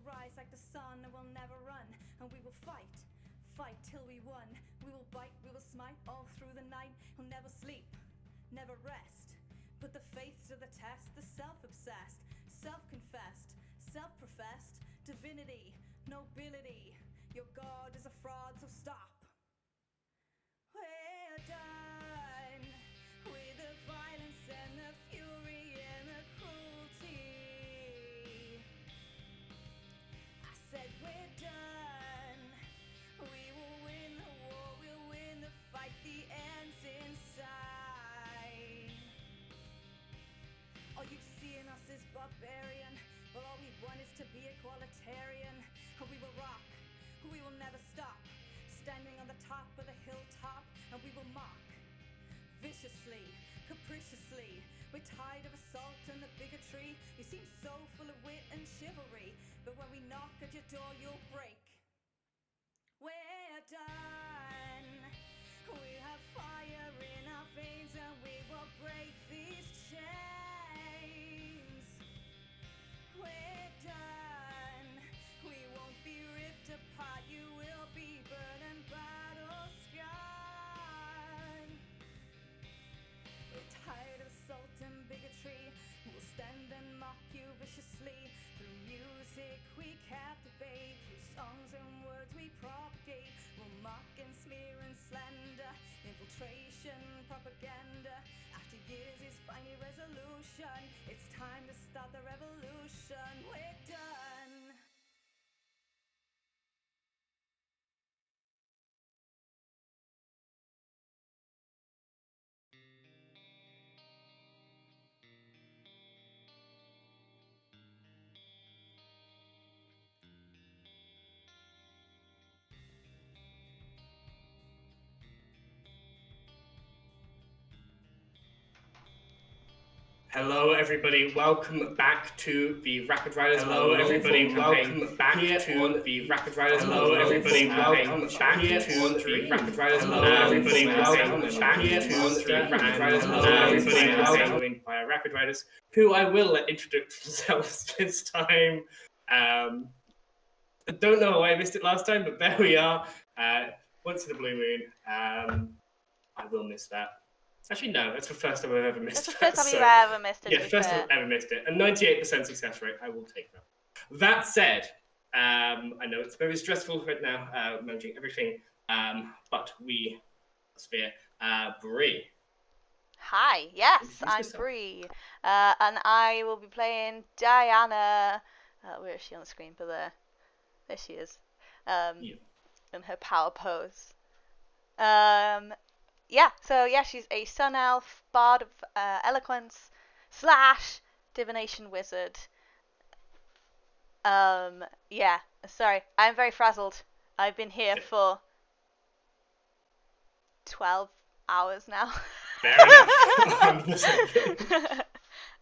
rise like the sun and we'll never run. And we will fight till we won. We will bite, we will smite all through the night. We'll never sleep, never rest. Put the faith to the test, the self-obsessed, self-confessed, self-professed divinity, nobility. Your God is a fraud, so stop. We're done with the violence and the fury and the cruelty. I said we're done. We will win the war, we'll win the fight, the end's inside. All you see in us is barbarian, but all we want is to be equalitarian. We will rock, we will never stop, standing on the top of the hilltop, and we will mock, viciously, capriciously. We're tired of assault and the bigotry. You seem so full of wit and chivalry, but when we knock at your door, you'll break. We're done. We have fire in our veins, and we will break these chains. We're done. We won't be ripped apart. You will be burned and battle scarred. We're tired of assault and bigotry. We'll stand and mock you viciously. Through music we captivate. Through songs and words we propagate. We'll mock and smear and slander. Infiltration, propaganda. After years is finally resolution. It's time to start the revolution. We're done. Hello, everybody. Welcome back to the Rapid Riders. Hello, everybody. Welcome back to the Rapid Riders. Hello, everybody. Welcome back to the Rapid Riders. Hello, everybody. Welcome back to the Rapid Riders. Hello, everybody. Welcome by our Rapid Riders, who I will let introduce themselves this time. I don't know why I missed it last time, but there we are. Once in a blue moon. I will miss that. Actually, no, that's the first time I've ever missed it. That's the first time you've ever missed it. Yeah, first time I've ever missed it. A 98% success rate, I will take that. That said, I know it's very stressful right now, managing everything, but we, Bree. Hi, yes, I'm Bree, and I will be playing Diana. Where is she on the screen? But there she is, in her power pose. She's a sun elf, bard of eloquence / divination wizard. Sorry, I'm very frazzled. I've been here for 12 hours now. Fair enough.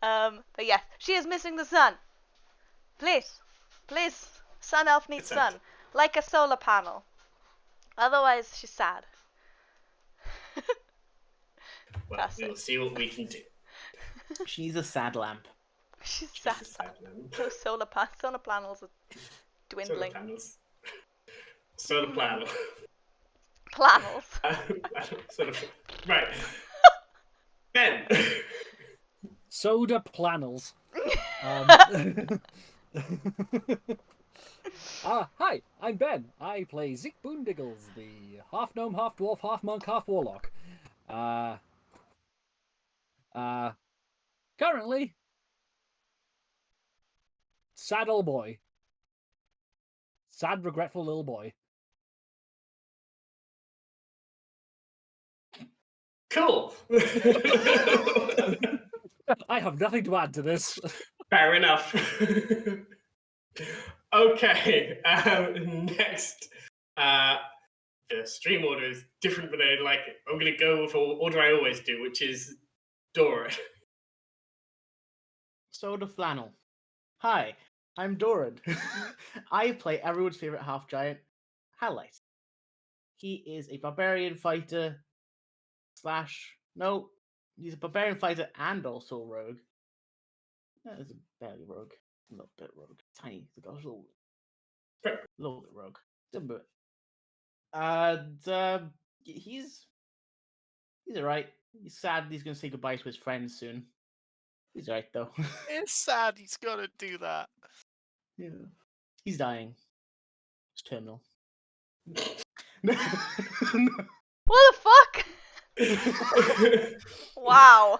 But yes, she is missing the sun. Please, sun elf needs sun, like a solar panel. Otherwise, she's sad. Well, we'll see what we can do. She's a sad lamp. She's sad lamp. Those solar panels are dwindling. Solar panel. Planels. Right. Ben. Soda planels. Hi, I'm Ben. I play Zeke Boondiggles, the half gnome, half dwarf, half monk, half warlock. Currently, sad old boy. Sad, regretful little boy. Cool. I have nothing to add to this. Fair enough. Okay, next. The stream order is different, but I like it. I'm going to go with order I always do, which is Doran. Soda flannel. Hi, I'm Doran. I play everyone's favorite half giant, Halite. He is a barbarian fighter he's a barbarian fighter and also a rogue. He's a barely rogue. A little bit rogue. Tiny. He's got a little A little bit rogue. But and he's alright. He's sad he's gonna say goodbye to his friends soon. He's alright though. It's sad he's gotta do that. Yeah. He's dying. It's terminal. What the fuck? Wow.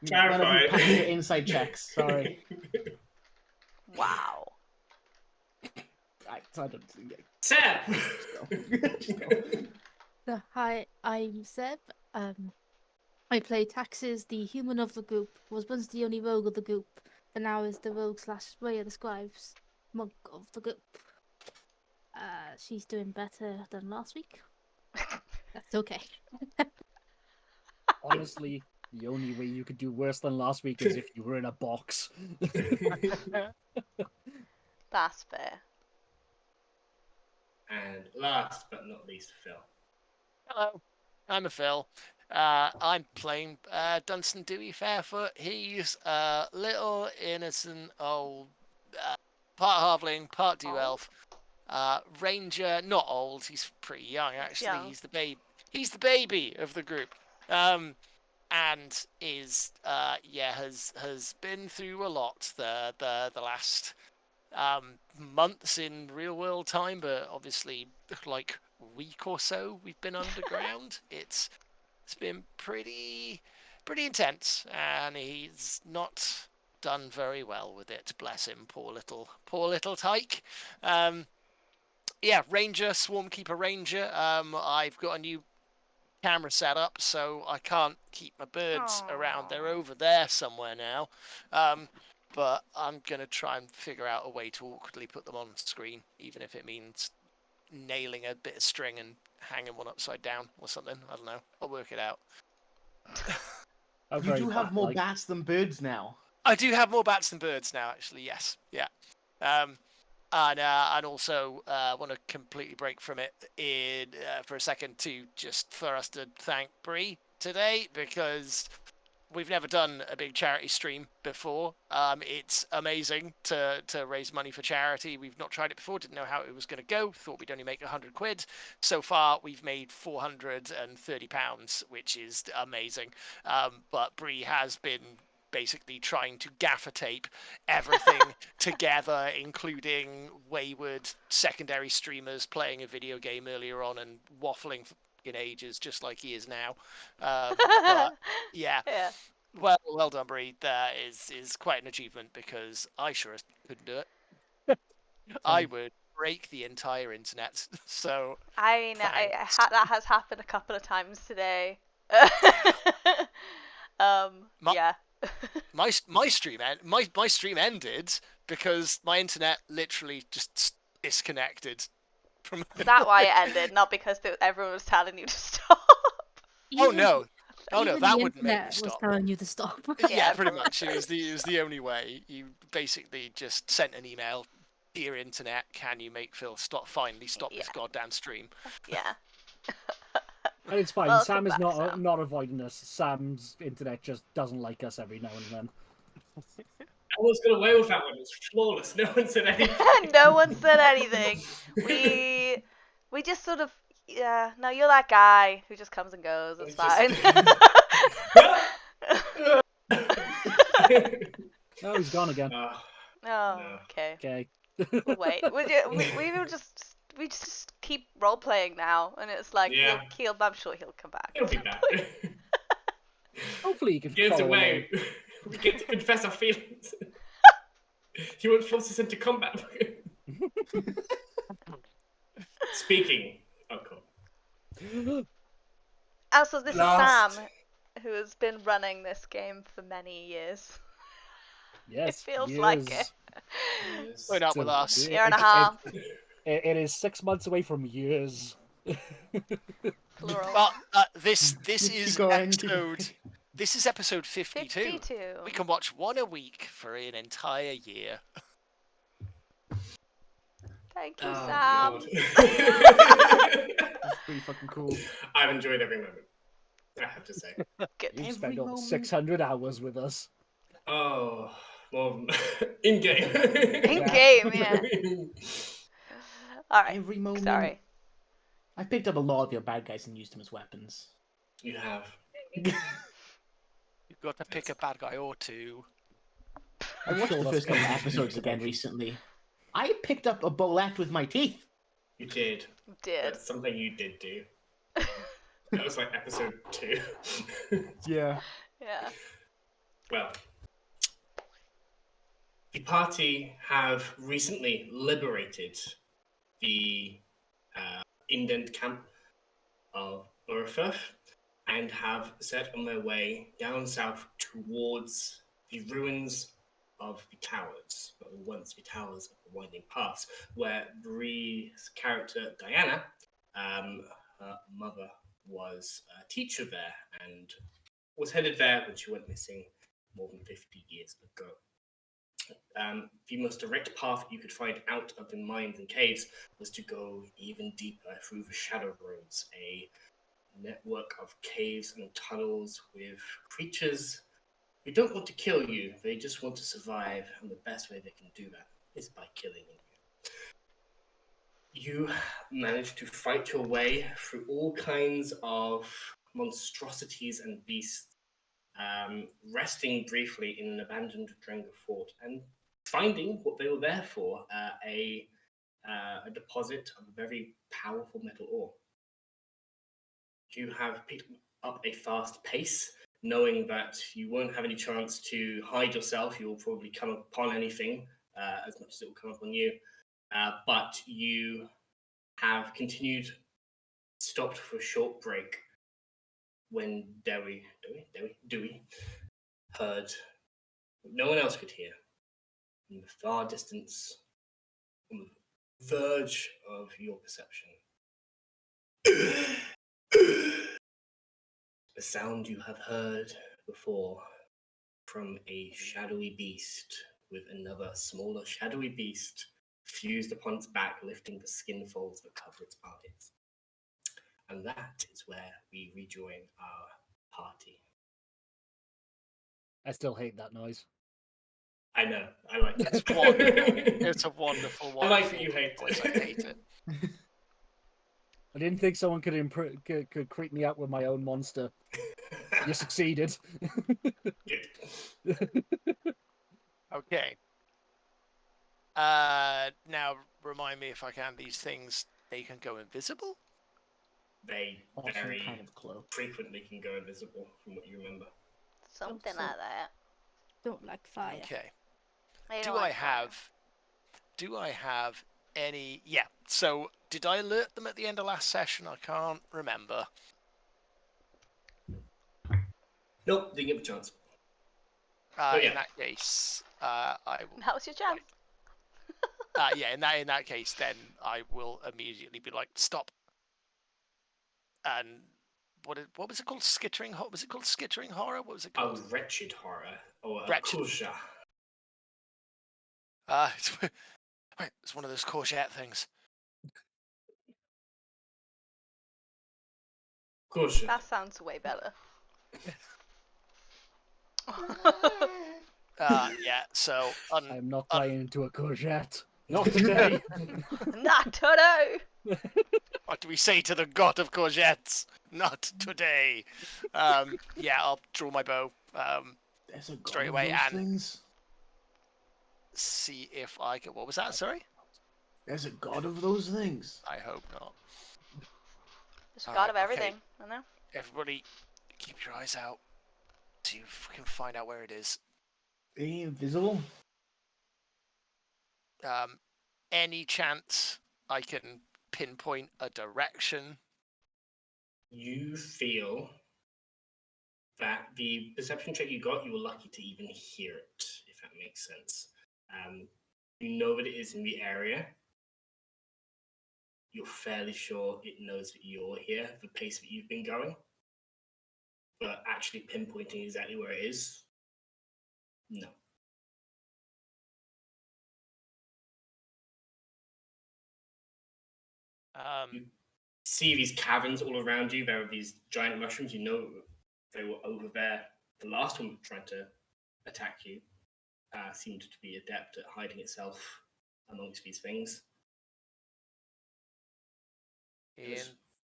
Clarified. None of you your inside checks. Sorry. Wow. I don't. Seb! So, hi, I'm Seb. I play Taxes, the human of the group. Was once the only rogue of the group, but now is the rogue / Way of the Scribes monk of the group. She's doing better than last week. That's okay. Honestly, the only way you could do worse than last week is if you were in a box. That's fair. And last but not least, Phil. Hello, I'm a Phil. I'm playing Dunstan Dewey Fairfoot. He's a little innocent old part halfling, part dew elf. Ranger, not old. He's pretty young actually. Young. He's the baby. He's the baby of the group. And is has been through a lot the last months in real world time, but obviously like week or so we've been underground. It's been pretty intense, and he's not done very well with it. Bless him, poor little tyke. Ranger, Swarmkeeper Ranger. I've got a new camera set up, so I can't keep my birds around. They're over there somewhere now. But I'm gonna try and figure out a way to awkwardly put them on screen, even if it means nailing a bit of string and hanging one upside down or something. I don't know. I'll work it out. You do have more bats than birds now. I do have more bats than birds now, actually. Yes, yeah. And also want to completely break from it for a second for us to thank Bree today, because we've never done a big charity stream before. It's amazing to raise money for charity. We've not tried it before, didn't know how it was going to go. Thought we'd only make £100. So far, we've made £430, which is amazing. But Bree has been basically trying to gaffer tape everything together, including wayward secondary streamers playing a video game earlier on and waffling in ages, just like he is now. But, yeah. Well done, Bree. That is quite an achievement, because I sure as couldn't do it. I would break the entire internet. So I mean, that has happened a couple of times today. Yeah. my stream ended because my internet literally just disconnected from. Is that why it ended? Not because everyone was telling you to stop? Oh no, that wouldn't make me was stop. telling you to stop. Yeah, pretty much. It was the only way. You basically just sent an email, dear internet, can you make Phil finally stop this goddamn stream? Yeah. And it's fine. Welcome Sam is back, not avoiding us. Sam's internet just doesn't like us every now and then. I was got away with that one. It was flawless. No one said anything. No one said anything. We just sort of, yeah. No, you're that guy who just comes and goes. It's fine. Oh, he's gone again. Oh, No. okay. Okay. We'll wait. We just keep role playing now, and it's like I'm sure he'll come back. He'll be back. Hopefully, you can Give us follow away. We get to confess our feelings. You won't force us into combat. Speaking. Oh, cool. Also, this is Sam, who has been running this game for many years. Yes, It feels like it. We're not with us. Year and a half. It is 6 months away from years. Plural. Well, this is episode. This is episode 52. We can watch one a week for an entire year. Thank you, Sam. That's pretty fucking cool. I've enjoyed every moment, I have to say. Good. You spent all 600 hours with us. Oh, well, in game. In game, yeah. All right. Every moment. Sorry. I picked up a lot of your bad guys and used them as weapons. You have. You've got to pick a bad guy or two. I watched the first couple episodes again recently. I picked up a bullet with my teeth. You did. You did. That's something you did do. That was like episode 2. Yeah. Yeah. Well, the party have recently liberated the indent camp of Urfurf and have set on their way down south towards the ruins of the towers, but once the towers of the Winding Paths, where Bree's character Diana, her mother, was a teacher there and was headed there when she went missing more than 50 years ago. The most direct path you could find out of the mines and caves was to go even deeper through the Shadow Roads, a network of caves and tunnels with creatures who don't want to kill you, they just want to survive, and the best way they can do that is by killing you. You manage to fight your way through all kinds of monstrosities and beasts, resting briefly in an abandoned Drenga fort and finding what they were there for, a deposit of a very powerful metal ore. You have picked up a fast pace, knowing that you won't have any chance to hide yourself. You will probably come upon anything as much as it will come upon you. But you have continued, stopped for a short break when Dewey heard what no one else could hear in the far distance, on the verge of your perception. A sound you have heard before from a shadowy beast with another smaller shadowy beast fused upon its back, lifting the skin folds that cover its eyes. And that is where we rejoin our party. I still hate that noise. I know, I like it. It's wonderful. It's a wonderful one. I like that you hate voice. it. I hate it. I didn't think someone could creep me out with my own monster. You succeeded. Okay. Now remind me if I can. These things, they can go invisible. They Also very kind of close. frequently can go invisible, from what you remember. Something so- like that. Don't like fire. Okay. They Do don't I like fire. have any? Yeah. So did I alert them at the end of last session? I can't remember. Nope, didn't give a chance. In yeah. that case, I will. Now's your chance. Yeah. In that case, then I will immediately be like, stop. And what was it called? Skittering? Was it called skittering horror? What was it Oh, called? wretched horror. Or Wretched. Kusha. It's one of those courgette things. Kusha. That sounds way better. Yeah. So I'm not buying into a courgette. Not today. Not today. what do we say to the god of courgettes? Not today. Yeah, I'll draw my bow. There's a god Straight of away those and- things. See if I can. What was that? Sorry. There's a god of those things. I hope not. There's All god right, of okay. everything, I know. Everybody, keep your eyes out. So you can find out where it is. Are you invisible? Any chance I can pinpoint a direction? You feel that the perception check you got, you were lucky to even hear it, if that makes sense. You know that it is in the area. You're fairly sure it knows that you're here, the pace that you've been going. But actually pinpointing exactly where it is, no. See these caverns all around you. There are these giant mushrooms. You know they were over there. The last one trying to attack you seemed to be adept at hiding itself amongst these things.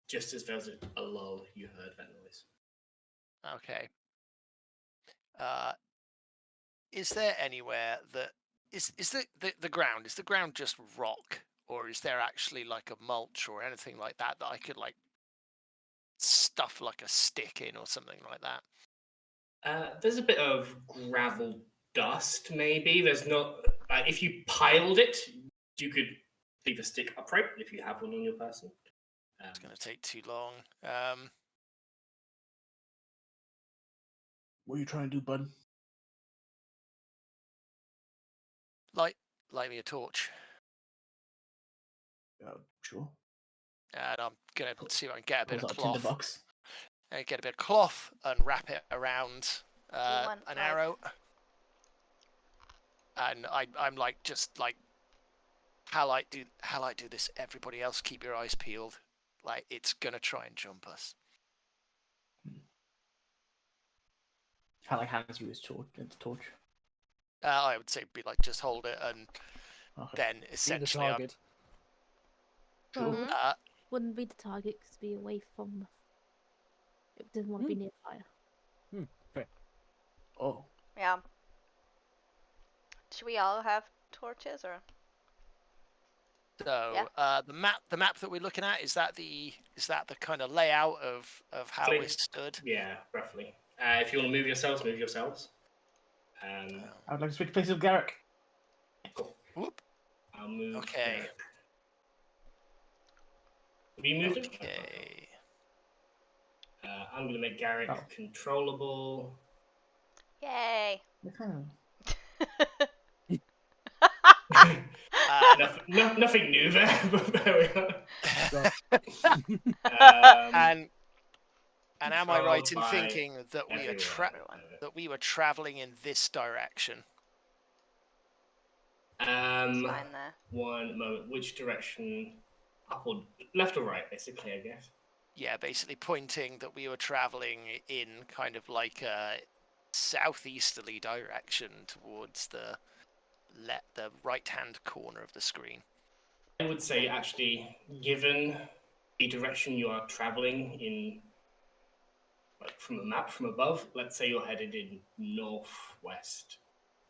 Just as there was a lull, you heard that noise. Okay. Is there anywhere that is the ground? Is the ground just rock, or is there actually like a mulch or anything like that I could like stuff like a stick in or something like that? There's a bit of gravel dust, maybe. There's not. If you piled it, you could leave a stick upright if you have one on your person. It's going to take too long. What are you trying to do, bud? Light me a torch. Sure. And I'm going to see if I can get a bit of Pulls out cloth. Tinderbox. Get a bit of cloth and wrap it around an arrow. And I'm like, just like, how I do this. Everybody else, keep your eyes peeled. Like, it's gonna try and jump us. How like hands you his torch? The torch. I would say be like, just hold it, and then essentially, target. Well, wouldn't be the target because be away from. It doesn't want to be near fire. Fair. Oh. Yeah. Should we all have torches or? So the map that we're looking at, is that the kind of layout of how we're stood? Yeah, roughly. If you want to move yourselves, move yourselves. I'd like to switch places with Garrick. Cool. Whoop. I'll move. Okay. Garrick. Have you moved him? Okay. I'm going to make Garrick controllable. Yay! Nothing new there, but there we are. And am I right in thinking that we were traveling in this direction? Fine there. One moment. Which direction? Up or left or right, basically, I guess. Yeah, basically pointing that we were traveling in kind of like a southeasterly direction towards the right-hand corner of the screen. I would say, actually, given the direction you are traveling in, like from a map from above, let's say you're headed in northwest.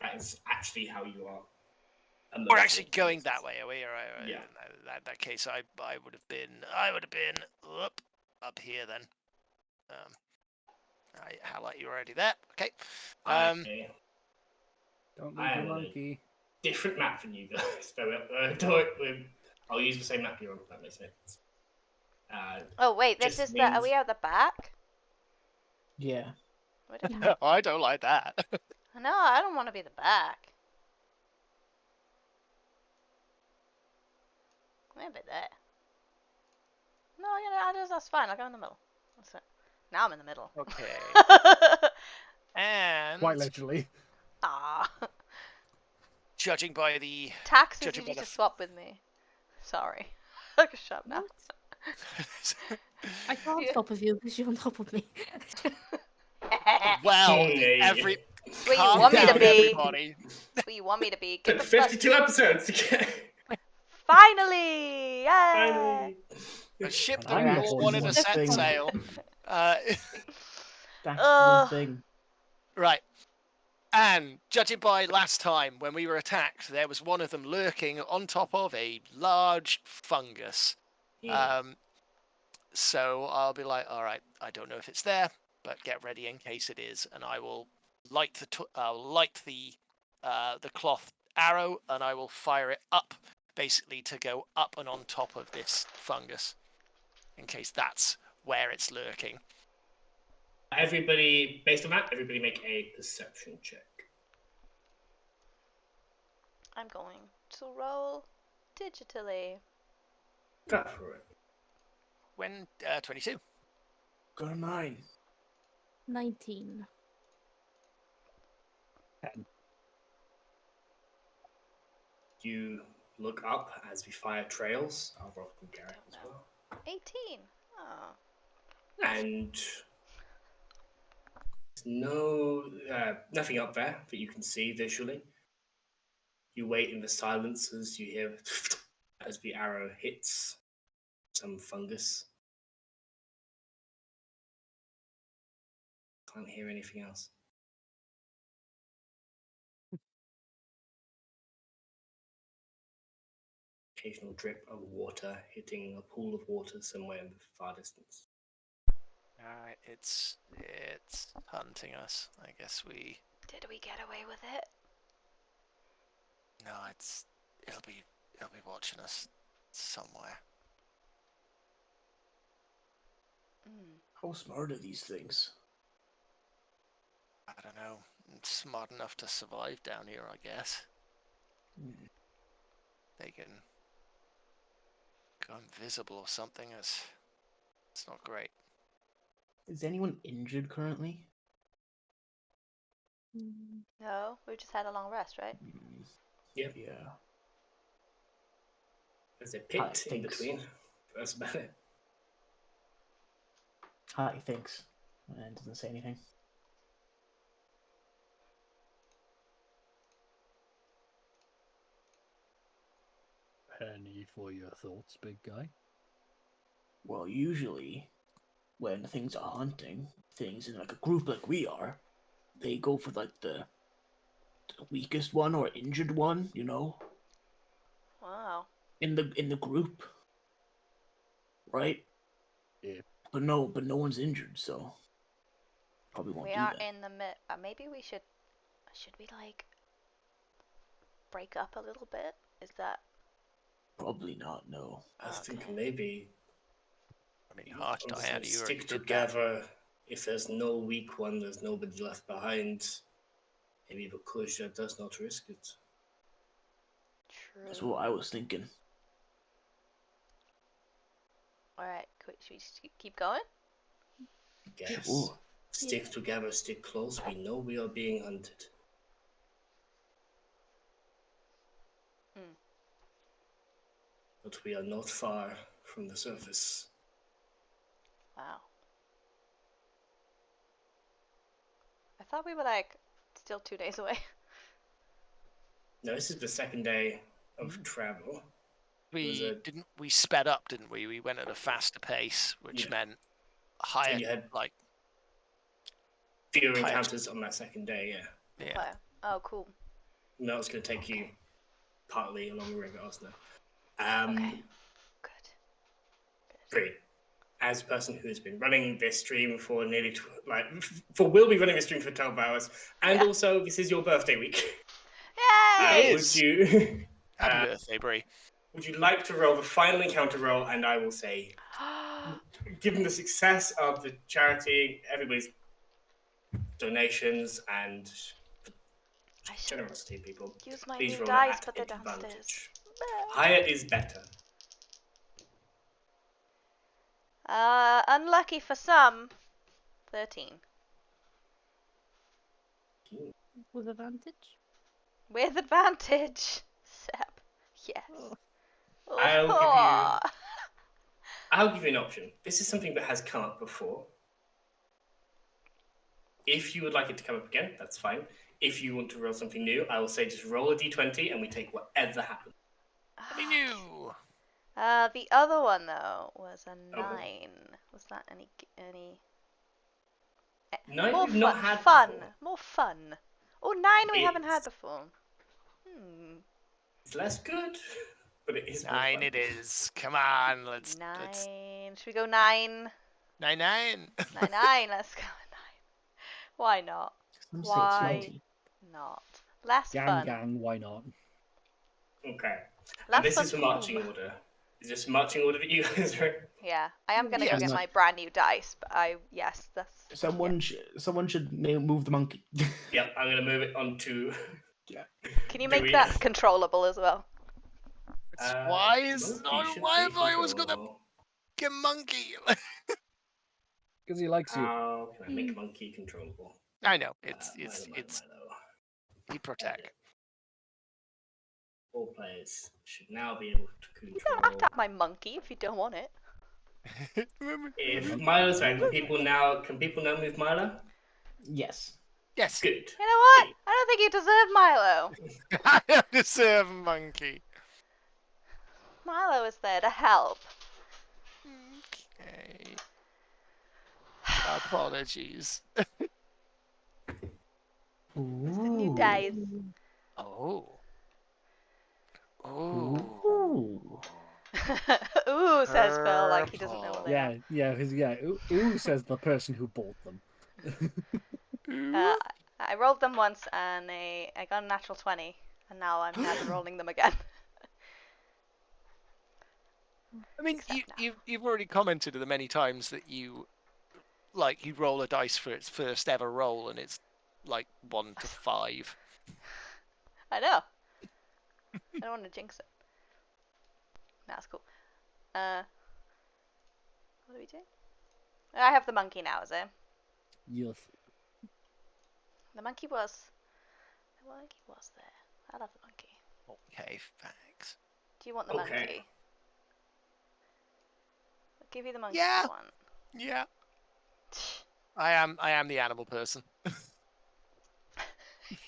That is actually how you are. We're actually going that way, are we? Right. Yeah. In that case, I would have been up here then. I highlight you already there. Okay. Don't leave your monkey. Different map from you guys. I'll use the same map you're on. That makes sense. Oh wait, this is are we at the back? Yeah. I don't like that. No, I don't want to be the back. Maybe there. No, that's fine. I'll go in the middle. That's it. Now I'm in the middle. Okay. And quite literally. Ah. Judging by the taxes, you need to swap with me. Sorry. I can shut now. I can't swap with you because you're on top of me. Well, What you want me to be? What you want me to be? 52 episodes to get. Finally! Yay! A ship that we all wanted to set sail. That's the thing. Right. And judging by last time when we were attacked, there was one of them lurking on top of a large fungus. Yeah. So I'll be like, all right, I don't know if it's there, but get ready in case it is, and I will light the cloth arrow, and I will fire it up, basically to go up and on top of this fungus, in case that's where it's lurking. Everybody, based on that, everybody make a perception check. I'm going to roll digitally. Go for it. When 22. Got a 9. 19. 10. You look up as we fire trails. I'll roll from Garrett as well. 18. Oh. And there's nothing up there that you can see visually. You wait in the silence as you hear as the arrow hits some fungus. Can't hear anything else. Occasional drip of water hitting a pool of water somewhere in the far distance. Alright, it's hunting us. I guess we... Did we get away with it? No, it'll be watching us somewhere. How smart are these things? I don't know. It's smart enough to survive down here, I guess. They can go invisible or something. It's not great. Is anyone injured currently? No, we just had a long rest, right? Yep. Yeah. There's a pit in between. That's about it. Hi, thanks. And doesn't say anything. Any for your thoughts, big guy? Well, usually, when things are hunting, things in like a group like we are, they go for like the weakest one or injured one, you know? Wow. In the group. Right? Yeah. But no one's injured, so probably won't We do are that. in the mid. Maybe we should we like break up a little bit? Is that? Probably not, no. I was thinking maybe I mean, harsh Diana, you already stick did that. together. If there's no weak one, there's nobody left behind. Maybe Bakusha does not risk it. True. That's what I was thinking. Alright, should we just keep going? Yes. Sure. Stick together, stick close. We know we are being hunted. But we are not far from the surface. Wow. I thought we were like still 2 days away. No, this is the second day of travel. We sped up, didn't we? We went at a faster pace, which meant higher, So you had like fewer encounters on that second day, yeah. Okay. Oh, cool. No, it's going to take you partly along the river Oslo. Okay. Good. Great. As a person who has been running this stream for nearly, will be running this stream for 12 hours, and also this is your birthday week. Yay! Would you... Happy birthday, Brie. Would you like to roll the final encounter roll? And I will say, given the success of the charity, everybody's donations and generosity, people, use my please new roll dice, at but they're advantage. downstairs. Higher is better. Unlucky for some. 13. With advantage? With advantage. Sep. Yes. Oh. I'll give you an option. This is something that has come up before. If you would like it to come up again, that's fine. If you want to roll something new, I will say just roll a d20 and we take whatever happens. Something new. The other one though was a 9. Okay. Was that any? No, more we've not had fun? before. More fun. Oh, 9 we haven't had before. It's less good, but it is 9 it is. Come on, let's 9. Should we go 9? 9. 9. Let's go 9. Why not? Some say Why 20. not? Less fun. Gang, why not? Okay. Less And this fun is the for marching whom? order. Is this marching order that you guys are in? Yeah, I am gonna Yeah, go get no. my brand new dice, but that's. Someone should move the monkey. Yep, I'm going to move it on to... Can you Do make we- that controllable as well? Why monkey should have be I always got the controllable. fucking monkey? Because he likes you. How can I make monkey controllable? I know, it's Milo. he protect. All players should now be able to You don't have control... to have my monkey if you don't want it. If Milo's back, can people now move Milo? Yes. Yes. Good. You know what? I don't think you deserve Milo. I don't deserve a monkey. Milo is there to help. Apologies. New dice. Oh. Ooh. Ooh, says Phil, like he doesn't know what they are. Yeah. Ooh, says the person who bought them. I rolled them once and I got a natural 20, and now I'm never rolling them again. I mean, you've already commented the many times that you roll a dice for its first ever roll, and it's like 1 to 5. I know. I don't want to jinx it. That's cool. What do we do? I have the monkey now, is it? Yes. The monkey was there. I'll have the monkey. Okay, thanks. Do you want the Okay. monkey? I'll give you the monkey Yeah. if you want. Yeah. I am the animal person.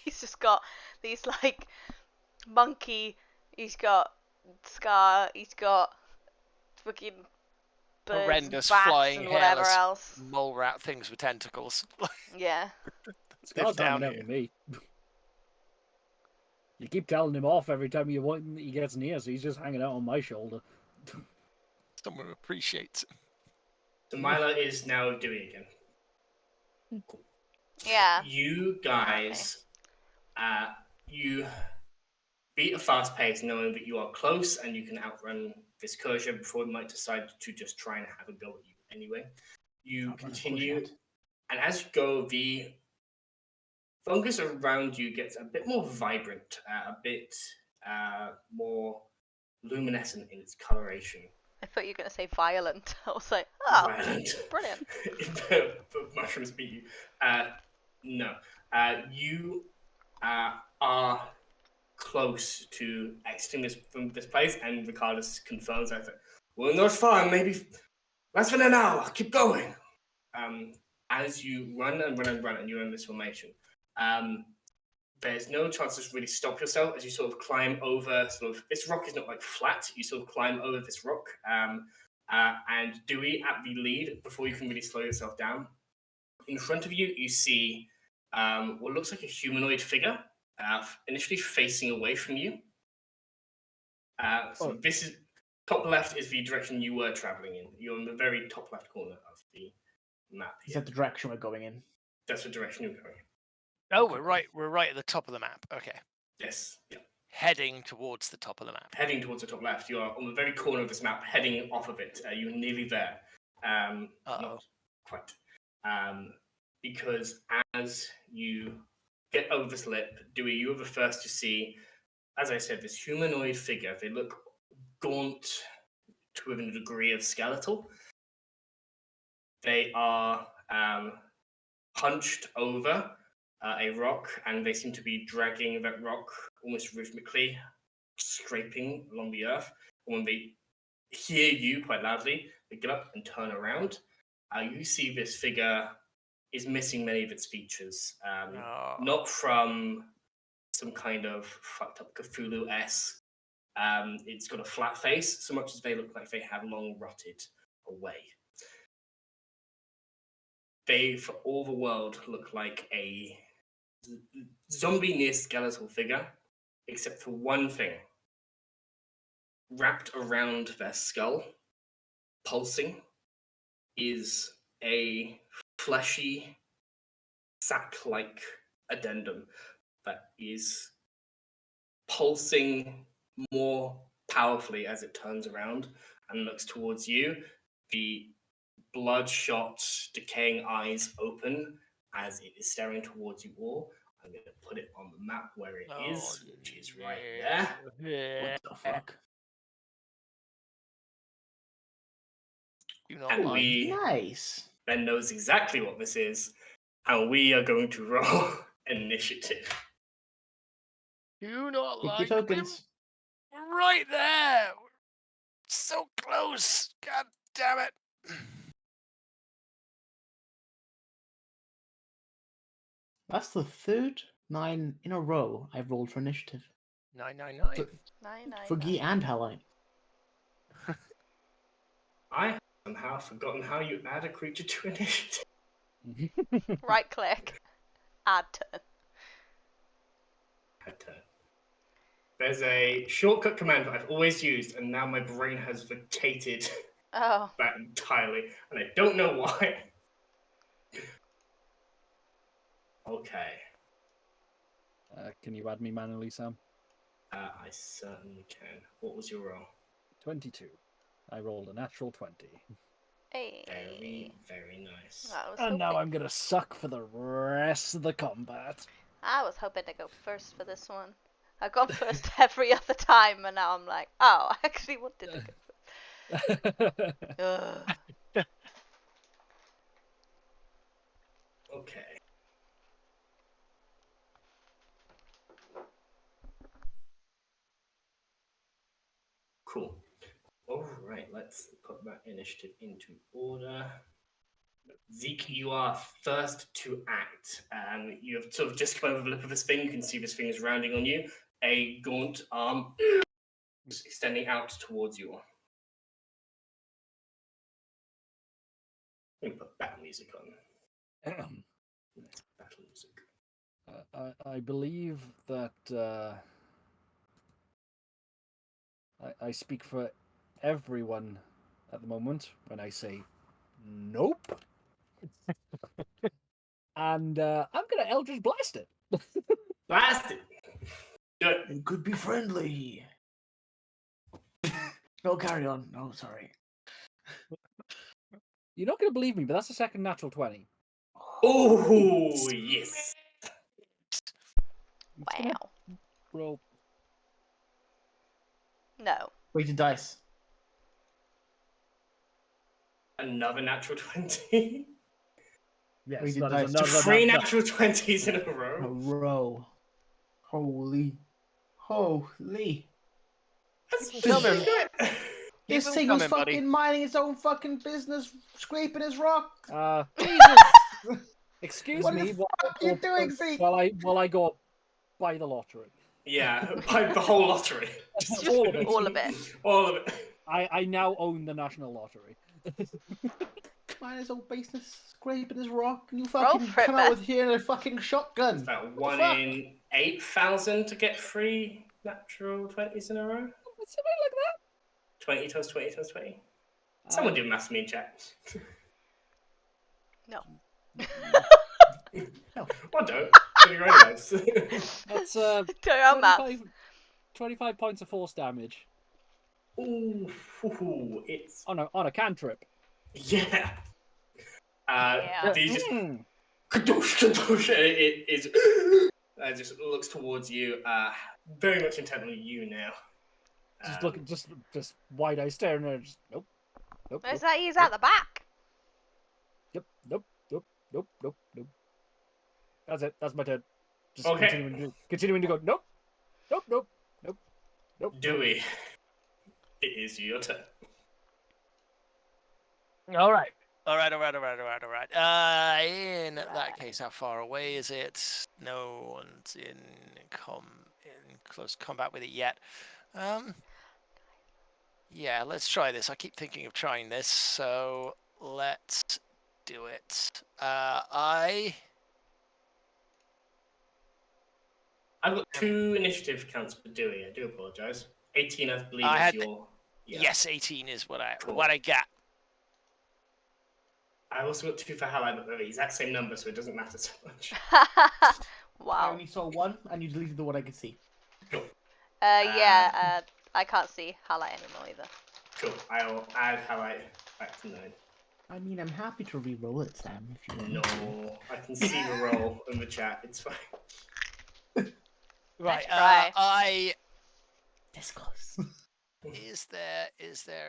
He's just got these like monkey. He's got Scar. He's got fucking birds, Horrendous bats, flying and whatever hairless else. mole rat things with tentacles. Yeah. Scar's down hanging out here. with me. You keep telling him off every time he gets near, so he's just hanging out on my shoulder. Someone appreciates it. So Mila is now Dewey again. Yeah. You guys, you beat a fast pace knowing that you are close and you can outrun this Viscosia before it might decide to just try and have a go at you anyway. You continue, and as you go, the fungus around you gets a bit more vibrant, a bit more luminescent in its coloration. I thought you were going to say violent. I was like, oh, Violent. brilliant. the mushrooms beat you. No. You are close to exiting from this place, and Ricardos confirms that we're not far, maybe less than an hour. Keep going. As you run and run and run, and you're in this formation, there's no chance to really stop yourself as you sort of climb over. This rock is not like flat. You sort of climb over this rock, and Dewey at the lead before you can really slow yourself down. In front of you, you see what looks like a humanoid figure, initially facing away from you. This is top left is the direction you were traveling in. You're in the very top left corner of the map. Is that the direction we're going in? That's the direction you're going. Oh, we're right at the top of the map. Okay. Yes. Yeah. Heading towards the top of the map. Heading towards the top left. You are on the very corner of this map, heading off of it. You're nearly there. Not quite. Because as you get over this lip, Dewey, you are the first to see, as I said, this humanoid figure. They look gaunt to within a degree of skeletal. They are hunched over a rock, and they seem to be dragging that rock almost rhythmically, scraping along the earth. And when they hear you quite loudly, they get up and turn around. You see this figure is missing many of its features. Not from some kind of fucked up Cthulhu-esque. It's got a flat face, so much as they look like they have long rotted away. They, for all the world, look like a zombie near skeletal figure, except for one thing. Wrapped around their skull, pulsing, is a fleshy, sack-like addendum that is pulsing more powerfully as it turns around and looks towards you. The bloodshot, decaying eyes open as it is staring towards you all. I'm going to put it on the map where it is, which is right there. What the fuck? And Nice. Ben knows exactly what this is, and we are going to roll initiative. Do not Pick your like tokens. them right there. So close. God damn it. That's the third 9 in a row I've rolled for initiative. 999. For Guy and Helene. I have somehow forgotten how you add a creature to initiative. Right click. Add turn. Add turn. There's a shortcut command that I've always used, and now my brain has vacated Oh. that entirely, and I don't know why. Okay. Can you add me manually, Sam? I certainly can. What was your roll? 22. I rolled a natural 20. Hey. Very, very nice. And now I'm gonna suck for the rest of the combat. I was hoping to go first for this one. I've gone first every other time, and now I'm like, oh, I actually wanted to go first. Okay. Cool. All right, let's put that initiative into order. Zeke, you are first to act. You have sort of just come over the lip of this thing. You can see this thing is rounding on you. A gaunt arm is extending out towards you. Let me put battle music on. Battle music. I believe that I speak for everyone at the moment when I say nope. And I'm gonna Eldritch Blast it. Blast it! Do it. It could be friendly. No, carry on. No, sorry. You're not gonna believe me, but that's a second natural 20. Oh, yes. Wow. Roll. No. Weighted dice. Another natural 20. Yes, Weighted that dice. is another Three natural 20s in a row. A row. Holy. That's Come pretty in. good. This him thing was coming, buddy. fucking minding its own fucking business, scraping his rock. Jesus! Excuse What me the fuck are you doing, Zeke? while I go buy the lottery. Yeah, buy the whole lottery. Just all of it. all of it. All of it. I now own the national lottery. Mind his own business, scraping his rock, and you Roll fucking for it, come man. out with here in a fucking shotgun. It's about What the 1 fuck? in 8,000 to get 3 natural 20s in a row. Something like that. 20 times 20 times 20. Someone do maths me in chat. No. Or don't. Put your own notes. That's Do your own maths. 25 points of force damage Ooh, it's... on a cantrip. Yeah. Yeah. These just... Mm. Kadoosh, it is... just looks towards you, very much intently you now. Just looking, just wide-eyed staring there. Just nope. Where's that? He's at the back. Nope. That's it. That's my turn. Just Okay. continuing to go. Nope. Dewey, it is your turn. All right. In that case, how far away is it? No one's in close combat with it yet. Yeah, let's try this. I keep thinking of trying this, so let's do it. I've got 2 initiative counts for Dewey. I do apologise. 18, I believe, I is had your... Yeah. Yes, 18 is what I Cool. what I got. I also got 2 for Halai, but they're the exact same number, so it doesn't matter so much. I Wow. only saw one, and you deleted the one I could see. Cool. Yeah. I can't see highlight anymore either. Cool. I'll add Halai back to 9. I mean, I'm happy to re-roll it, Sam, if you want. No, I can see the roll in the chat. It's fine. Right. try. This close. Is there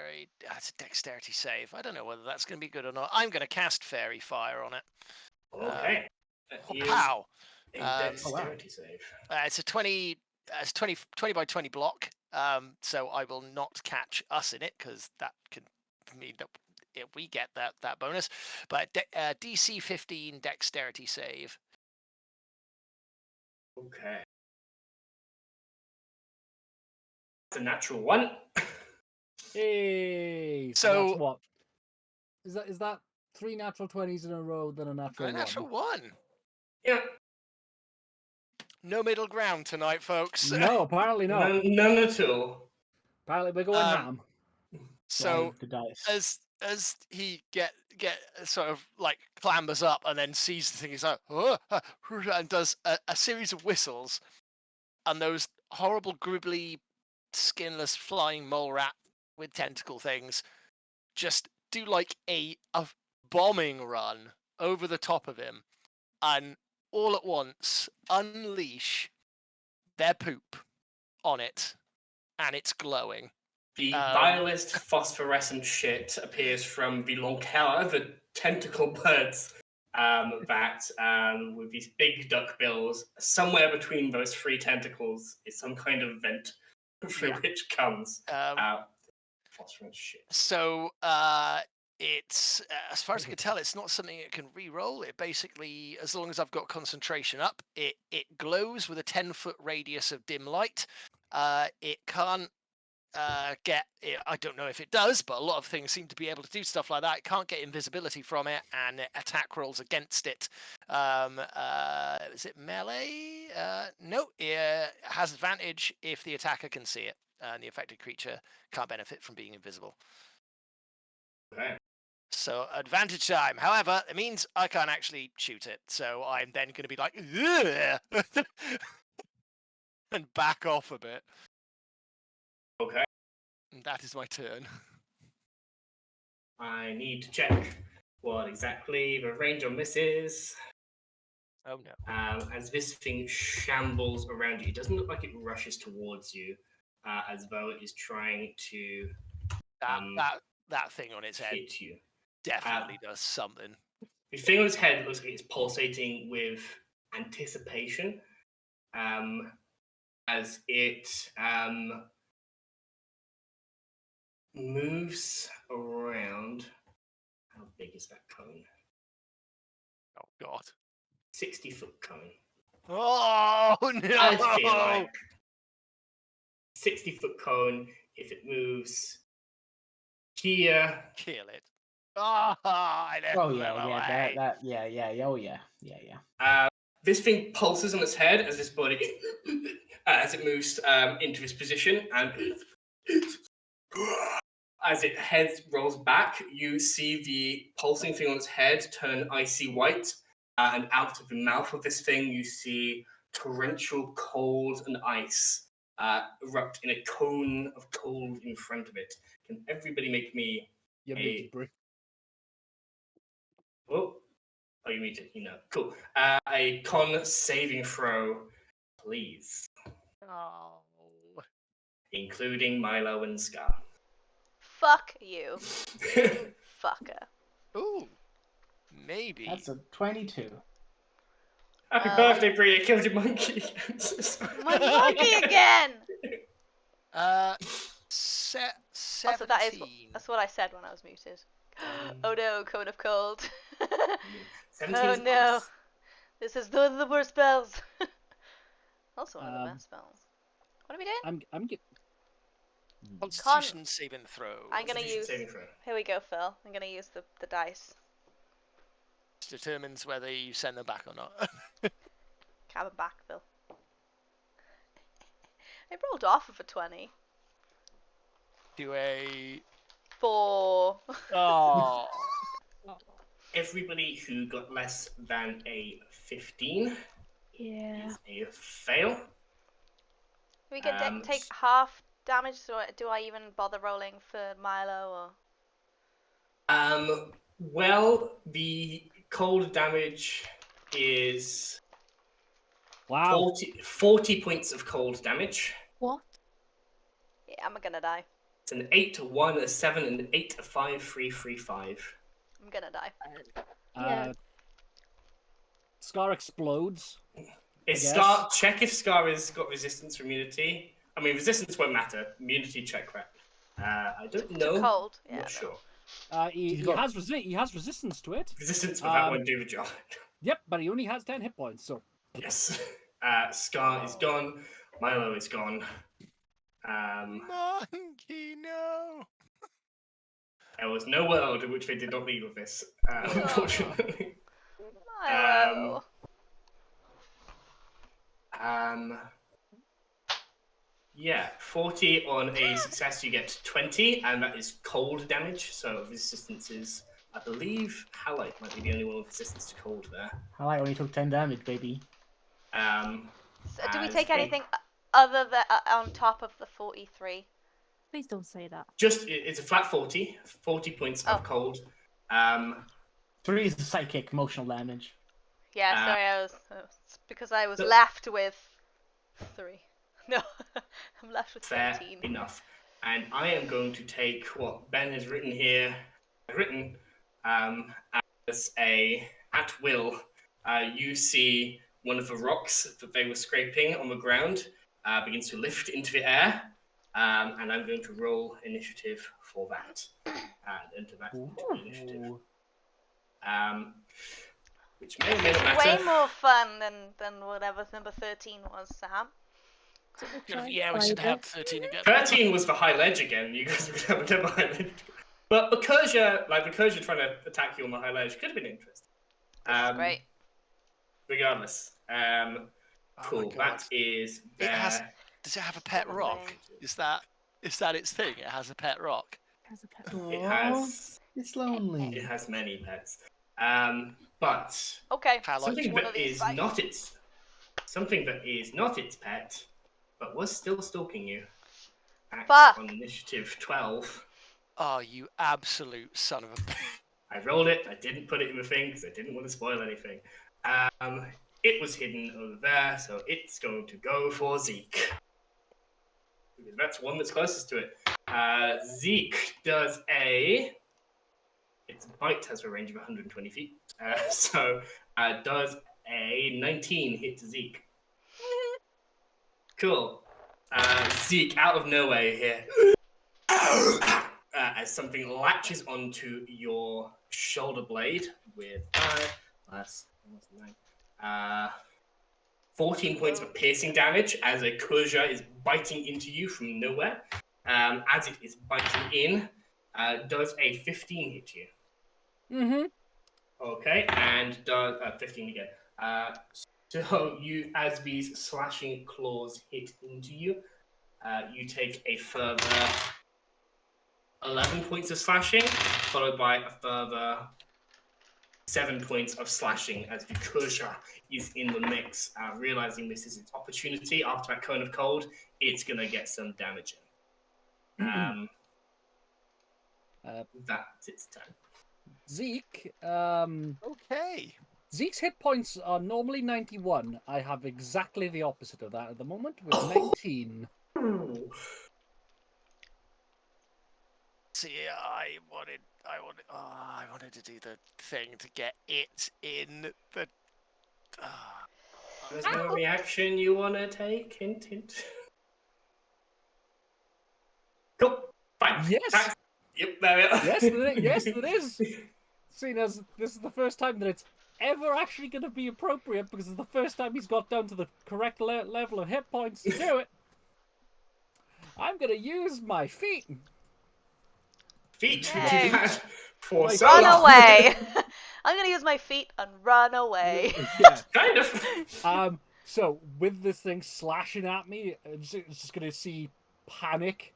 a that's a dexterity save? I don't know whether that's going to be good or not. I'm going to cast Fairy Fire on it. Okay. That is Pow! a dexterity save. It's a 20 by 20 block. So I will not catch us in it because that can mean that we get that bonus. But DC 15 dexterity save. Okay. It's a natural 1. Hey. So- That's what? Is that 3 natural 20s in a row than a natural A natural 1. one. Yeah. No middle ground tonight, folks. No, apparently not. None at all. Apparently we're going ham. So Drive the dice. as he get sort of like clambers up and then sees the thing, he's like, "Oh," and does a series of whistles, and those horrible gribbly, skinless flying mole rat with tentacle things just do like a bombing run over the top of him, and all at once unleash their poop on it, and it's glowing. The vilest phosphorescent shit appears from the longhella, the tentacle birds with these big duck bills. Somewhere between those 3 tentacles is some kind of vent through which comes phosphorus shit. So it's as far as I can tell, it's not something it can re-roll. It basically, as long as I've got concentration up, it glows with a 10-foot radius of dim light. It can't get it, I don't know if it does, but a lot of things seem to be able to do stuff like that. It can't get invisibility from it, and attack rolls against it. Is it melee? No, it has advantage if the attacker can see it, and the affected creature can't benefit from being invisible. Okay. So advantage time. However, it means I can't actually shoot it, so I'm then going to be like, "Ugh," and back off a bit. Okay. And that is my turn. I need to check what exactly the range on this is. Oh no. As this thing shambles around you, it doesn't look like it rushes towards you, as though it is trying to That thing on its head hit you. definitely does something. The thing on its head looks like it's pulsating with anticipation, as it moves around. How big is that cone? Oh god. 60-foot cone. Oh no! I feel like 60-foot cone. If it moves here, Kill it. Oh, I Oh yeah. this thing pulses on its head as this body, as it moves into its position, and as its head rolls back, you see the pulsing thing on its head turn icy white, and out of the mouth of this thing, you see torrential cold and ice erupt in a cone of cold in front of it. Can everybody make me a... Oh, you need it. Cool. A con saving throw, please. Oh. Including Milo and Scar. Fuck you. Fucker. Ooh. Maybe. That's a 22. Happy birthday, Brie. I killed your monkey. My monkey again! 17. Also, that's what I said when I was muted. Oh no, cone of cold. Oh no. This is one of the worst spells. Also one of the best spells. What are we doing? I'm getting. Constitution saving throw. I'm gonna use. Here we go, Phil. I'm gonna use the dice. This determines whether you send them back or not. Cabin back, Phil. I rolled off of a 20. Do a 4. Oh. Everybody who got less than a 15 is a fail. We can take half damage, so do I even bother rolling for Milo or? Well, the cold damage is 40 points of cold damage. What? Yeah, I'm gonna die. It's an 8, a 1, a 7, an 8, a 5, 3, 3, 5. I'm gonna die. Yeah. Scar explodes. Check if Scar has got resistance or immunity. I mean, resistance won't matter. Immunity check that. I don't know. To cold. I'm not sure. He has resistance to it. Resistance, but that won't do the job. Yep, but he only has 10 hit points, so. Yes. Scar is gone. Milo is gone. Monkey, no. There was no world in which they did not lead with this, unfortunately. Milo. Yeah, 40 on a success, you get 20, and that is cold damage. So resistance is, I believe, Halite might be the only one with resistance to cold there. Halite only took 10 damage, baby. So do we as take a- anything other than on top of the 43? Please don't say that. It's a flat 40 points of cold. 3 is the psychic emotional damage. Yeah, sorry, I was because I was left with 3. No, I'm left with Fair 17. enough. And I am going to take what Ben has written here, as a at will. You see one of the rocks that they were scraping on the ground begins to lift into the air, and I'm going to roll initiative for that. And enter that into the initiative. Which may or may not matter. Way more fun than whatever number 13 was, Sam. Yeah, we should have 13 again. 13 was the high ledge again. You guys would have a high ledge. But because you're trying to attack you on the high ledge, could have been interesting. Great. Regardless, cool. That is there. Does it have a pet rock? Is that its thing? It has a pet rock. It has. It's lonely. It has many pets. But Okay. something that is not its pet, but was still stalking you. Acts on initiative 12. Oh, you absolute son of a... I rolled it. I didn't put it in the thing because I didn't want to spoil anything. It was hidden over there, so it's going to go for Zeke. Because that's one that's closest to it. Zeke does its bite has a range of 120 feet. So does a 19 hit Zeke. Cool. Zeke, out of nowhere here, as something latches onto your shoulder blade with 14 points of piercing damage as a Kurja is biting into you from nowhere. As it is biting in, does a 15 hit you? Mm-hmm. Okay, and does 15 again. So you, as these slashing claws hit into you, you take a further 11 points of slashing, followed by a further 7 points of slashing as the Kurja is in the mix. Realizing this is its opportunity after that cone of cold, it's going to get some damage in. That's its turn. Zeke, Okay. Zeke's hit points are normally 91. I have exactly the opposite of that at the moment with 19. See, I wanted to do the thing to get it in the... There's no reaction you want to take? Hint, hint. Cool. Fine. Yes. Yep, there we are. Yes, it is. Seeing as this is the first time that it's ever actually going to be appropriate because it's the first time he's got down to the correct level of hit points to do it. I'm going to use my feet. Feet? Yay. For so Run long. away! I'm gonna use my feet and run away. Yeah. Kind of. So with this thing slashing at me, it's just going to see panic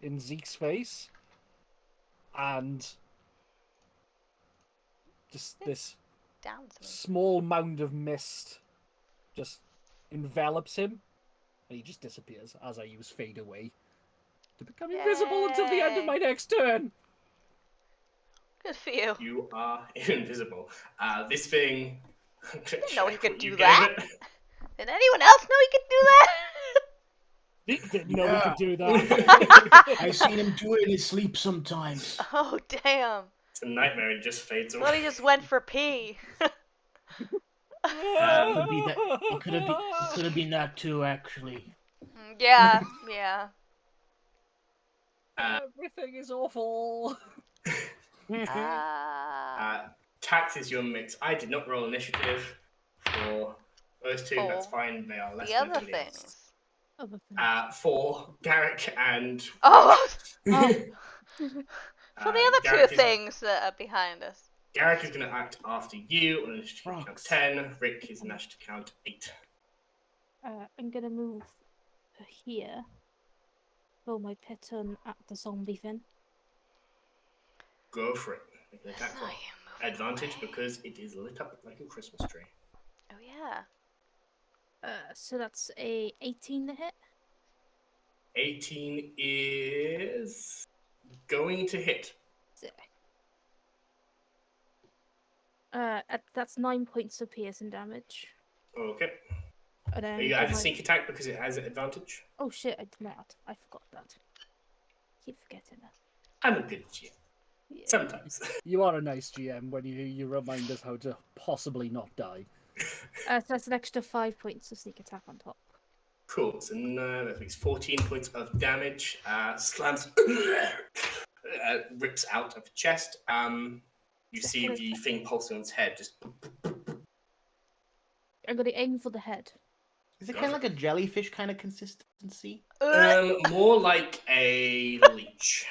in Zeke's face. And just this small mound of mist just envelops him, and he just disappears as I use Fade Away to become invisible until the end of my next turn. Good for you. You are invisible. This thing... Didn't know he could do that. Did anyone else know he could do that? He didn't know he could do that. I've seen him do it in his sleep sometimes. Oh, damn. It's a nightmare, it just fades I away. thought he just went for pee. It could have been that too, actually. Yeah. Everything is awful. Tax is your mix. I did not roll initiative for those two. That's fine. They are less the than other intelligence. things. For Garrick and For the other Garrick two is- things that are behind us. Garrick is going to act after you on initiative count Rocks. 10. Rick is initiative count 8. I'm gonna move here. Throw my piton at the zombie thing. Go for it. Make an attack That's roll. not you moving Advantage away. because it is lit up like a Christmas tree. Oh yeah. So that's a 18 to hit. 18 is going to hit. Sick. That's 9 points of piercing damage. Okay. And then You add a my- sneak attack because it has an advantage. Oh shit, I did not. I forgot that. Keep forgetting that. I'm a good GM. Yeah. Sometimes. You are a nice GM when you remind us how to possibly not die. So that's an extra 5 points of sneak attack on top. Cool. So no, that makes 14 points of damage. Slams. Rips out of the chest. You see the thing pulsing on its head. Just. I'm gonna aim for the head. Is it kind of like a jellyfish kind of consistency? More like a leech.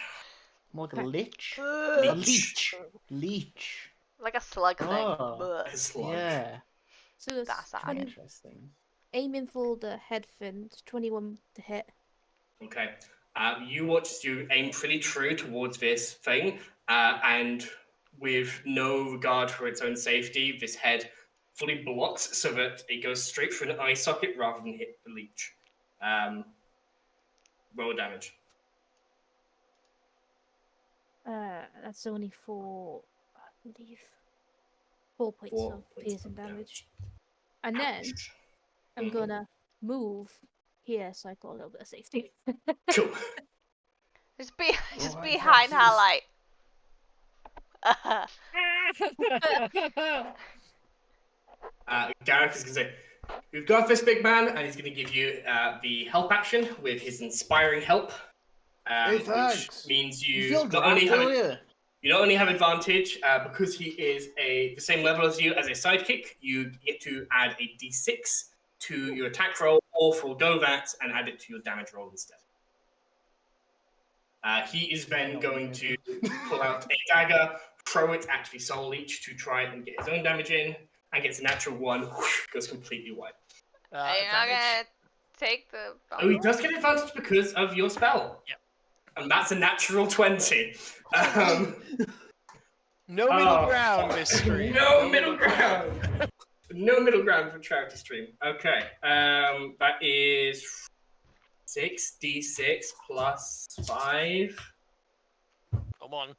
More like a lich? Ugh. A leech. Leech. Like a slug thing. Oh. Ugh. A slug. Yeah. So it's That's 20, Interesting. aiming for the head fin. 21 to hit. Okay. You watch you aim pretty true towards this thing, and with no regard for its own safety, this head fully blocks so that it goes straight through an eye socket rather than hit the leech. Roll damage. That's only for, I believe, 4 points 4 of points piercing of damage. And then Ouch. I'm Mhm. gonna move here so I got a little bit of safety. Cool. Just be Oh, behind her Jesus. like Gareth is going to say, "We've got this big man," and he's going to give you the help action with his inspiring help, Hey, which thanks. means You you feel not only draft, have do you? you not only have advantage because he is the same level as you as a sidekick. You get to add a d6 to your attack roll, or forego that and add it to your damage roll instead. He is then going to pull out a dagger, throw it at the soul leech to try and get his own damage in, and gets a natural 1, goes completely white. you're not Advantage. gonna take the Oh, he does get advantage because of your spell. Yep. And that's a natural 20. No middle Oh, ground fuck. this stream. No middle ground. No middle ground for charity stream. Okay. That is 6d6 plus 5. Come on.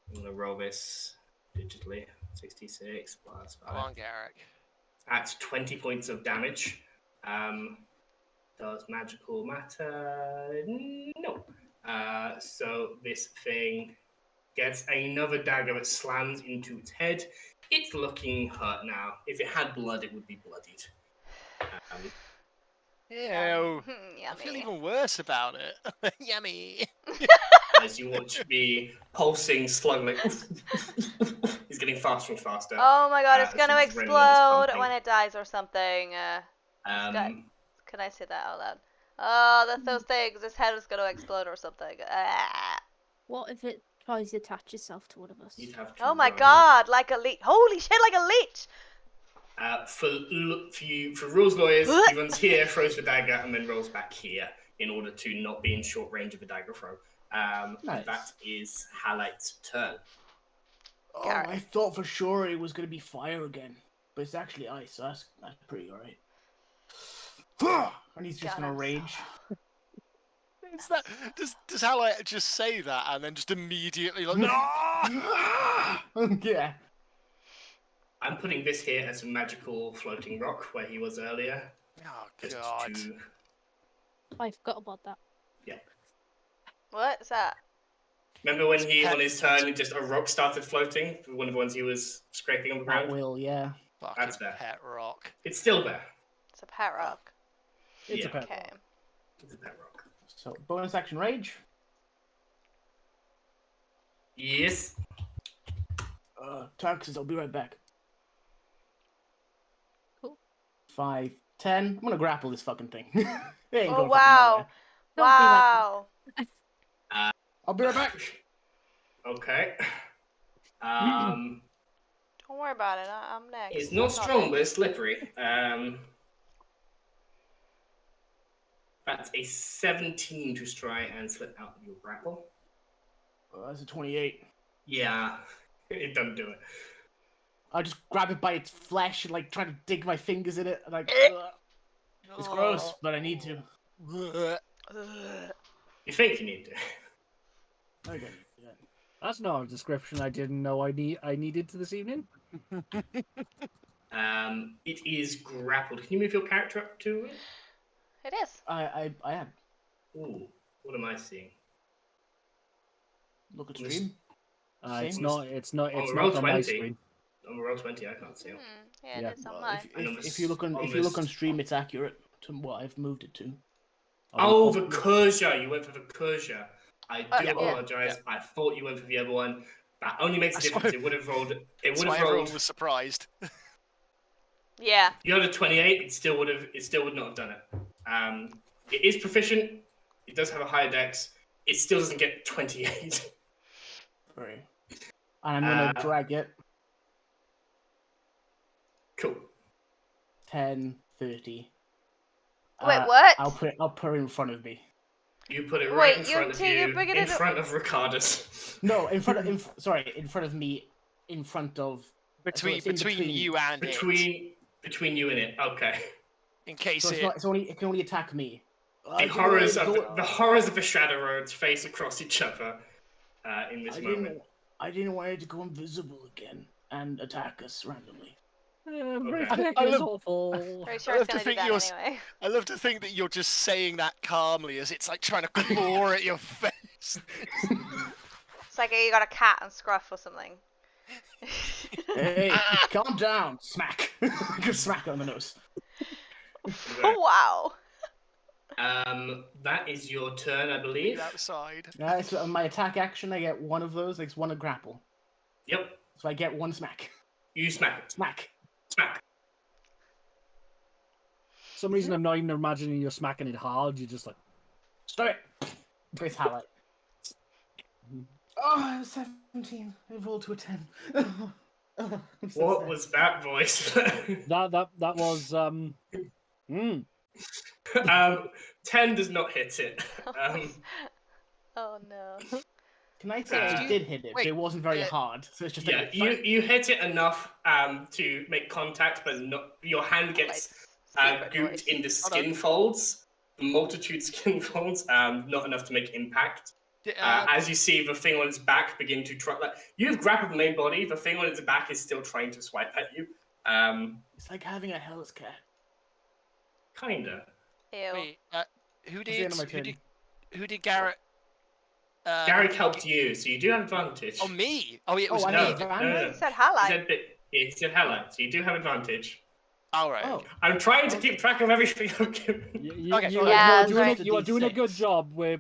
I'm going to roll this digitally. 66 plus 5. Come on, Garrick. That's 20 points of damage. Does magical matter? No. So this thing gets another dagger that slams into its head. It's looking hurt now. If it had blood, it would be bloodied. Ew. I feel Yummy. even worse about it. Yummy. As you watch the pulsing slug, like, he's getting faster and faster. Oh my god, it's as gonna the adrenaline is explode pumping. when it dies or something. Um, Can I say that out loud? Oh, that's those things. His head is gonna explode or something. Ah. What if it tries to attach itself to one of us? you'd have to Oh my roll. god, like a leech. Holy shit, like a leech! For rules lawyers, he runs here, throws the dagger, and then rolls back here in order to not be in short range of a dagger throw. Nice. That is Halight's turn. Oh, Garrett. I thought for sure it was going to be fire again. But it's actually ice, so that's pretty alright. And he's just God, going to I'm rage. Is that, does Halite just say that and then just immediately like, no! Yeah. I'm putting this here as a magical floating rock where he was earlier. Oh, Just God. to... I forgot about that. What's that? Remember when he, pet- on his turn, just a rock started floating? One of the ones he was scraping on the That ground? will, yeah. Fucking That's there. pet rock. It's still there. It's a pet rock. It's Yeah. a pet. Okay. It's a pet rock. So, bonus action rage. Yes. Taxes, I'll be right back. Cool. 5, 10. I'm going to grapple this fucking thing. It ain't Oh going fucking wow. nowhere. Don't be like Wow. I'll I'll be right back. Okay. Don't worry about it. I'm next. It's not strong, but it's slippery. That's a 17 to try and slip out of your grapple. Well, that's a 28. Yeah, it doesn't do it. I just grab it by its flesh and like try to dig my fingers in it. And, like, it's gross, but I need to. You think you need to? Okay. Yeah. That's not a description I didn't know I needed to this evening. It is grappled. Can you move your character up to it? It is. I am. Ooh, what am I seeing? Look at stream. It's Same. It's not roll on my 20. screen. On roll 20, I can't see it. Yeah, Yeah. it is on Well, mine. if you look on stream, it's accurate to what I've moved it to. Oh, the Kurja. You went for the Kurja. I do yeah. apologize. I thought you went for the other one. That only makes a difference. It would have rolled. It would have Everyone rolled. was surprised. Yeah. You had a 28. It still would not have done it. It is proficient. It does have a higher dex. It still doesn't get 28. Right. And I'm gonna drag it. Cool. 10, 30. Wait, what? I'll put it in front of me. You put it right in Wait, front of you're you, bringing in it front of Ricardus. No, in front of me, in front of Between you and it. Between you and it. Okay. In case So it can only attack me. The horrors of the Shadow Roads face across each other in this moment. I didn't want it to go invisible again and attack us randomly. Everything I is love- awful. Pretty sure it's gonna do that anyway. I love to think that you're just saying that calmly as it's like trying to claw at your face. It's like you got a cat and Scruff or something. Hey, calm down! Smack! Just smack it on the nose. Wow. That is your turn, I believe. Outside. Yeah, so my attack action, I get one of those. Like one a grapple. Yep. So I get one smack. You smack it. Smack. Smack. For some reason, I'm not even imagining you're smacking it hard. You're just like, Stop it. Face highlight. Oh, 17. I rolled to a 10. What was that voice? that was 10 does not hit it. Oh no. Can I say I did hit it, but it wasn't very hard. So it's just Yeah, like you hit it enough to make contact, but not your hand gets gooped into skin folds, multitude skin folds, not enough to make impact. As you see the thing on its back begin to try, like you've grappled the main body, the thing on its back is still trying to swipe at you. It's like having a Hell's cat. Kinda. Ew. Wait, who the end of my turn. did Garrett? Garrick helped you, so you do have advantage. Oh, me? Oh, yeah, it was I me. know. He said highlight. He said highlight, so you do have advantage. All right. Oh. I'm trying to keep track of everything I'm giving. you are doing a good job. We're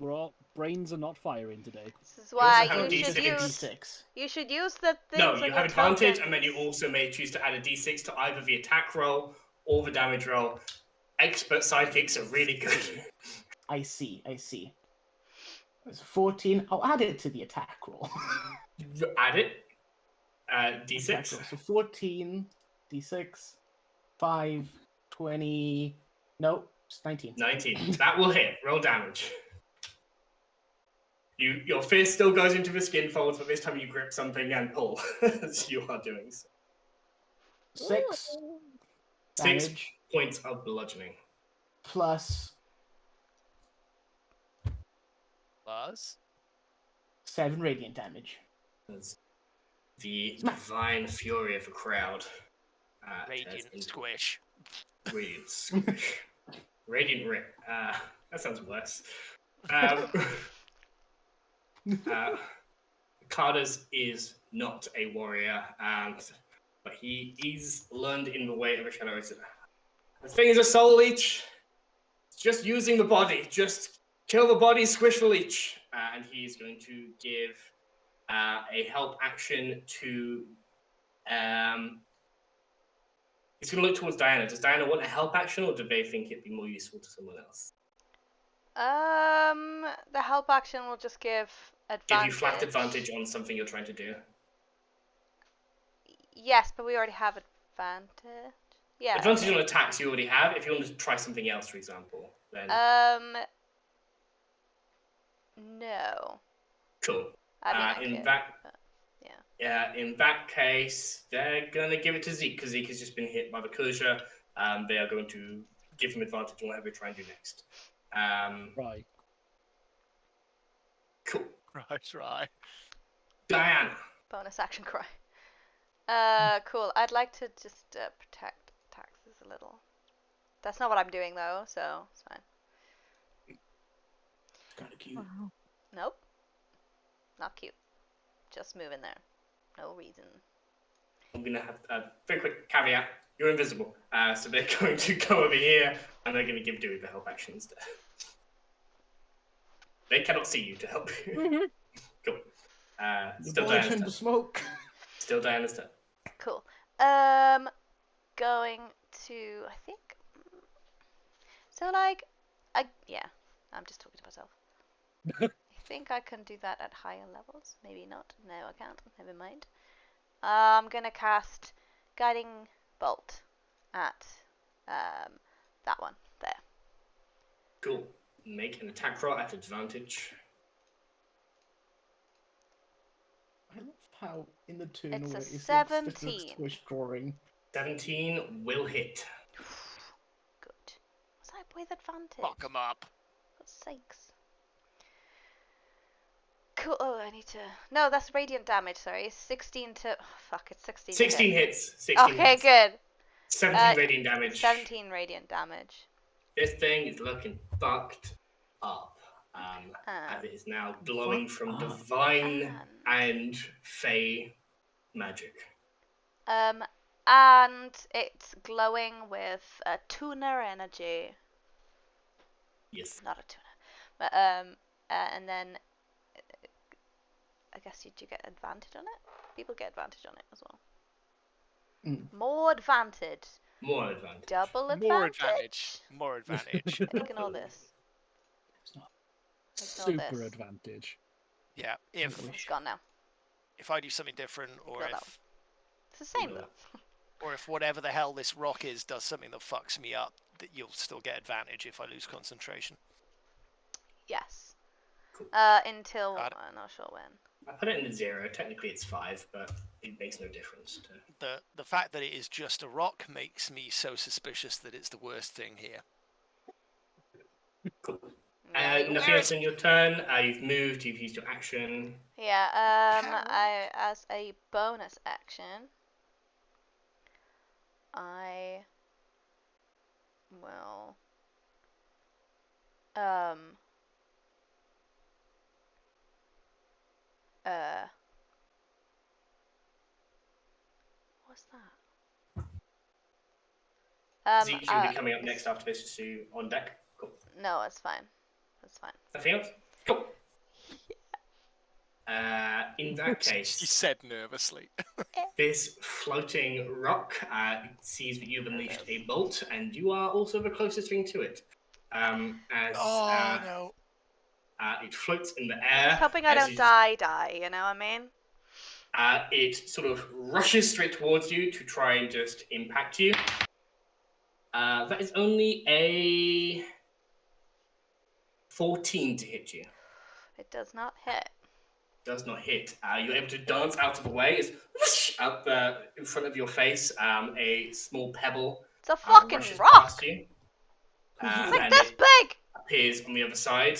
all brains are not firing today. This is why have you a should D6. use the things No, on you your have advantage, tokens. and then you also may choose to add a D6 to either the attack roll or the damage roll. Expert sidekicks are really good. I see. It's 14. I'll add it to the attack roll. Add it. Attack D6. roll. So 14, D6, 5, 20. Nope, it's 19. 19. That will hit. Roll damage. Your fist still goes into the skin folds, but this time you grip something and pull, as you are doing so. 6 6 damage points of bludgeoning. plus Was? 7 radiant damage. As the divine fury of the crowd. Radiant squish. Radiant squish. Radiant rip. That sounds worse. Carter's is not a warrior, but he's learned in the way of a shadow. The thing is a soul leech. It's just using the body. Just kill the body, squish the leech. And he's going to give a help action to... he's going to look towards Diana. Does Diana want a help action, or do they think it'd be more useful to someone else? The help action will just give advantage. Give you flat advantage on something you're trying to do. Yes, but we already have advantage. Yeah. Advantage on attacks you already have. If you want to try something else, for example, then. No. Cool. I mean, in that case, they're gonna give it to Zeke because Zeke has just been hit by the closure. They are going to give him advantage on whatever they try and do next. Right. Cool. Right. Diana. Bonus action cry. Cool. I'd like to just protect taxes a little. That's not what I'm doing though, so it's fine. It's kind of cute. Wow. Nope. Not cute. Just move in there. No reason. I'm gonna have a very quick caveat. You're invisible, so they're going to go over here, and they're going to give Dewey the help action instead. They cannot see you to help you. Cool. Still Diana's turn. Smoke. Still Diana's turn. Cool. Going to, I think. So like, I'm just talking to myself. I think I can do that at higher levels. Maybe not. No, I can't. Never mind. I'm gonna cast Guiding Bolt at that one there. Cool. Make an attack roll at advantage. I love how in the turn It's a order 17. Squish drawing. 17 will hit. Good. Was I with advantage? Fuck him up. For sakes. Cool. Oh, I need to. No, that's radiant damage. Sorry, 16 to. Oh, fuck, it's 16. 16 hits. 16 okay, hits. good. 17 radiant damage. 17 radiant damage. This thing is looking fucked up. As it is now glowing from divine and fey magic. And it's glowing with tuner energy. Yes. Not a tuner. But and then I guess you do get advantage on it. People get advantage on it as well. More advantage. More advantage. Double advantage. More advantage. More advantage. Ignore this. Super advantage. Yeah. It's gone now. If I do something different, or Got that if It's the same though. or if whatever the hell this rock is does something that fucks me up, that you'll still get advantage if I lose concentration. Yes. Cool. Until I'm not sure when. I put it in the 0. Technically it's 5, but it makes no difference. The fact that it is just a rock makes me so suspicious that it's the worst thing here. Cool. Nothing else in your turn. You've moved. You've used your action. Yeah. I as a bonus action, I will what's that? Zeke should be coming up next after this, just to on deck. Cool. No, it's fine. That's fine. Nothing else? Cool. In that case, He said nervously. this floating rock sees that you've unleashed a bolt, and you are also the closest thing to it. No. It floats in the air. Just hoping I don't die, you know what I mean? It sort of rushes straight towards you to try and just impact you. That is only a 14 to hit you. It does not hit. Does not hit. You're able to dance out of the way. It's whoosh, out the in front of your face. A small pebble. It's a fucking rushes rock. past you. It's like and this it big. appears on the other side.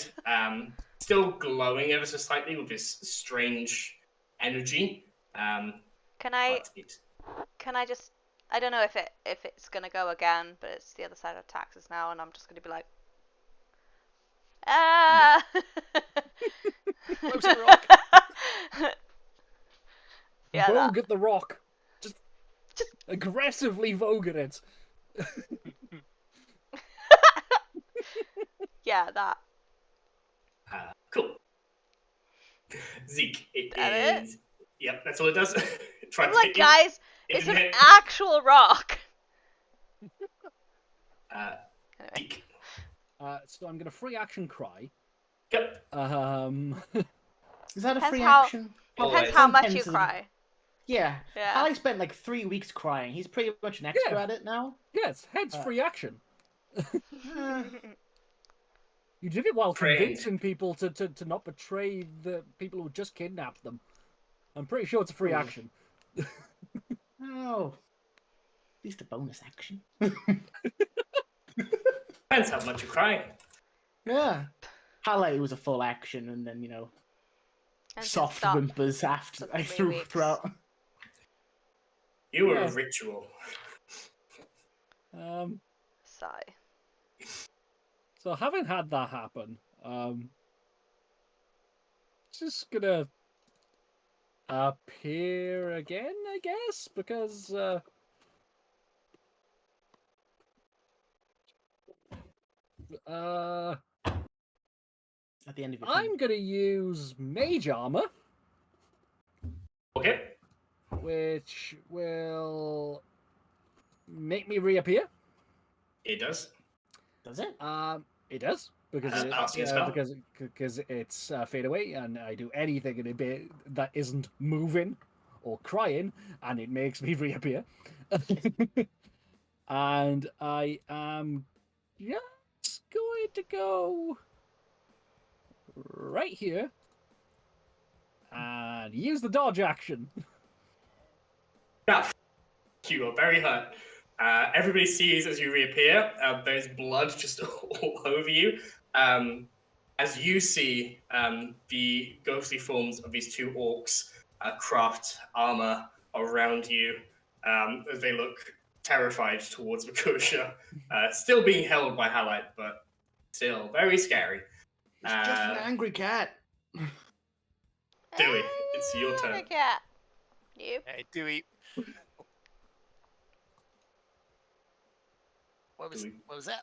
Still glowing ever so slightly with this strange energy. Can I But it just? I don't know if it's gonna go again, but it's the other side of taxes now, and I'm just gonna be like, ah. Close the rock. Yeah, Vogue at the rock. Just aggressively vogue at it. yeah, that. cool. Zeke, That it is. Yep, that's all it does. Try I'm to like, hit you. guys, It it's an didn't hit. actual rock. Anyway. Zeke. So I'm going to free action cry. Yep. Is that a Depends free how- action? Depends Always. how much you Intensive. cry. Yeah. Yeah. Hallie spent like 3 weeks crying. He's pretty much an expert Yeah. at it now. Yes, hence free action. Uh, You did it while Trained. convincing people to not betray the people who just kidnapped them. I'm pretty sure it's a free Ooh. action. oh. At least a bonus action. Depends how much you're crying. Yeah. Hallie was a full action, and then, And then soft stop whimpers after for 3 weeks. throughout. You were Yeah. a ritual. Sigh. So having had that happen, just gonna appear again, I guess, because At the end of your I'm gonna use mage armor, Okay. which will make me reappear. It does. Does it? It does because That's passing as well. because it's fade away, and I do anything in a bit that isn't moving or crying, and it makes me reappear. And I am just going to go right here and use the dodge action. Now, you are very hurt. Everybody sees as you reappear. There's blood just all over you. As you see the ghostly forms of these two orcs craft armor around you, as they look terrified towards Makosha, still being held by Halite, but still very scary. It's just an angry cat. Dewey, it's your turn. Angry cat. You. Hey, Dewey. What was that?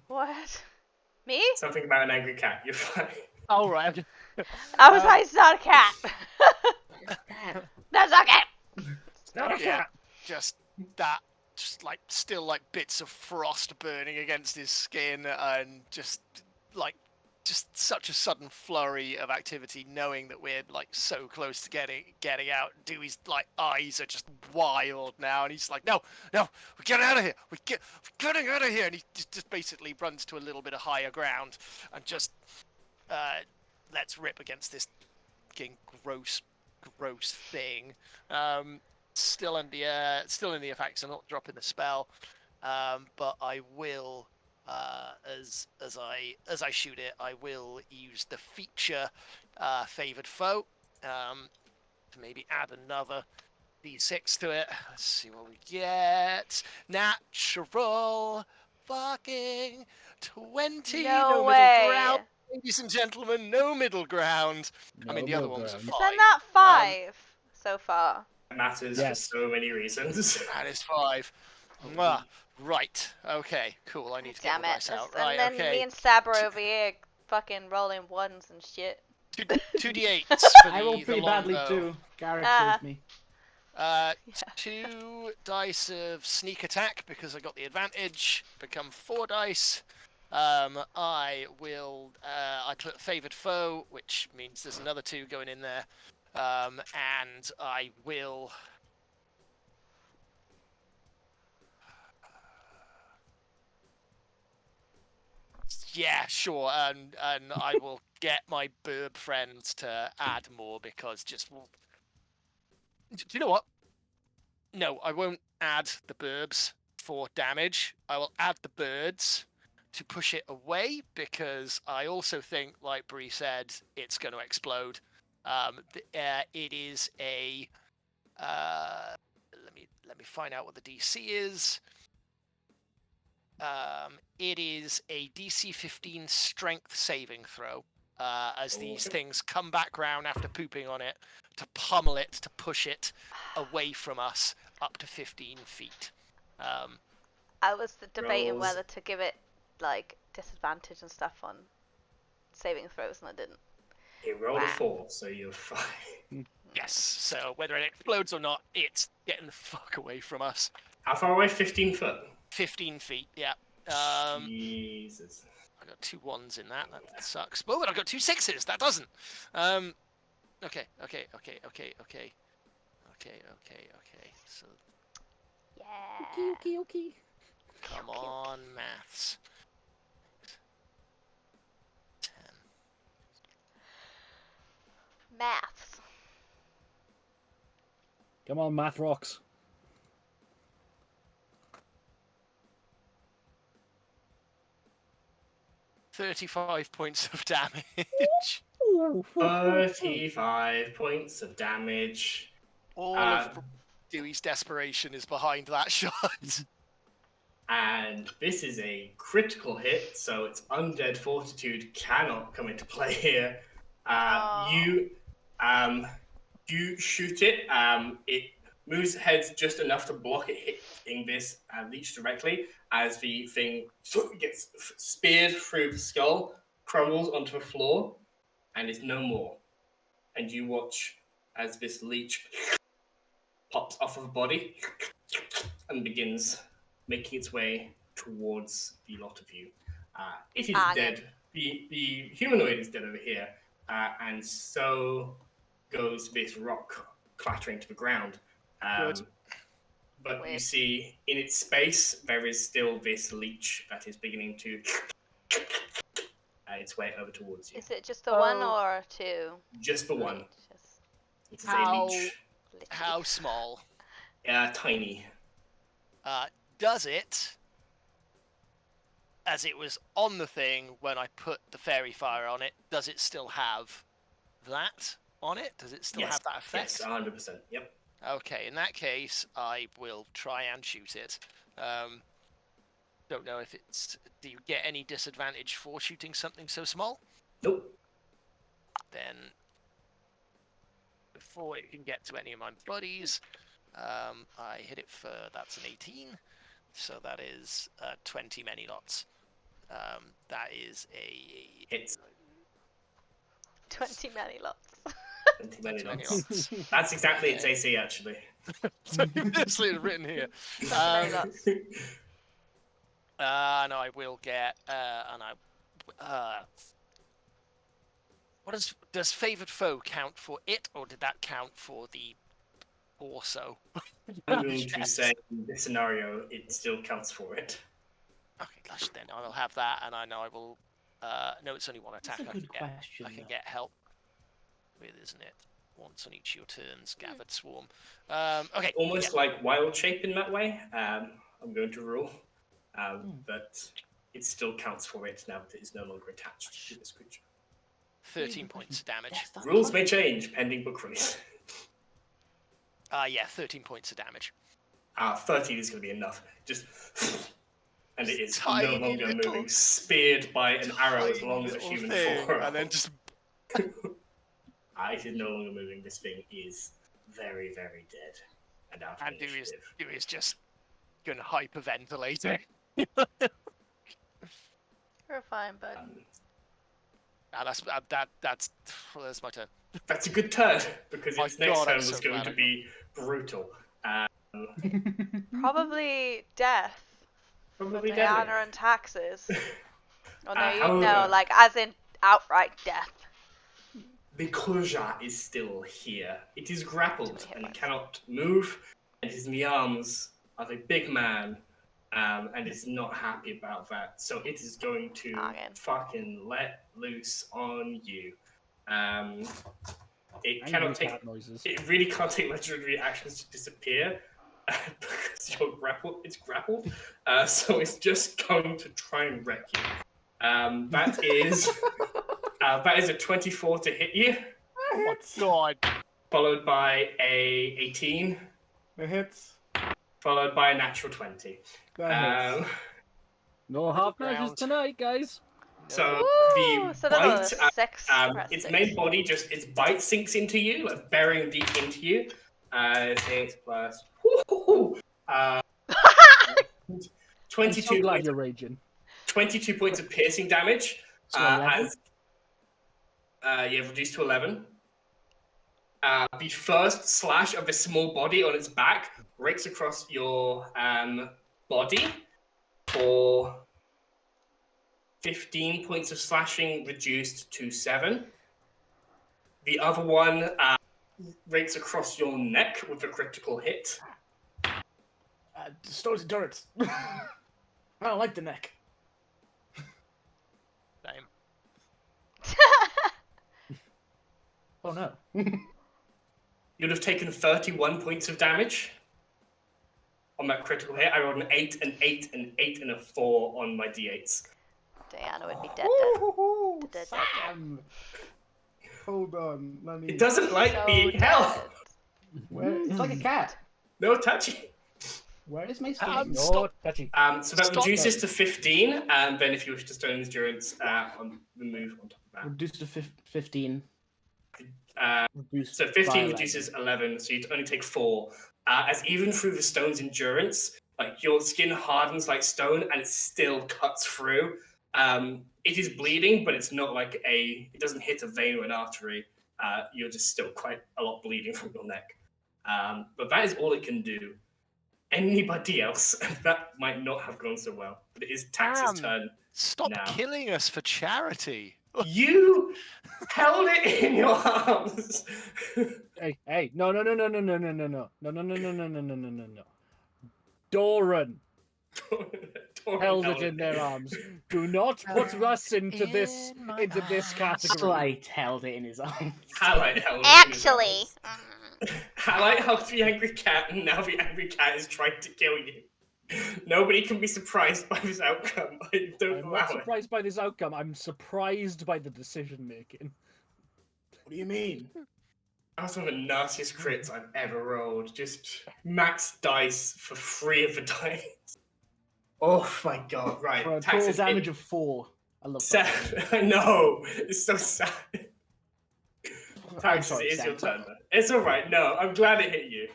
What? Me? Something about an angry cat. You're fine. Oh, right. I was like, it's not a cat. That's not a cat. Yeah, just that, just like still like bits of frost burning against his skin, and just such a sudden flurry of activity, knowing that we're like so close to getting out. Dewey's like eyes are just wild now, and he's like, no, we're getting out of here. We're getting out of here, and he just basically runs to a little bit of higher ground and just lets rip against this fucking gross thing. Still in the effects. I'm not dropping the spell, but I will. As I shoot it, I will use the feature favored foe to maybe add another d6 to it. Let's see what we get. Natural fucking 20. No middle way. ground, ladies and gentlemen. No middle ground. I mean, the other one was a ground. 5. Isn't that 5 so far? It matters Yes. for so many reasons. That is 5. Mwah. Right. Okay. Cool. I need to get Damn the it. dice out. And Right. then Okay. me and Sab are over here fucking rolling ones and shit. 2d8s for I rolled pretty badly too. Garrett saved me. 2 dice of sneak attack because I got the advantage. Become 4 dice. I will. I put favored foe, which means there's another 2 going in there. And I will. Yeah, sure, and I will get my burb friends to add more because just. Do you know what? No, I won't add the burbs for damage. I will add the birds to push it away because I also think, like Bree said, it's going to explode. It is a. Let me find out what the DC is. It is a DC 15 strength saving throw. As these things come back round after pooping on it, to pummel it, to push it away from us up to 15 feet. I was debating Rolls. whether to give it like disadvantage and stuff on saving throws, and I didn't. You rolled a 4, so you're fine. Yes, so whether it explodes or not, it's getting the fuck away from us. How far away? 15 foot. 15 feet, yeah. Jesus. I got 2 1s in that. That sucks. Oh, but I got 2 6s. That doesn't. Okay. So Yeah. Okay. come on, maths. 10. Maths. Come on, math rocks. $35 points of damage. 35 points of damage. All of Dewey's desperation is behind that shot. And this is a critical hit, so its undead fortitude cannot come into play here. You shoot it. It moves ahead just enough to block it hitting this leech directly, as the thing sort of gets speared through the skull, crumbles onto the floor, and is no more. And you watch as this leech pops off of the body and begins making its way towards the lot of you. It is dead. The humanoid is dead over here, and so goes this rock clattering to the ground. But Weird. you see, in its space, there is still this leech that is beginning to its way over towards you. Is it just the one or 2? Just the one. It is a How- leech. How small? Tiny. Does it, as it was on the thing when I put the fairy fire on it, does it still have that on it? Does it still have that effect? Yes, 100%. Yep. Okay, in that case, I will try and shoot it. Don't know if it's... Do you get any disadvantage for shooting something so small? Nope. Then, before it can get to any of my buddies, I hit it for... That's an 18. So that is 20 many lots. That is a... Hits. 20 many lots. 20 many Many lots. lots. That's exactly its AC, actually. So it's written here. 20 many lots. No, I will get, what does favored foe count for it, or did that count for the torso? I'm going to say in this scenario, it still counts for it. Okay, gosh, then I will have that, and I know I will. No, it's only one attack. That's a good question, I can though. get help with, isn't it? Once on each of your turns, gathered swarm. Okay. Almost like wild shape in that way. I'm going to rule. But it still counts for it now that it is no longer attached to this creature. 13 points of damage. Rules may change pending book release. Yeah, 13 points of damage. 13 is going to be enough. Just... And it is Tiny no longer little- moving, speared by an arrow as Tiny long as a little human thing, forearm. and then just It is no longer moving. This thing is very, very dead. And out of And initiative. Dewey is just going to hyperventilate it. You're fine, bud. That's my turn. That's a good turn, because My its next God, turn I'm was so going glad to I- be brutal. Probably death. Probably for deadly. Diana and taxes. Oh no, However- like as in outright death. The Koja is still here. It is grappled Hit and points. cannot move, and is in the arms of a big man, and is not happy about that. So it is going to Noggin. fucking let loose on you. It Angry cannot take. cat noises. It really can't take legendary actions to disappear because you're grappled. It's grappled, so it's just going to try and wreck you. That is a 24 to hit you, Oh my God. followed by a 18, That hits. followed by a natural 20. That hits. No half Ground. measures tonight, guys. So Woo! the So that bite, was 6. its main body its bite sinks into you, like burying deep into you. 8 plus. Woo-hoo-hoo. 22 I'm so glad points. you're raging. 22 points of piercing damage. So 11? As reduced to 11. The first slash of the small body on its back breaks across your body for 15 points of slashing reduced to 7. The other one rakes across your neck with a critical hit. Stones and turrets. I don't like the neck. Same. Oh no. You'd have taken 31 points of damage on that critical hit. I rolled an 8, an 8, an 8, and a 4 on my d8s. Diana would be dead. Dead. Sam. Hold on. Let me... It doesn't like So being dead. held. Where... It's like a cat. No touching. Where is my stone? No, touchy. So that reduces to 15, and then if you wish to stone endurance, remove on top of that. Reduced to 15. So 15 reduces 11, so you'd only take 4. As even through the stone's endurance, like your skin hardens like stone, and it still cuts through. It is bleeding, but it's not like it doesn't hit a vein or an artery. You're just still quite a lot bleeding from your neck. But that is all it can do. Anybody else, that might not have gone so well. But it is Tax's turn. Stop now. killing us for charity. You held it in your arms. Hey, no. Doran held it in their arms. Do not put us into this category. Halite held it in his arms. Halite held it Actually. in his arms. Halite helped the angry cat, and now the angry cat is trying to kill you. Nobody can be surprised by this outcome. I'm not surprised by this outcome. I'm surprised by the decision making. What do you mean? That was one of the nastiest crits I've ever rolled. Just max dice for 3 of the dice. Oh my god! Right, For a total damage of 4. I love that. I know. It's so sad. I'm Taxes, sorry, it is Sam. your turn. Though. It's all right. No, I'm glad it hit you.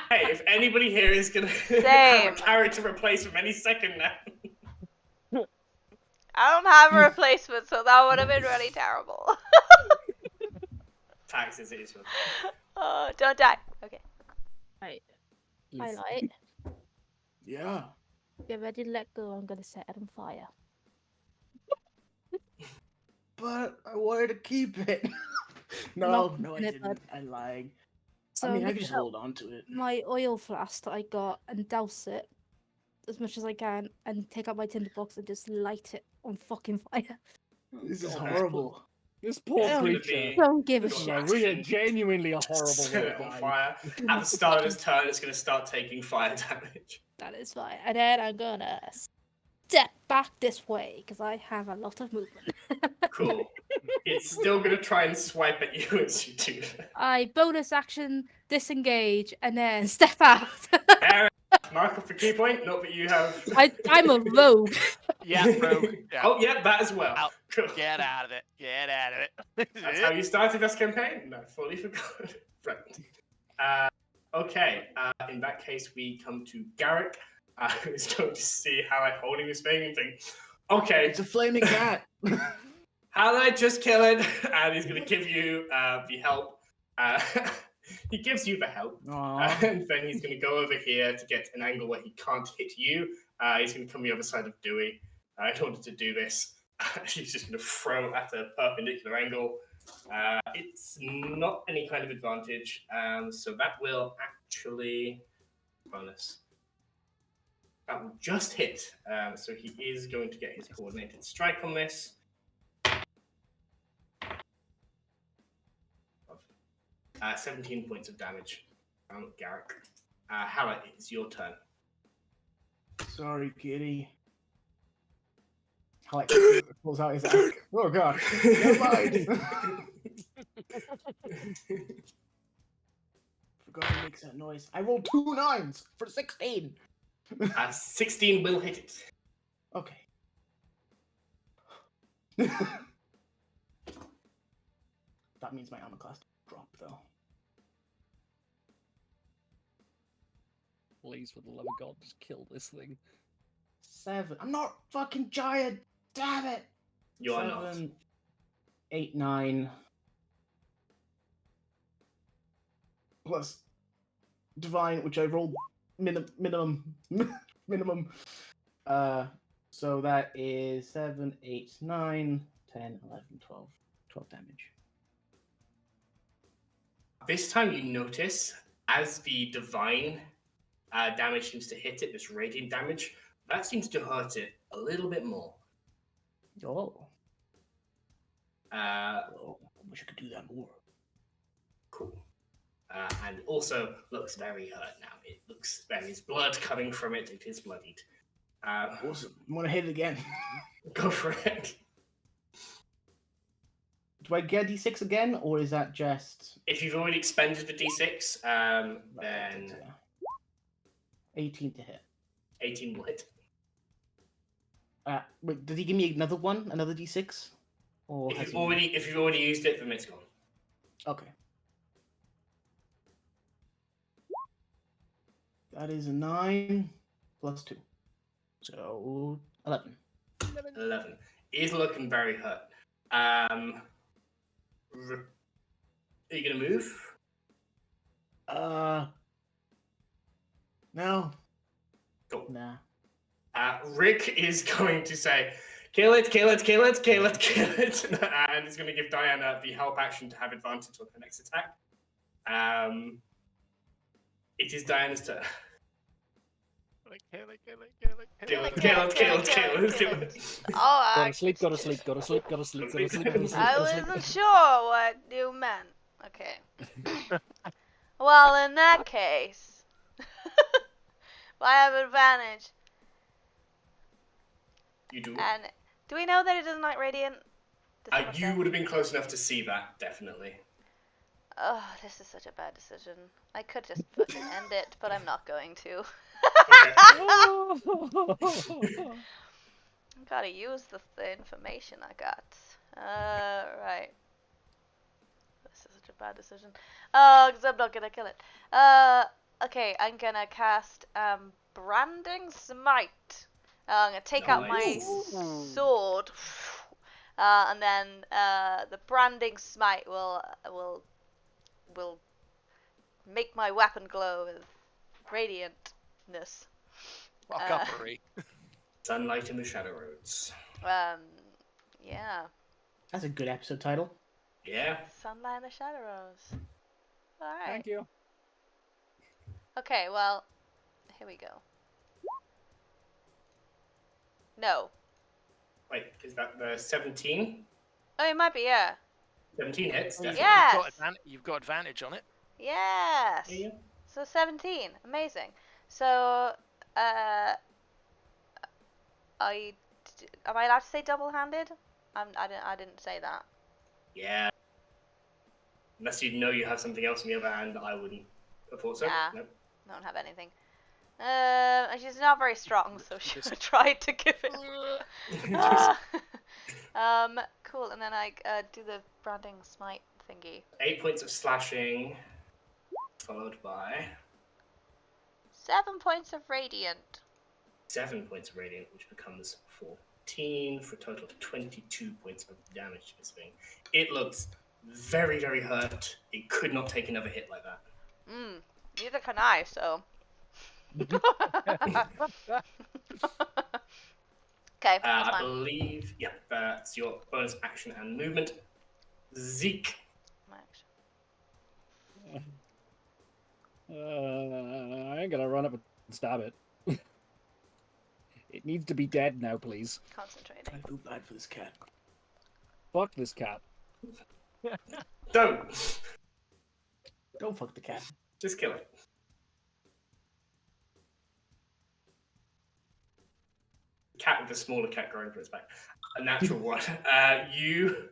Hey, if anybody here is gonna have a character replacement any second now. I don't have a replacement, so that would have been really terrible. Taxes, it is your turn. Don't die. Okay. Right. Highlight. Yeah. Get ready to let go. I'm gonna set it on fire. But I wanted to keep it. No, I didn't. I lied. So I mean, I I'm could just gonna hold on to it. my oil flask that I got and douse it as much as I can, and take out my tinderbox and just light it on fucking fire. This is horrible. This poor Don't- creature. Don't give a Good shit. luck. Really, genuinely a horrible Set way it to on die. fire. At the start of his turn, it's going to start taking fire damage. That is fine. And then I'm gonna step back this way because I have a lot of movement. Cool. It's still going to try and swipe at you as you do that. I bonus action disengage and then step out. Aaron, mark up for key point. Not that you have. I'm a rogue. Yeah, rogue. Yeah. Oh, yeah, that as well. Out. Cool. Get out of it. Get out of it. That's how you started this campaign? No, fully forgot. Right. Okay. In that case, we come to Garrick, who's going to see how I'm holding this flaming thing. Okay. It's a flaming cat. How did I just kill it? And he's going to give you the help. He gives you the help. And then he's going to go over here to get an angle where he can't hit you. He's going to come the other side of Dewey in order to do this. He's just going to throw at a perpendicular angle. It's not any kind of advantage. So that will actually... bonus. That will just hit. So he is going to get his coordinated strike on this. 17 points of damage from Garrick. Hallett, it's your turn. Sorry, kitty. Like pulls out his axe. Oh god. Never mind. Forgot to make that noise. I rolled 2 9s for 16. 16 will hit it. Okay. That means my armor class dropped though. Please, for the love of God, just kill this thing. 7. I'm not fucking giant. Damn it. You are not. 7, 8, 9. Plus divine, which I rolled minimum minimum. So that is 7, 8, 9, 10, 11, 12. 12 damage. This time you notice, as the divine damage seems to hit it, this radiant damage, that seems to hurt it a little bit more. Oh. I wish I could do that more. Cool. And also looks very hurt now. There is blood coming from it. It is bloodied. Awesome. I'm gonna hit it again. Go for it. Do I get a d6 again, or is that just... If you've already expended the d6, then... 18 to hit. 18 will hit. Wait, did he give me another one? Another d6? Or if you've already used it, then it's gone. Okay. That is a 9 plus 2. So 11. 11. He's looking very hurt. Are you gonna move? No. Cool. Nah. Rick is going to say, kill it, kill it, kill it, kill it, kill it, and is going to give Diana the help action to have advantage on her next attack. It is Diana's turn. Kill it, kill it, Kill it, kill it, kill it, kill it, kill it. Oh, Go to sleep, go to sleep, go to sleep, go to sleep, go to sleep, go to sleep. I wasn't sure what you meant. Okay. Well, in that case, I have advantage. You do. And do we know that it doesn't like radiant? You would have been close enough to see that, definitely. Oh, this is such a bad decision. I could just fucking end it, but I'm not going to. Gotta use the information I got. Right. This is such a bad decision. Because I'm not gonna kill it. Okay, I'm gonna cast Branding Smite. I'm gonna take out my sword, and then the Branding Smite will make my weapon glow with radiantness. Fuckery. Sunlight in the Shadow Roads. Yeah. That's a good episode title. Yeah. Sunlight in the Shadow Roads. Alright. Thank you. Okay, well, here we go. No. Wait, is that the 17? Oh, it might be, yeah. 17 hits, definitely. Yes! You've got advantage on it. Yes! Yeah. So 17. Amazing. So, am I allowed to say double-handed? I didn't say that. Yeah. Unless you know you have something else in the other hand, I wouldn't have thought so. Yeah. Nope. I don't have anything. And she's not very strong, so she tried to give it. Cool, and then I do the branding smite thingy. 8 points of slashing, followed by 7 points of radiant. 7 points of radiant, which becomes 14 for a total of 22 points of damage to this thing. It looks very, very hurt. It could not take another hit like that. Neither can I, so. Okay, that's I fine. believe, that's your bonus action and movement. Zeke. I'm gonna run up and stab it. It needs to be dead now, please. Concentrating. I feel bad for this cat. Fuck this cat. Don't fuck the cat. Just kill it. Cat with a smaller cat growing for its back. A natural one. You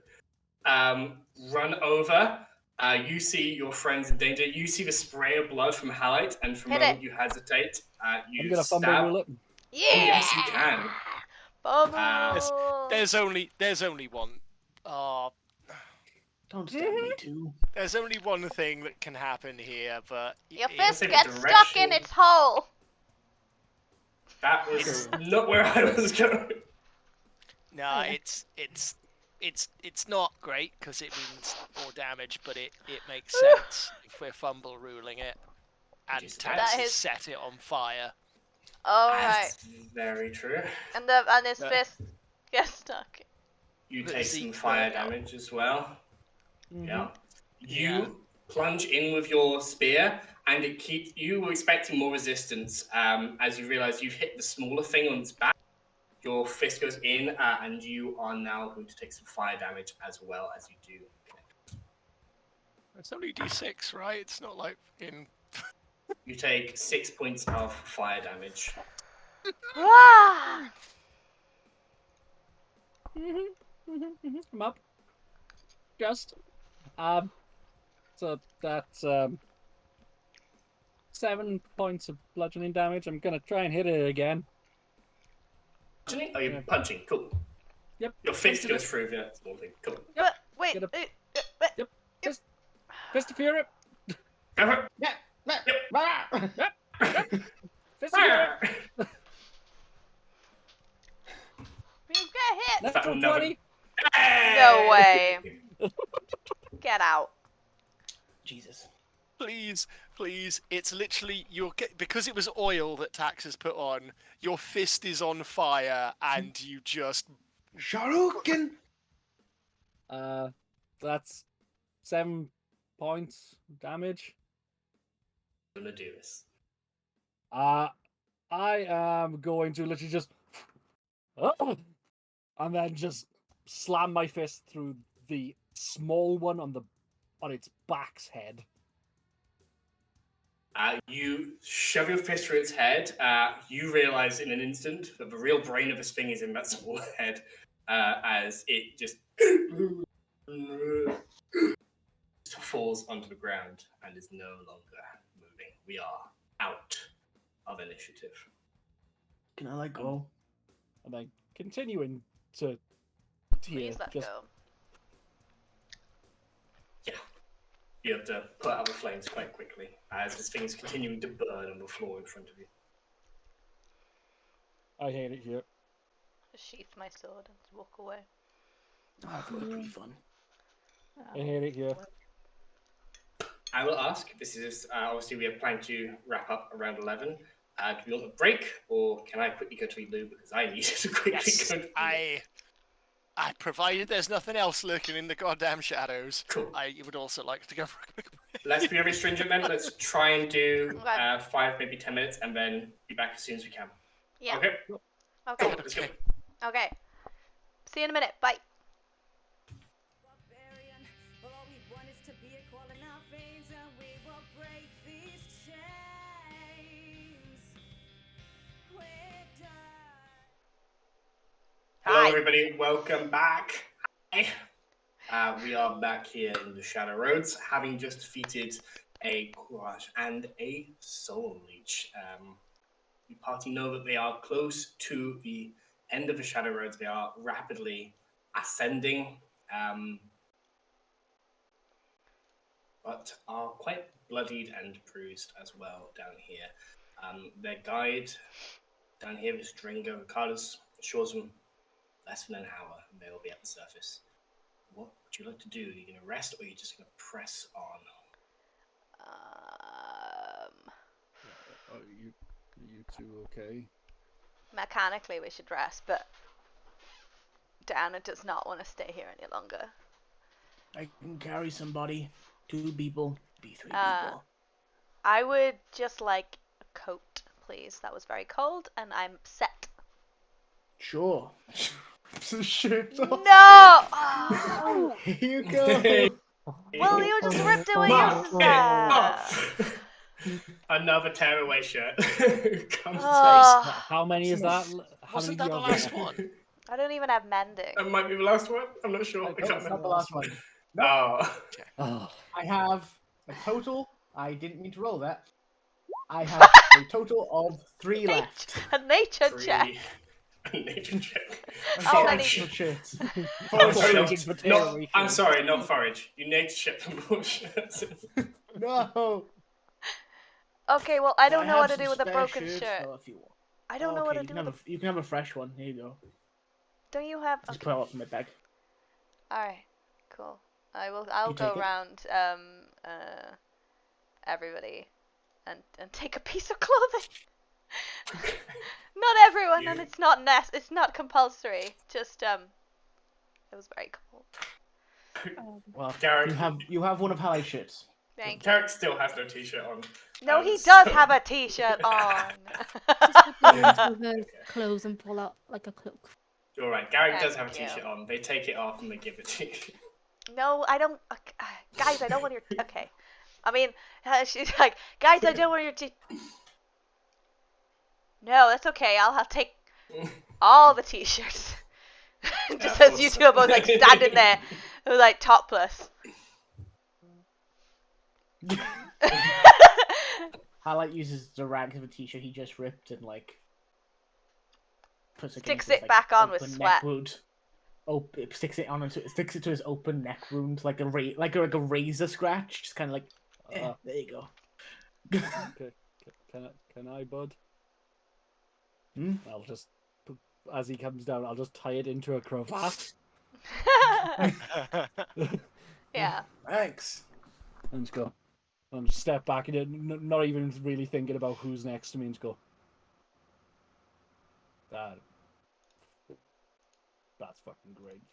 run over. You see your friends in danger. You see the spray of blood from Halite, and for a moment you hesitate. You I'm gonna stab. fumble rule it. Yeah! Oh, yes, you can. Bubble! There's only one. Don't stab me too. There's only one thing that can happen here, but your fist gets stuck in its hole. That was not where I was going. No, it's not great because it means more damage, but it makes sense if we're fumble ruling it and to set it on fire. All right. That's very true. And his Yeah. fist gets stuck. You The take some Zeke fire burnout. damage as well. Yeah. You Yeah. plunge in with your spear, and it keeps. You were expecting more resistance. As you realize you've hit the smaller thing on its back. Your fist goes in, and you are now going to take some fire damage as well as you do. It's only D6, right? It's not like in. You take 6 points of fire damage. Ah! I'm up. Just. So that's 7 points of bludgeoning damage. I'm gonna try and hit it again. Oh, you're punching. Cool. Yep. Your fist goes through the small thing. Cool. Wait. Get up. Yep. Fist of Fury. Go Yeah. Fist of Fury. You get hit. Natural another- 20. No way. Get out. Jesus. Please, please. It's literally because it was oil that Tax has put on. Your fist is on fire, and you just. Sharukin! That's 7 points damage. I'm gonna do this. I am going to literally just and then just slam my fist through the small one on its back's head. You shove your fist through its head. You realize in an instant that the real brain of this thing is in that small head, as it just falls onto the ground and is no longer moving. We are out of initiative. Can I let go? And then continuing to here, Please let just go. Yeah. You have to put out the flames quite quickly as this thing is continuing to burn on the floor in front of you. I hate it here. Just sheath my sword and walk away. Oh, I thought it was pretty fun. I hate it here. I will ask, this is obviously we have planned to wrap up around 11. Do we want a break, or can I quickly go to Ilya because I need to quickly Yes, go to I provided there's nothing else lurking in the goddamn shadows. Cool. I would also like to go for a quick break. Let's be very stringent then. Let's try and do Okay. 5, maybe 10 minutes, and then be back as soon as we can. Yeah. Okay? Okay. Cool, let's go. Okay. See you in a minute. Bye. Barbarian, but all we want is to be equal in our veins, and we will break these chains. We're done. Hello, Hi. everybody. Welcome back. Hi. We are back here in the Shadow Roads, having just defeated a Quash and a Soul Leech. The party know that they are close to the end of the Shadow Roads. They are rapidly ascending, but are quite bloodied and bruised as well down here. Their guide down here is Dringo Ricardos. Assures them less than an hour and they will be at the surface. What would you like to do? Are you going to rest or are you just going to press on? Are you two okay? Mechanically, we should rest, but Diana does not want to stay here any longer. I can carry somebody. 2 people, be 3 people. I would just like a coat, please. That was very cold, and I'm set. Sure. Some shit off. No! Oh! Here you go. Well, you just ripped away Mark your it off! Another tearaway shirt. Comes Oh, How many is that? How Wasn't many that do the you have last left? one? I don't even have mending. That might be the last one. I'm not sure. I can't Nope, not remember. the last one. Oh. Oh. I have a total. I didn't mean to roll that. I have a total of 3 left. A nature check. Nature check. How many? Forage. Shit. I'm sorry, Foraging not, for not, tearaway I'm shirts. sorry, not forage. You nature check for bullshit. No. Okay, well, I don't know have what to some do with a spare broken shirts, shirt. though, if you want. I don't know what to you do can with have you can have a fresh one. Here you go. Don't you have... Just Okay. put it up in my bag. Alright, cool. I'll You go take it? around everybody and take a piece of clothing. Not everyone, and it's not it's not compulsory. Just it was very cool. Well, Garrick, you have one of Hallie's shirts. Thank you. Garrick still has no t-shirt on. No, he does have a t-shirt on. Just put it into her clothes and pull out like a cloak. All right, Garrick does have a Thank you. t-shirt on. They take it off and they give it to you. No, I don't. Guys, I don't want your. Okay. I mean, she's like, guys, I don't want your No, that's okay. I'll take all the t-shirts. Just as you two are both like standing there, like topless. Hallie uses the rags of a t-shirt he just ripped and like Sticks it back on with sweat. It sticks it on and sticks it to his open neck wound like a razor scratch. Just kind of like, there you go. Okay. Can I, bud? I'll just, as he comes down, I'll just tie it into a cravat. Yeah. Thanks. And just go. And just step back and not even really thinking about who's next to me and just go. That's fucking great.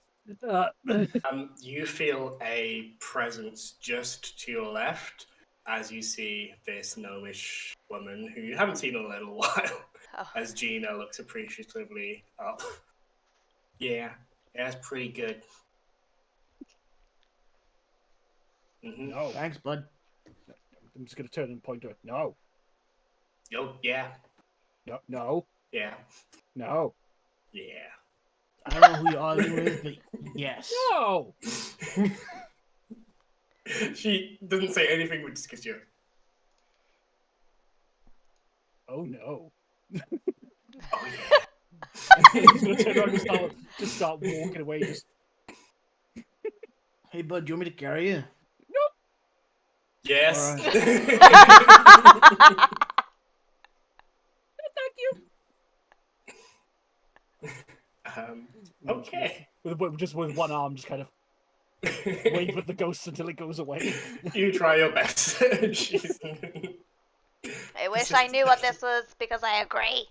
You feel a presence just to your left as you see this gnomish woman who you haven't seen in a little while. Oh. As Gina looks appreciatively up. Yeah, that's pretty good. Mm-hmm. No. Thanks, bud. I'm just gonna turn and point to it. No. Oh, yeah. No. No. Yeah. No. Yeah. I don't know who you're arguing with, but yes. No. She doesn't say anything, but just gives you. Oh no. Oh yeah. He's gonna turn around and just start walking away. Just. Hey, bud, do you want me to carry you? Yes. All right. Thank you. Okay. Just with one arm, just kind of wave at the ghost until it goes away. You try your best. I wish I knew what this was because I agree.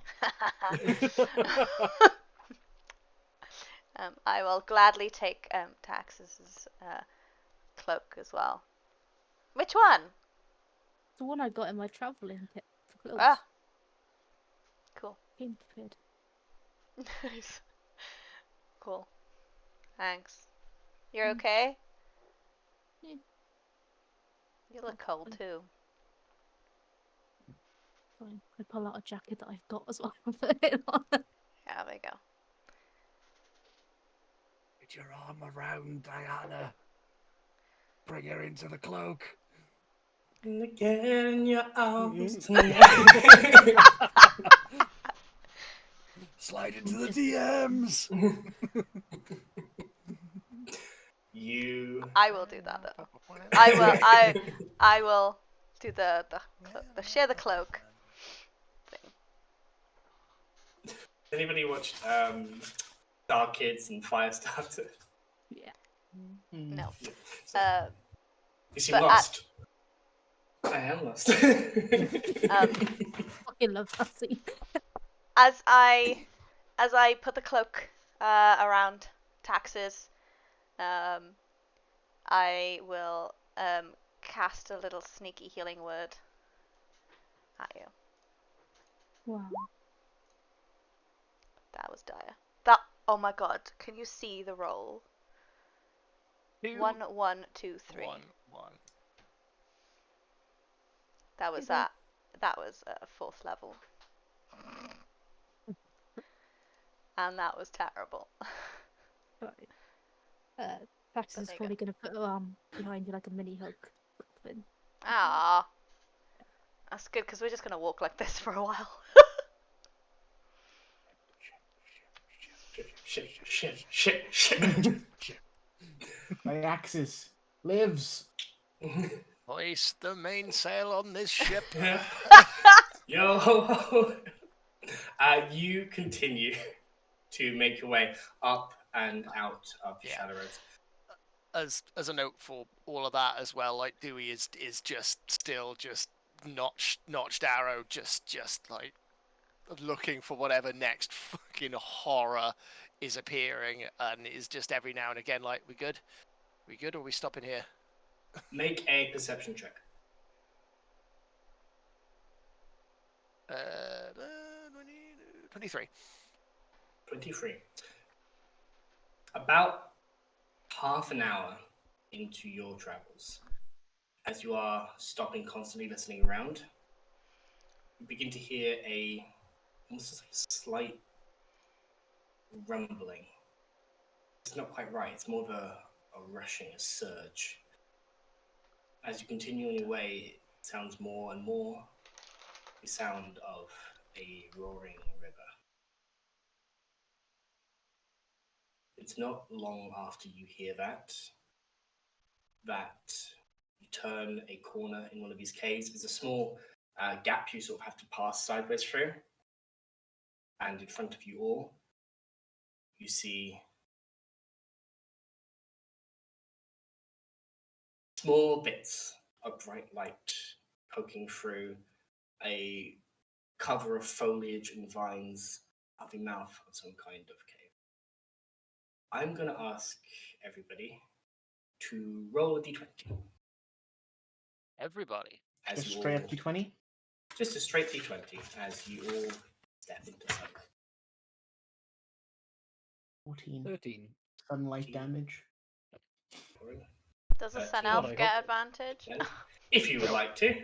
I will gladly take Tax's cloak as well. Which one? The one I got in my travelling kit for clothes. Ah. Cool. Came prepared. Nice. Cool. Thanks. You're okay? Yeah. You look cold too. Fine. I pull out a jacket that I've got as well and put it on. Yeah, there we go. Put your arm around Diana. Bring her into the cloak. Get in your arms tonight. Slide into the DMs. I will do that though. I will do the share the cloak thing. Anybody watched Star Kids and Firestarter? Yeah. No. Yeah. You seem lost. I am lost. Fucking love that scene. As I put the cloak around Tax's, I will cast a little sneaky healing word at you. Wow. That was dire. Oh my god! Can you see the roll? 1, 1, 2, 3. 1, 1. That was that. That was a 4th level. And that was terrible. Right. Prax is probably going to put her arm behind you like a mini hug. Thing. Ah, that's good because we're just gonna walk like this for a while. Shit. My axis lives. Hoist the mainsail on this ship. Yo. You continue to make your way up and out of the Shadow Roads. As a note for all of that as well, like Dewey is just still just notched arrow, just like looking for whatever next fucking horror is appearing, and is just every now and again like, we good? We good, or are we stopping here? Make a perception check. 23. 23. About half an hour into your travels, as you are stopping constantly listening around, you begin to hear almost like a slight rumbling. It's not quite right. It's more of a rushing, a surge. As you continue on your way, it sounds more and more the sound of a roaring river. It's not long after you hear that you turn a corner in one of these caves. There's a small gap you sort of have to pass sideways through. And in front of you all, you see small bits of bright light poking through a cover of foliage and vines at the mouth of some kind of cave. I'm going to ask everybody to roll a d20. Everybody. Just straight up d20? Just a straight d20 as you all step into sunlight. 14. 13. Sunlight damage. Does a 13. sun elf get advantage? If you would like to.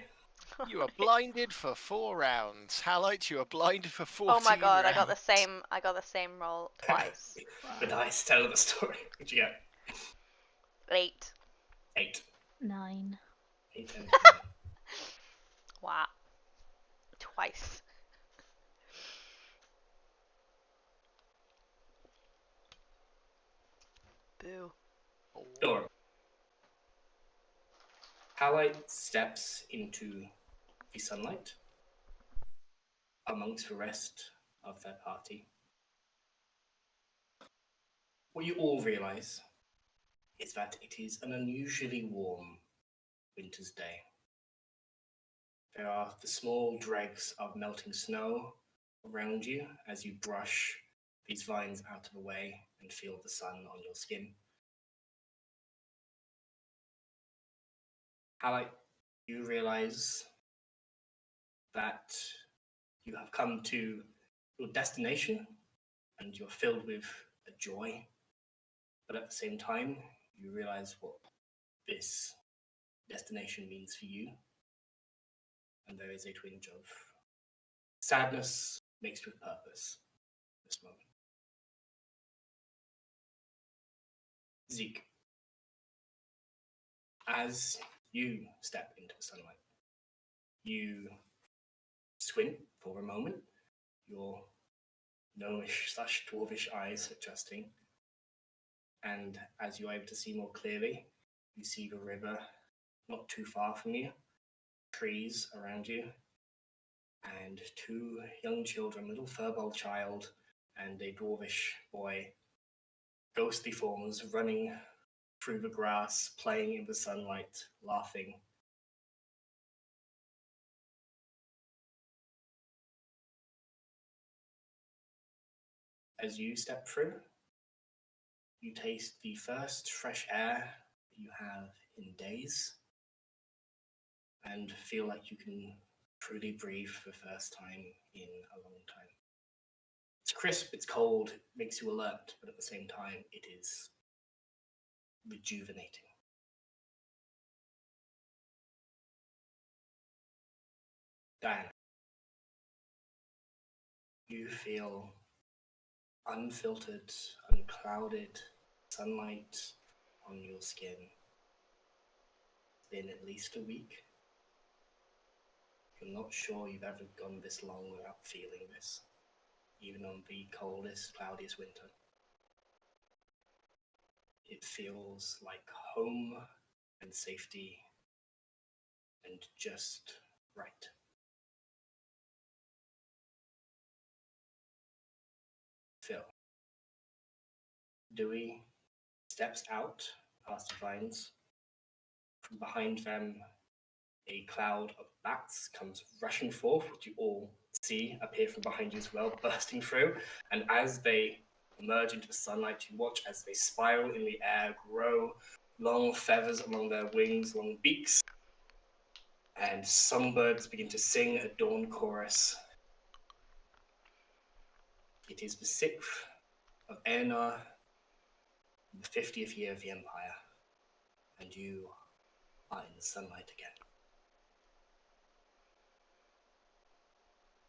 You are blinded for 4 rounds. Halite, you are blinded for 14 Oh my god, rounds. I got the same roll twice. The dice tell the story. What'd you get? 8. 8. 9. 8 and 9. Wow. Twice. Boo. Door. Halite steps into the sunlight amongst the rest of their party. What you all realize is that it is an unusually warm winter's day. There are the small dregs of melting snow around you as you brush these vines out of the way and feel the sun on your skin. Halite, you realize that you have come to your destination and you're filled with a joy, but at the same time, you realize what this destination means for you, and there is a twinge of sadness mixed with purpose at this moment. Zeke, as you step into the sunlight, you squint for a moment, your gnomish/dwarvish eyes adjusting, and as you're able to see more clearly, you see the river not too far from you, trees around you, and 2 young children, a little furball child and a dwarvish boy, ghostly forms running through the grass, playing in the sunlight, laughing. As you step through, you taste the first fresh air you have in days, and feel like you can truly breathe for the first time in a long time. It's crisp, it's cold, it makes you alert, but at the same time, it is rejuvenating. Diana, you feel unfiltered, unclouded sunlight on your skin. It's been at least a week. You're not sure you've ever gone this long without feeling this, even on the coldest, cloudiest winter. It feels like home and safety and just right. Phil. Dewey steps out past the vines. From behind them, a cloud of bats comes rushing forth, which you all see appear from behind you as well, bursting through. And as they emerge into the sunlight, you watch as they spiral in the air, grow long feathers along their wings, long beaks, and songbirds begin to sing a dawn chorus. It is the 6th of Enar, the 50th year of the Empire, and you are in the sunlight again.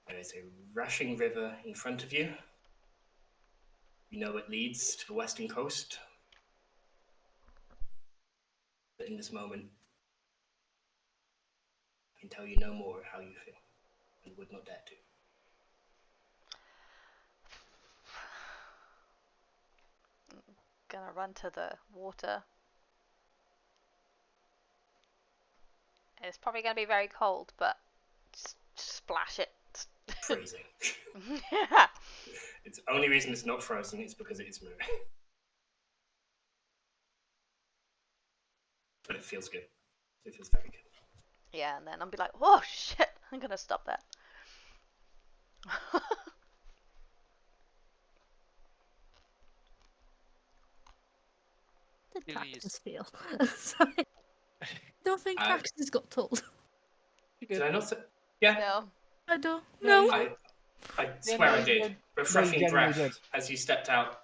There is a rushing river in front of you. You know it leads to the western coast. But in this moment, I can tell you no more how you feel, and would not dare to. Gonna run to the water. It's probably gonna be very cold, but just splash it. Freezing. Yeah. It's the only reason it's not frozen is because it is moving. But it feels good. It feels very good. Yeah, and then I'll be like, oh shit, I'm gonna stop that. Did Do you- Taxes feel? Sorry. Don't think Taxes got told. Did I not say? Yeah. No. I don't. No. I swear I did. No, Refreshing you breath genuinely did. as you stepped out.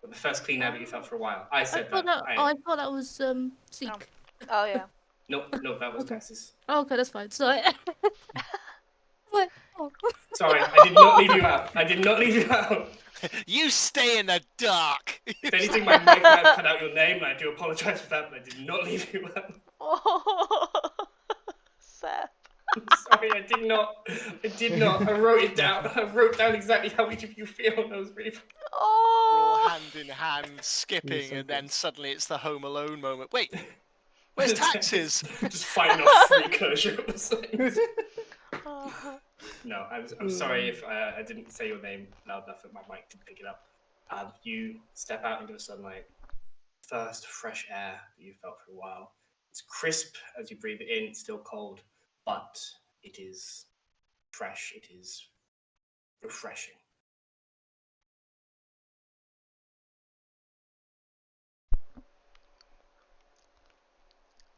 The first clean air that you felt for a while. I said that. I thought that was Seek. Oh yeah. No, that was Okay. Texas. Oh, okay, that's fine. Sorry. What? Oh. Sorry, I did not leave you out. I did not leave you out. You stay in the dark. If anything, my mic might have cut out your name, and I do apologise for that, but I did not leave you out. Oh, Seth. Sorry, I did not. I wrote it down. I wrote down exactly how each of you feel, and I was really... We're all Oh. hand in hand, skipping, so and then good. suddenly it's the Home Alone moment. Wait, where's Taxes? Just fighting off free closure. Oh. No, I'm sorry if I didn't say your name loud enough that my mic didn't pick it up. You step out into the sunlight. First fresh air that you felt for a while. It's crisp as you breathe it in. It's still cold, but it is fresh. It is refreshing.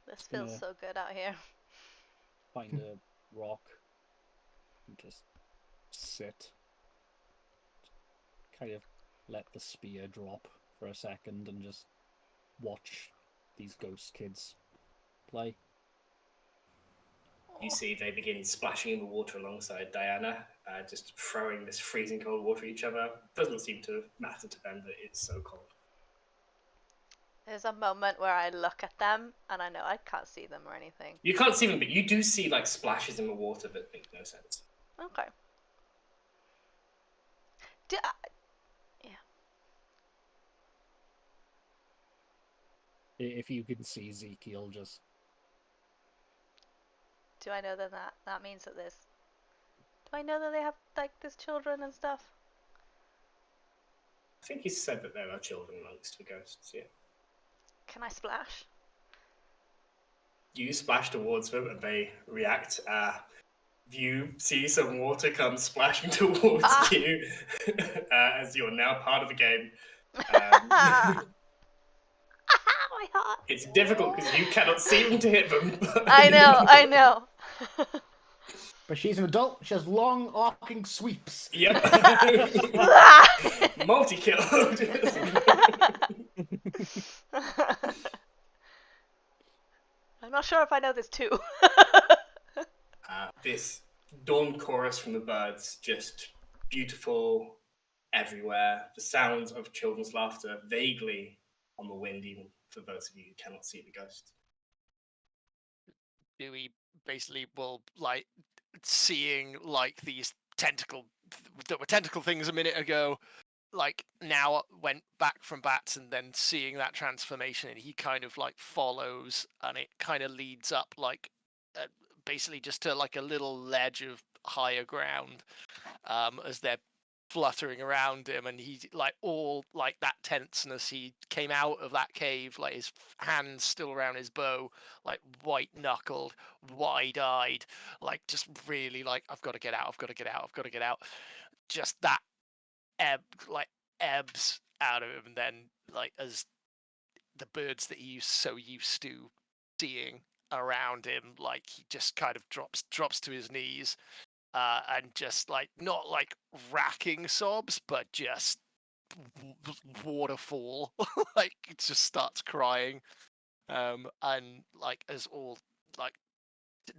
This feels gonna- so good out here. Find a rock and just sit. Kind of let the spear drop for a second and just watch these ghost kids play. You see they begin splashing in the water alongside Diana, just throwing this freezing cold water at each other. Doesn't seem to matter to them that it's so cold. There's a moment where I look at them and I know I can't see them or anything. You can't see them, but you do see like splashes in the water that make no sense. Okay. If you can see Ezekiel just Do I know that that means that there's... Do I know that they have, like, there's children and stuff? I think he said that there are children amongst the ghosts, yeah. Can I splash? You splash towards them and they react. You see some water come splashing towards you as you're now part of the game. My heart. It's difficult because you cannot see them to hit them. I know. But she's an adult. She has long arcing sweeps. Yep. Multi-kill. I'm not sure if I know this too. This dawn chorus from the birds, just beautiful everywhere. The sounds of children's laughter vaguely on the wind, even for those of you who cannot see the ghosts. We basically will like seeing like these tentacle that were tentacle things a minute ago, like now went back from bats, and then seeing that transformation, and he kind of like follows, and it kind of leads up like basically just to like a little ledge of higher ground, as they're fluttering around him, and he like all like that tenseness. He came out of that cave, like his hands still around his bow, like white knuckled, wide eyed, like just really like I've got to get out, I've got to get out, I've got to get out. Just that ebbs out of him, and then like as the birds that he's so used to seeing around him, like he just kind of drops to his knees, and just like not like racking sobs, but just waterfall, like it just starts crying, and like as all like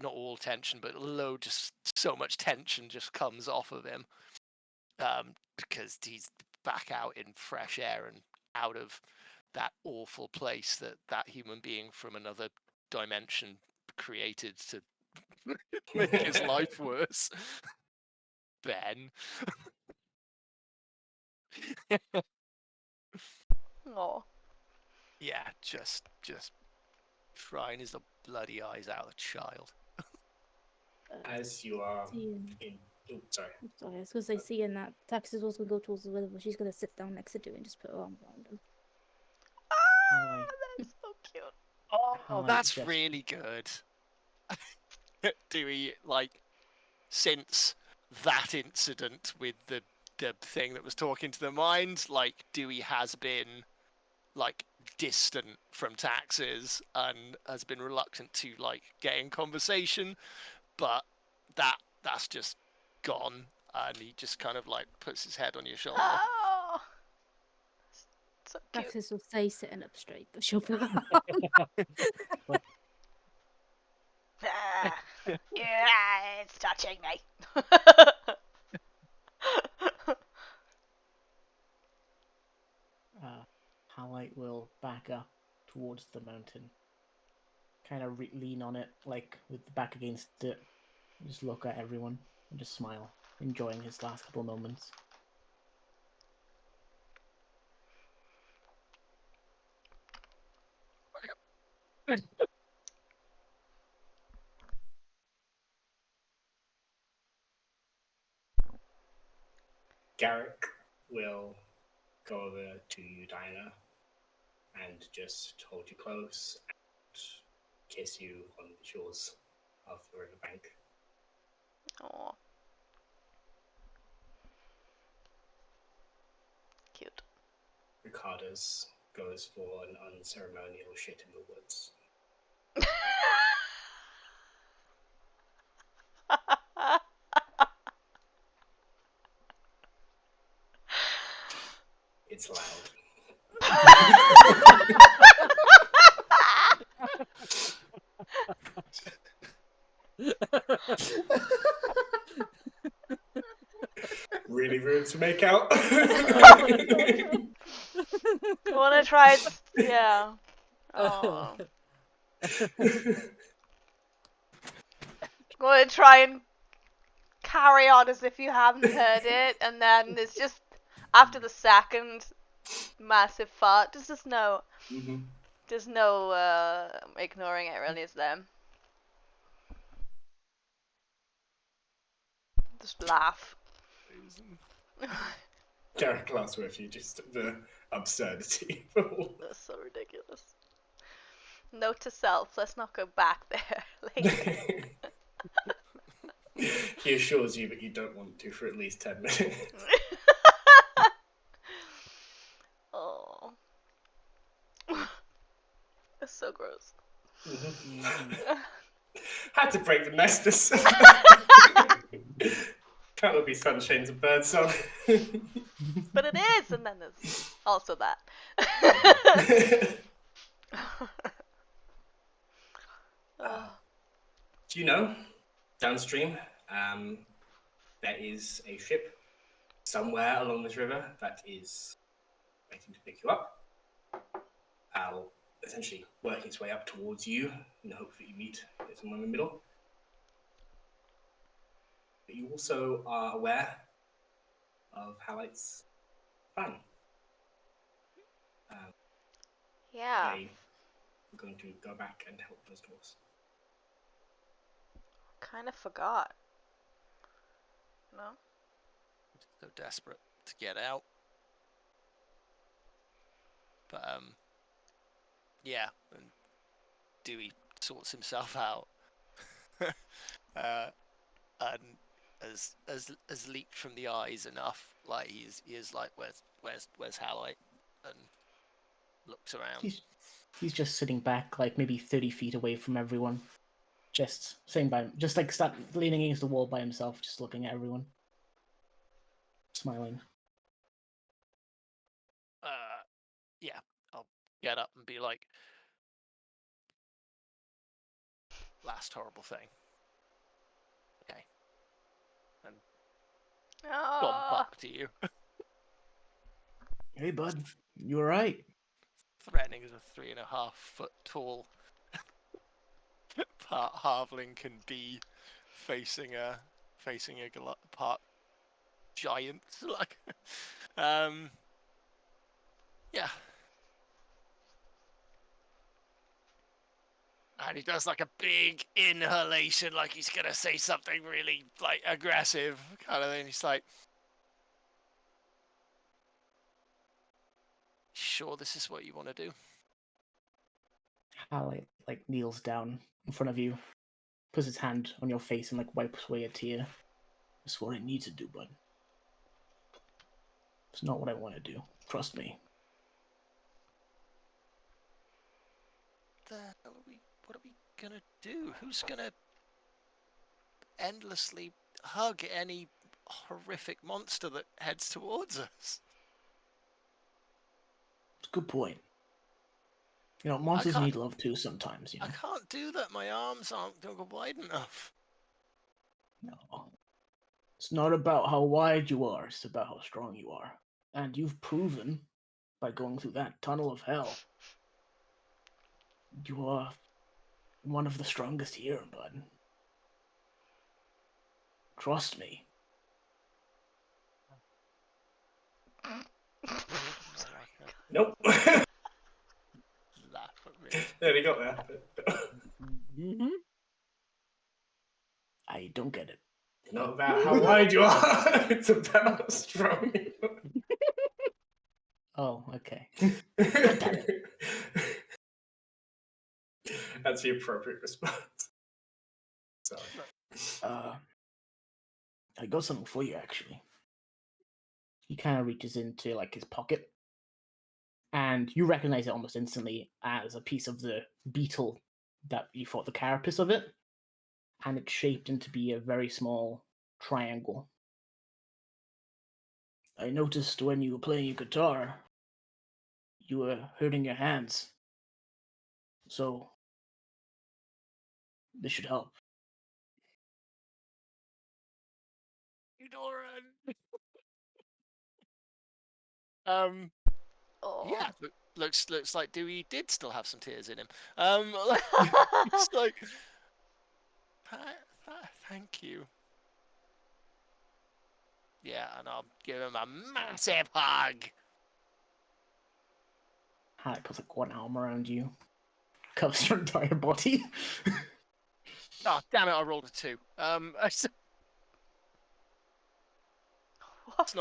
not all tension, but just so much tension just comes off of him, because he's back out in fresh air and out of that awful place that human being from another dimension created to make his life worse. Ben. Oh. Yeah, just trying his bloody eyes out of the child. As you are sorry. Sorry, I was going to say, seeing that Taxis was going to go towards the river, but she's going to sit down next to Dewey and just put her arm around him. Ah, that's so cute. Oh, that's really good. Dewey, like, since that incident with the thing that was talking to the mind, like, Dewey has been, like, distant from Taxes and has been reluctant to, like, get in conversation, but that's just gone, and he just kind of, like, puts his head on your shoulder. Oh, so cute. Taxis will say sitting up straight, but she'll put Yeah, it's touching me. Highlight will back up towards the mountain. Kind of lean on it, like with the back against it. Just look at everyone and just smile, enjoying his last couple moments. Garrick will go over to you, Diana, and just hold you close and kiss you on the shores of the riverbank. Oh, cute. Ricardo's goes for an unceremonial shit in the woods. It's loud. Really rude to make out. I want to try it. Yeah. Oh. Want to try and carry on as if you haven't heard it, and then there's just after the second massive fart, there's just no, there's no ignoring it really, is there? Just laugh. Garrick laughs with you, just the absurdity. That's so ridiculous. Note to self, let's not go back there later. He assures you that you don't want to for at least 10 minutes. Oh. That's so gross. Had to break the nesters. Can't be sunshine's a bird song. But it is, and then there's also that. Do you know, downstream, there is a ship somewhere along this river that is waiting to pick you up. Essentially working its way up towards you in the hope that you meet somewhere in the middle. But you also are aware of Halite's plan. Yeah. We're going to go back and help those dwarves. Kind of forgot. No? so desperate to get out. But yeah, and Dewey sorts himself out, and as leaked from the eyes enough, like he is like, where's Halloy, and looks around. He's just sitting back, like maybe 30 feet away from everyone, just like leaning against the wall by himself, just looking at everyone, smiling. Yeah, I'll get up and be like, last horrible thing. Okay. And bump up to you. Hey, bud. You alright? Threatening as a 3.5 foot tall part halfling can be, facing a part giant. Like, yeah. And he does like a big inhalation, like he's gonna say something really like aggressive, kind of thing. He's like, "Sure, this is what you want to do?" Halloy like kneels down in front of you, puts his hand on your face and like wipes away a tear. That's what I need to do, bud. It's not what I want to do. Trust me. What are we gonna do? Who's gonna endlessly hug any horrific monster that heads towards us? It's a good point. You know, monsters need love too sometimes, you know. I can't do that. My arms don't go wide enough. No. It's not about how wide you are, it's about how strong you are. And you've proven, by going through that tunnel of hell, you are one of the strongest here, bud. Trust me. Nope. Laugh at me. There we got there. Mm-hmm. I don't get it. It's not about how wide you are, it's about how strong you are. Oh, okay. That's the appropriate response. Sorry. I got something for you, actually. He kind of reaches into like his pocket, and you recognize it almost instantly as a piece of the beetle that you thought the carapace of it, and it's shaped into be a very small triangle. I noticed when you were playing your guitar, you were hurting your hands. So, this should help. You don't run. Yeah, looks like Dewey did still have some tears in him. It's like, thank you. Yeah, and I'll give him a massive hug. Halloy puts like one arm around you, covers your entire body. Oh, damn it! I rolled a 2. It's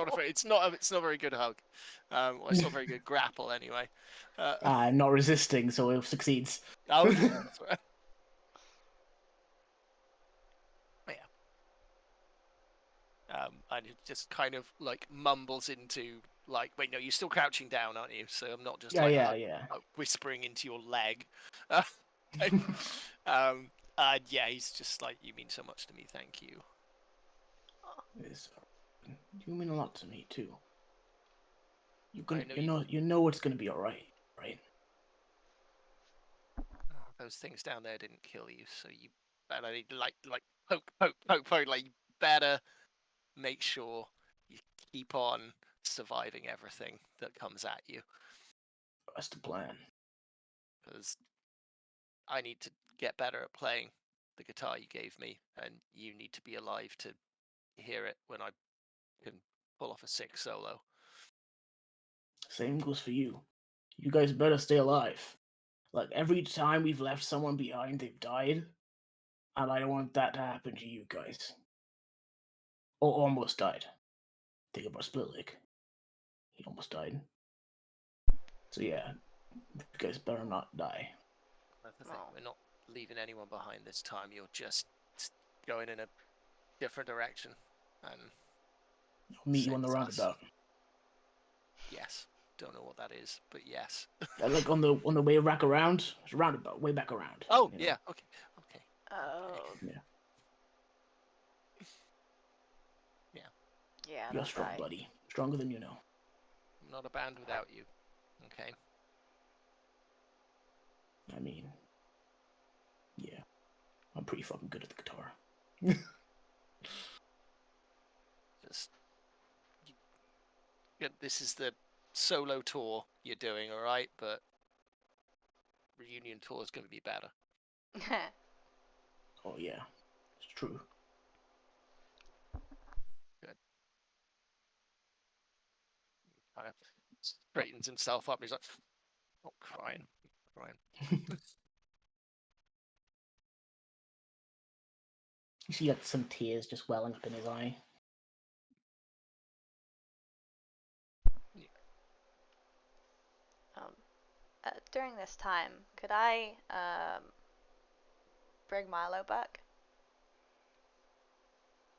not a very good hug. Well, it's not a very good grapple anyway. I'm not resisting, so it succeeds. Oh, okay. That's right. Yeah. And it just kind of like mumbles into like, wait, no, you're still crouching down, aren't you? So I'm not just whispering into your leg. Yeah, he's just like, you mean so much to me, thank you. You mean a lot to me too. You know it's gonna be all right, right? Those things down there didn't kill you, so you better like poke. Like, you better make sure you keep on surviving everything that comes at you. That's the plan. Because I need to get better at playing the guitar you gave me, and you need to be alive to hear it when I can pull off a sick solo. Same goes for you. You guys better stay alive. Like, every time we've left someone behind, they've died. And I don't want that to happen to you guys. Or almost died. think about Split. He almost died. So yeah, you guys better not die. That's the thing. We're not leaving anyone behind this time. You're just going in a different direction. And I'll meet you on the same as us. roundabout. Yes. Don't know what that is, but yes. Like on the way back around. It's a roundabout, way back around. Oh, you know? yeah. Okay. Oh. Yeah. Yeah. Yeah, You're that's strong, right. buddy. Stronger than you know. I'm not a band without you. Okay. I mean, yeah. I'm pretty fucking good at the guitar. Just. This is the solo tour you're doing, alright? But reunion tour is going to be better. Oh, yeah. It's true. Good. Kind of straightens himself up. He's like, oh, crying. You see like some tears just welling up in his eye. During this time, could I bring Milo back?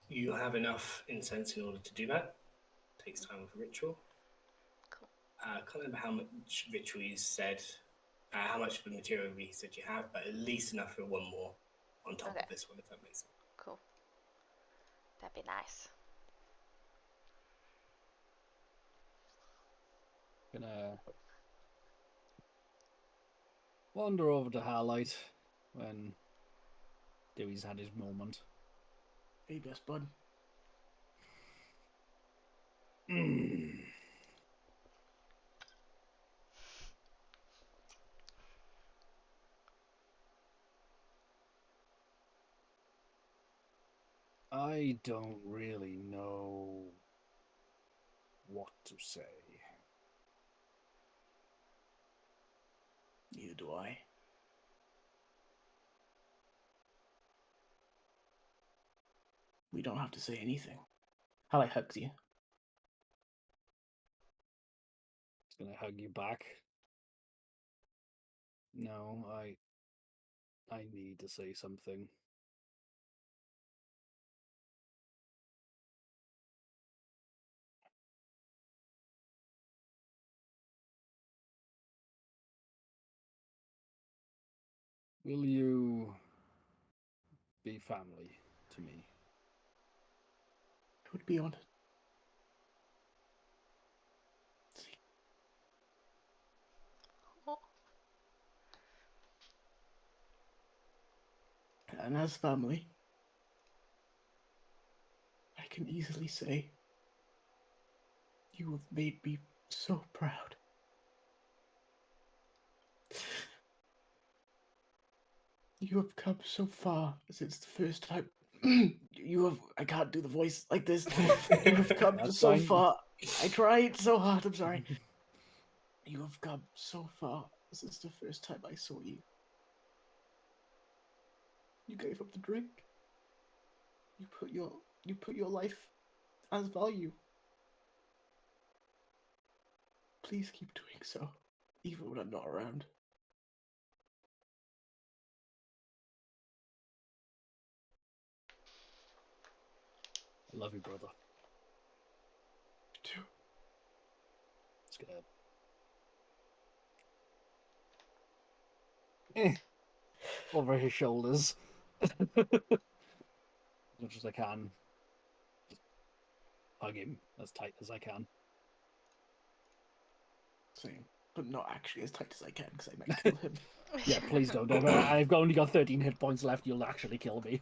You have enough incense in order to do that. Takes time with a ritual. Cool. I can't remember how much ritual you said, how much of the material you said you have, but at least enough for one more on top of this one, if that makes sense. Cool. That'd be nice. Gonna wander over to Highlight when Dewey's had his moment. Hey, best bud. I don't really know what to say. Neither do I. We don't have to say anything. Highlight hugs you. It's gonna hug you back. No, I need to say something. Will you be family to me? I would be honored. Oh. And as family, I can easily say, you have made me so proud. You have come so far since the first time. You have. I can't do the voice like this. You have come That's so fine. far. I tried so hard. I'm sorry. You have come so far since the first time I saw you. You gave up the drink. You put your life as value. Please keep doing so, even when I'm not around. I love you, brother. Too. It's gonna over his shoulders as much as I can. Just hug him as tight as I can. Same, but not actually as tight as I can because I might kill him. Yeah, please don't. I've only got 13 hit points left. You'll actually kill me.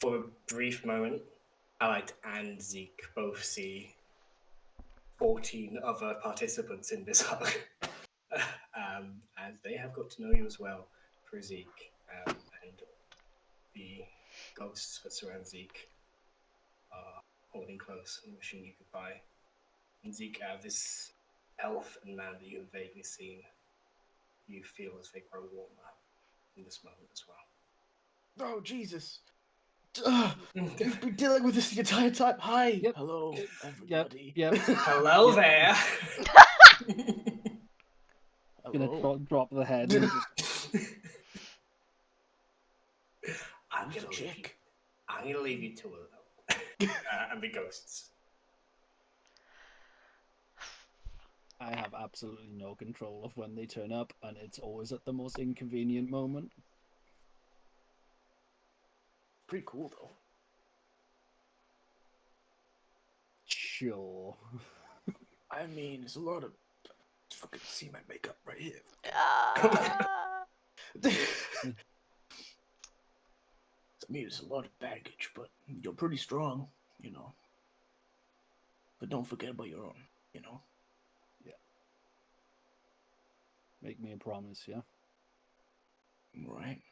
For a brief moment, Allight and Zeke both see 14 other participants in this hug. And they have got to know you as well through Zeke. And the ghosts that surround Zeke are holding close and wishing you goodbye. And Zeke, this elf and man that you have vaguely seen, you feel as they grow warmer in this moment as well. Oh, Jesus. You've been dealing with this the entire time. Hi. Yep. Hello, everybody. Yep. Hello there. Gonna drop the head and just... I'm gonna leave you to it, and the ghosts. I have absolutely no control of when they turn up, and it's always at the most inconvenient moment. Pretty cool, though. Sure. I mean, it's a lot of... Fucking see my makeup right here. To me, it's a lot of baggage, but you're pretty strong, you know. But don't forget about your own, you know. Yeah. Make me a promise, yeah? Right.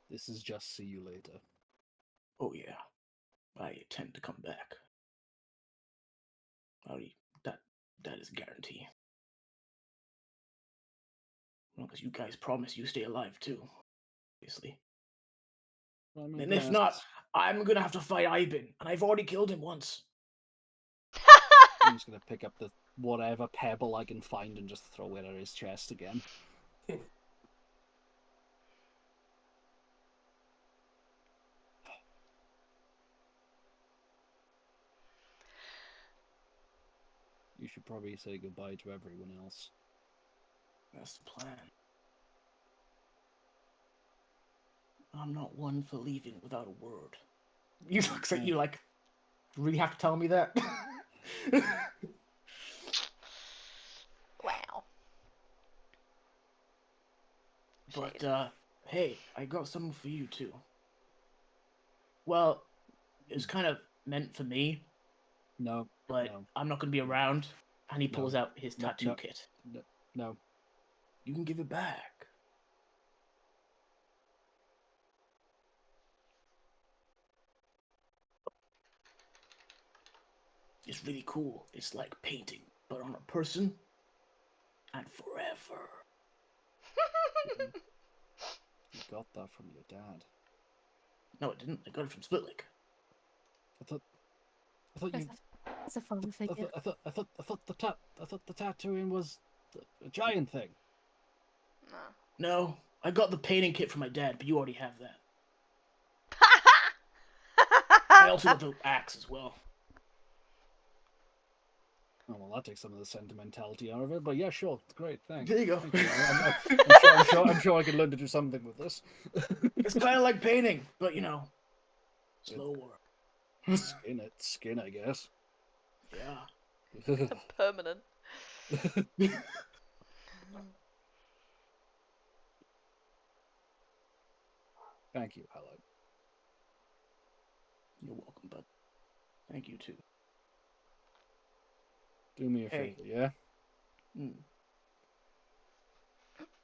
This is just see you later. Oh, yeah. I tend to come back. That is a guarantee. Well, because you guys promise you stay alive, too. Obviously. And if not, I'm gonna have to fight Ivan, and I've already killed him once. I'm just gonna pick up the whatever pebble I can find and just throw it at his chest again. You should probably say goodbye to everyone else. That's the plan. I'm not one for leaving without a word. You looks at you like, really have to tell me that? Wow. But, hey, I got something for you, too. Well, it was kind of meant for me. No. But no. I'm not going to be around. And he pulls out his tattoo kit. No. You can give it back. It's really cool. It's like painting, but on a person and forever. You got that from your dad. No, I didn't. I got it from Splitlick. I thought you. It's a fun figure. I thought the tattooing was a giant thing. No, I got the painting kit from my dad, but you already have that. I also got the axe as well. Oh, well, that takes some of the sentimentality out of it, but yeah, sure, it's great, thanks. There you go. I'm sure I can learn to do something with this. It's kind of like painting, but you know, slower. Skin, I guess. Yeah. Permanent. Thank you, hello. You're welcome, bud. Thank you, too. Do me a favor, yeah?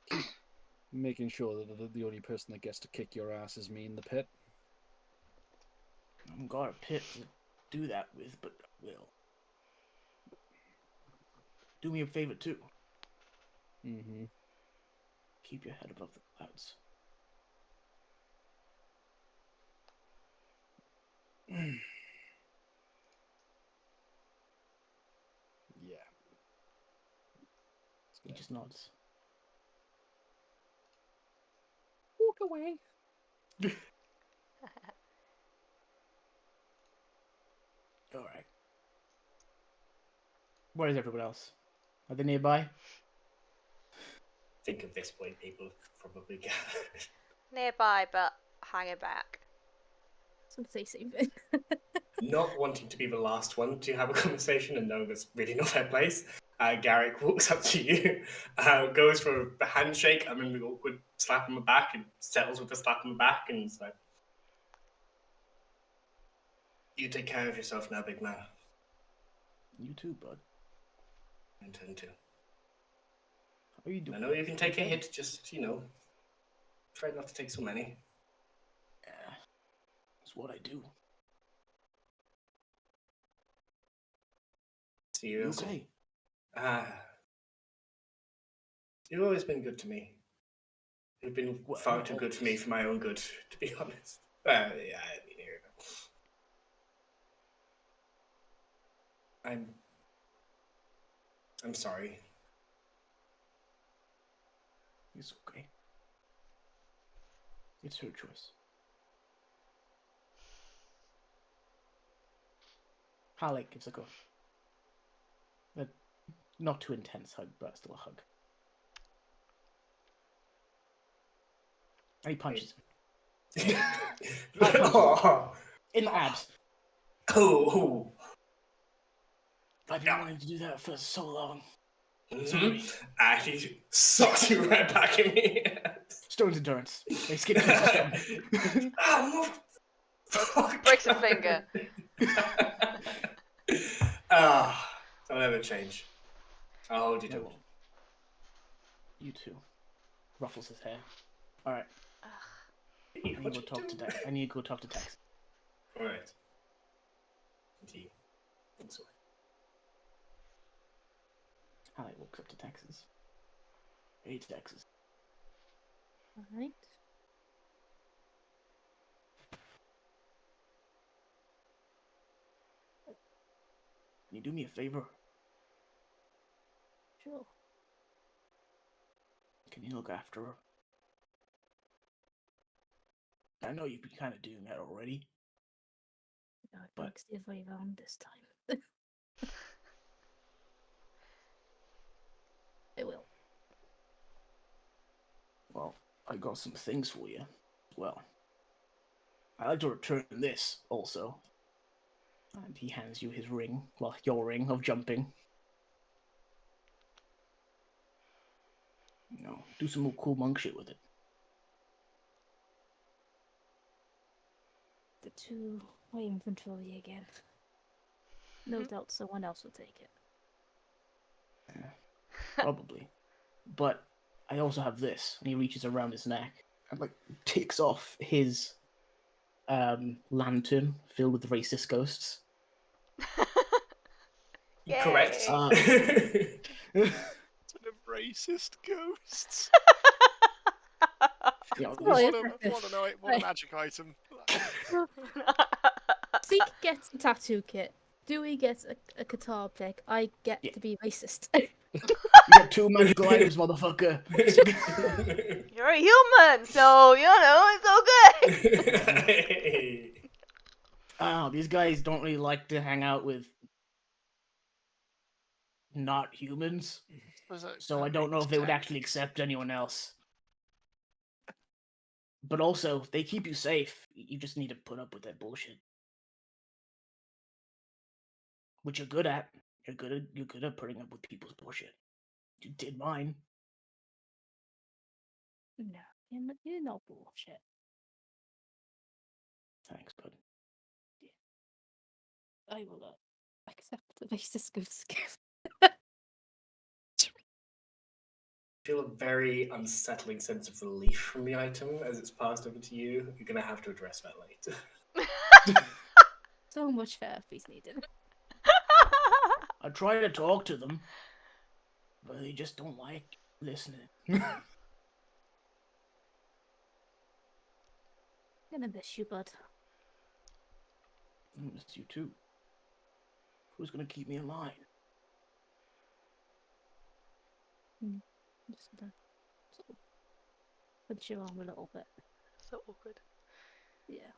Keep making sure that the only person that gets to kick your ass is me in the pit. I haven't got a pit to do that with, but I will. Do me a favor, too. Mm-hmm. Keep your head above the clouds. Yeah. He just nods. Walk away. Alright. Where is everyone else? Are they nearby? Think of this point, people probably gathered. Nearby, but hanging back. So say same thing. Not wanting to be the last one to have a conversation and know that's really not their place, Garrick walks up to you, goes for a handshake, and then the awkward slap on the back, and settles with a slap on the back, and it's like, you take care of yourself now, big man. You too, bud. I intend to. How are you doing? I know you can take a hit, just, you know, try not to take so many. Yeah, that's what I do. See you also. Okay. You've always been good to me. You've been far too good for me for my own good, to be honest. Yeah, I mean, here we go. I'm sorry. It's okay. It's her choice. Halleck gives a not too intense hug, but still a hug. And he punches him. In the abs. Oh. I've been wanting to do that for so long. Sorry. And he sucks you right back in me. Stone's endurance. They skip stone. Breaks a finger. I'll never change. I'll hold you to it. You too. Ruffles his hair. Alright. I need to go talk to Tex. Alright. Indeed. Thanks. Halleck walks up to Texas. Hey, Texas. Alright. Can you do me a favor? Sure. Can you look after her? I know you've been kind of doing that already. No, it works the other way around this time. I will. Well, I got some things for you. Well, I'd like to return this also. And he hands you his ring, well, your ring of jumping. You know, do some more cool monk shit with it. The two-way inventory again. No doubt someone else will take it. Yeah, probably. But I also have this, and he reaches around his neck and like takes off his lantern filled with racist ghosts. Correct. Sort of racist ghosts. You know, What a magic item. Zeke gets a tattoo kit. Dewey gets a guitar pick. I get to be racist. you get 2 magical items, motherfucker. You're a human, so you know it's okay. Oh, these guys don't really like to hang out with not humans, so I don't know if they would actually accept anyone else. But also, they keep you safe. You just need to put up with that bullshit, which you're good at. You're good at putting up with people's bullshit. You did mine. No, you're not bullshit. Thanks, bud. I will accept the racist ghost gift. Feel a very unsettling sense of relief from the item as it's passed over to you. You're going to have to address that later. So much therapy's needed. I try to talk to them, but they just don't like listening. Gonna miss you, bud. I miss you too. Who's gonna keep me in line? Just gonna sort of punch your arm a little bit. So awkward. Yeah.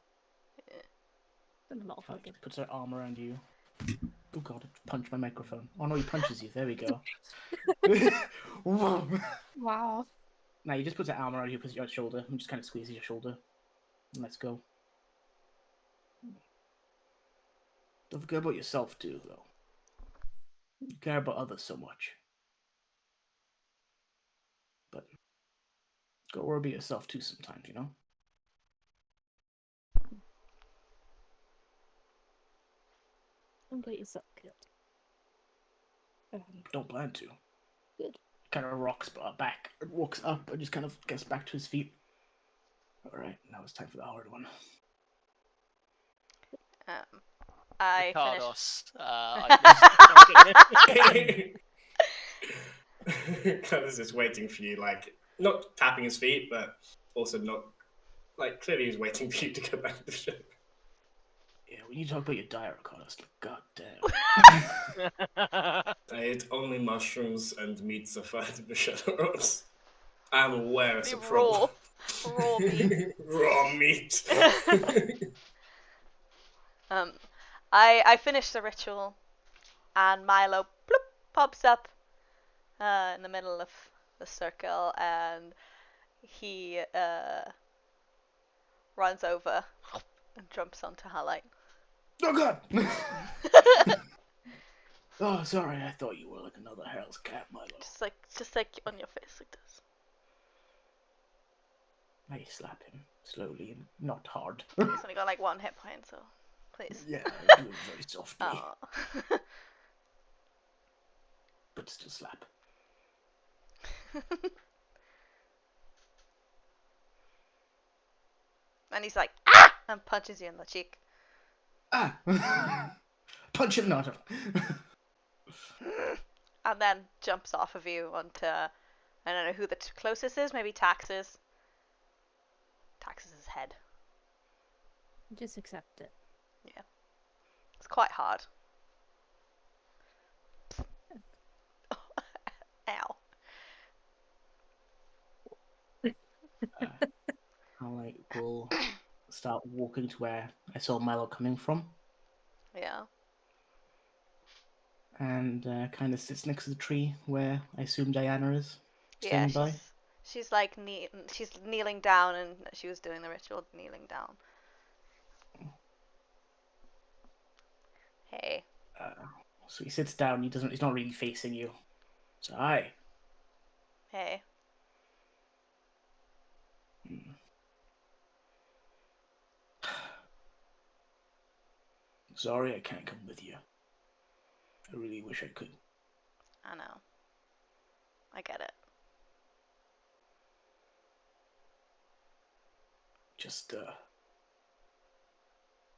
Done a lot of hugging. Puts her arm around you. Oh god, I punched my microphone. Oh no, he punches you. There we go. Wow. Now he just puts her arm around you, puts your shoulder, and just kind of squeezes your shoulder. And let's go. Don't forget about yourself too, though. You care about others so much. But go worry about yourself too sometimes, you know? Don't get yourself killed. Don't plan to. Good. Kind of walks up and just kind of gets back to his feet. Alright, now it's time for the hard one. I Cardos. Carlos is waiting for you, like, not tapping his feet, but also not Like, clearly he's waiting for you to get back to the ship. Yeah, when you talk about your diet, Ricardo's like, God damn. I ate only mushrooms and meat suffied in the shadow rolls. I'm aware it's a problem. Raw meat. Raw meat. I finished the ritual, and Milo bloop, pops up in the middle of the circle, and he runs over and jumps onto Halite. Oh God! Oh, sorry, I thought you were like another Hell's Cat, Milo. Just like on your face like this. I slap him slowly and not hard. He's only got like 1 hit point, so please. Yeah, I do it very softly. Oh. But still slap. And he's like, ah! And punches you in the cheek. Ah! Punch him not. And then jumps off of you onto, I don't know who the closest is, maybe Tax's. Tax's head. Just accept it. Yeah. It's quite hard. Ow. I will start walking to where I saw Milo coming from. Yeah. And kind of sits next to the tree where I assume Diana is. Yeah, Standing by. she's like she's kneeling down, and she was doing the ritual kneeling down. Hey. So he sits down. He's not really facing you. So hi. Hey. Sorry I can't come with you. I really wish I could. I know. I get it. Just,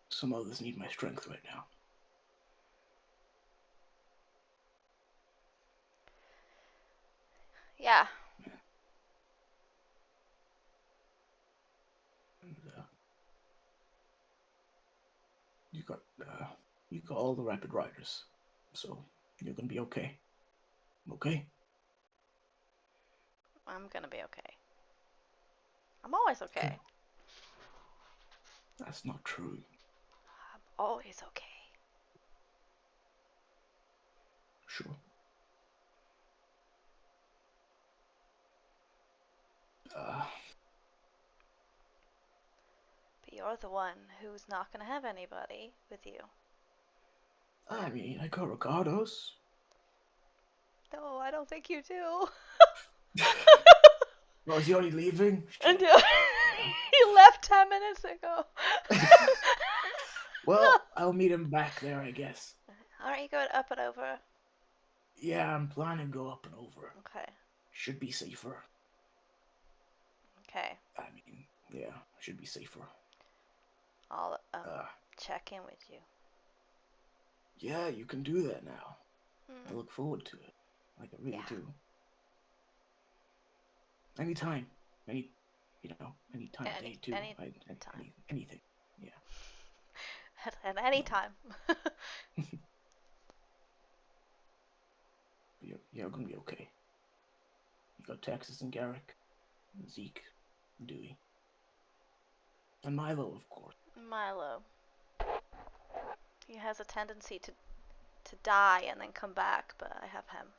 some others need my strength right now. Yeah. And, you got all the rapid riders, so you're gonna be okay. Okay? I'm gonna be okay. I'm always okay. Good. That's not true. I'm always okay. Sure. But you're the one who's not gonna have anybody with you. I mean, I got Ricardo's. No, I don't think you do. Oh, is he already leaving? And he left 10 minutes ago. Well, I'll meet him back there, I guess. Aren't you going up and over? Yeah, I'm planning to go up and over. Okay. Should be safer. Okay. I mean, yeah, should be safer. I'll check in with you. Yeah, you can do that now. I look forward to it. Like, I really do. Anytime. Any time of day, too. Anything. Yeah. At any time. You're gonna be okay. You got Texas and Garrick, and Zeke, and Dewey. And Milo, of course. Milo. He has a tendency to die and then come back, but I have him.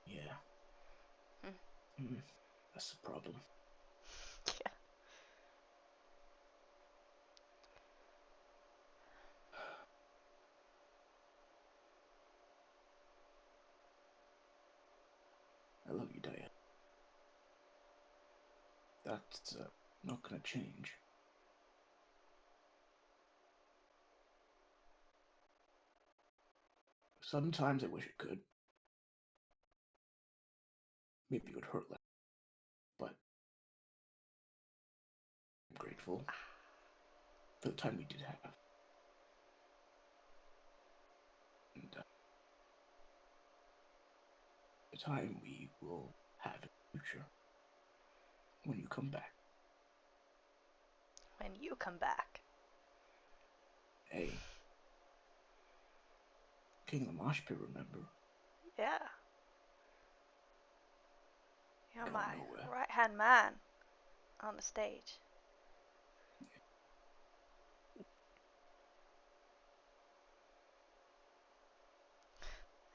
Yeah. That's the problem. Yeah. I love you, Diane. That's not gonna change. Sometimes I wish it could. Maybe it would hurt less. But I'm grateful for the time we did have. And the time we will have in the future when you come back. when you come back. Hey. King of the Mosh Pit, remember? Yeah. You're Going my nowhere. right-hand man on the stage.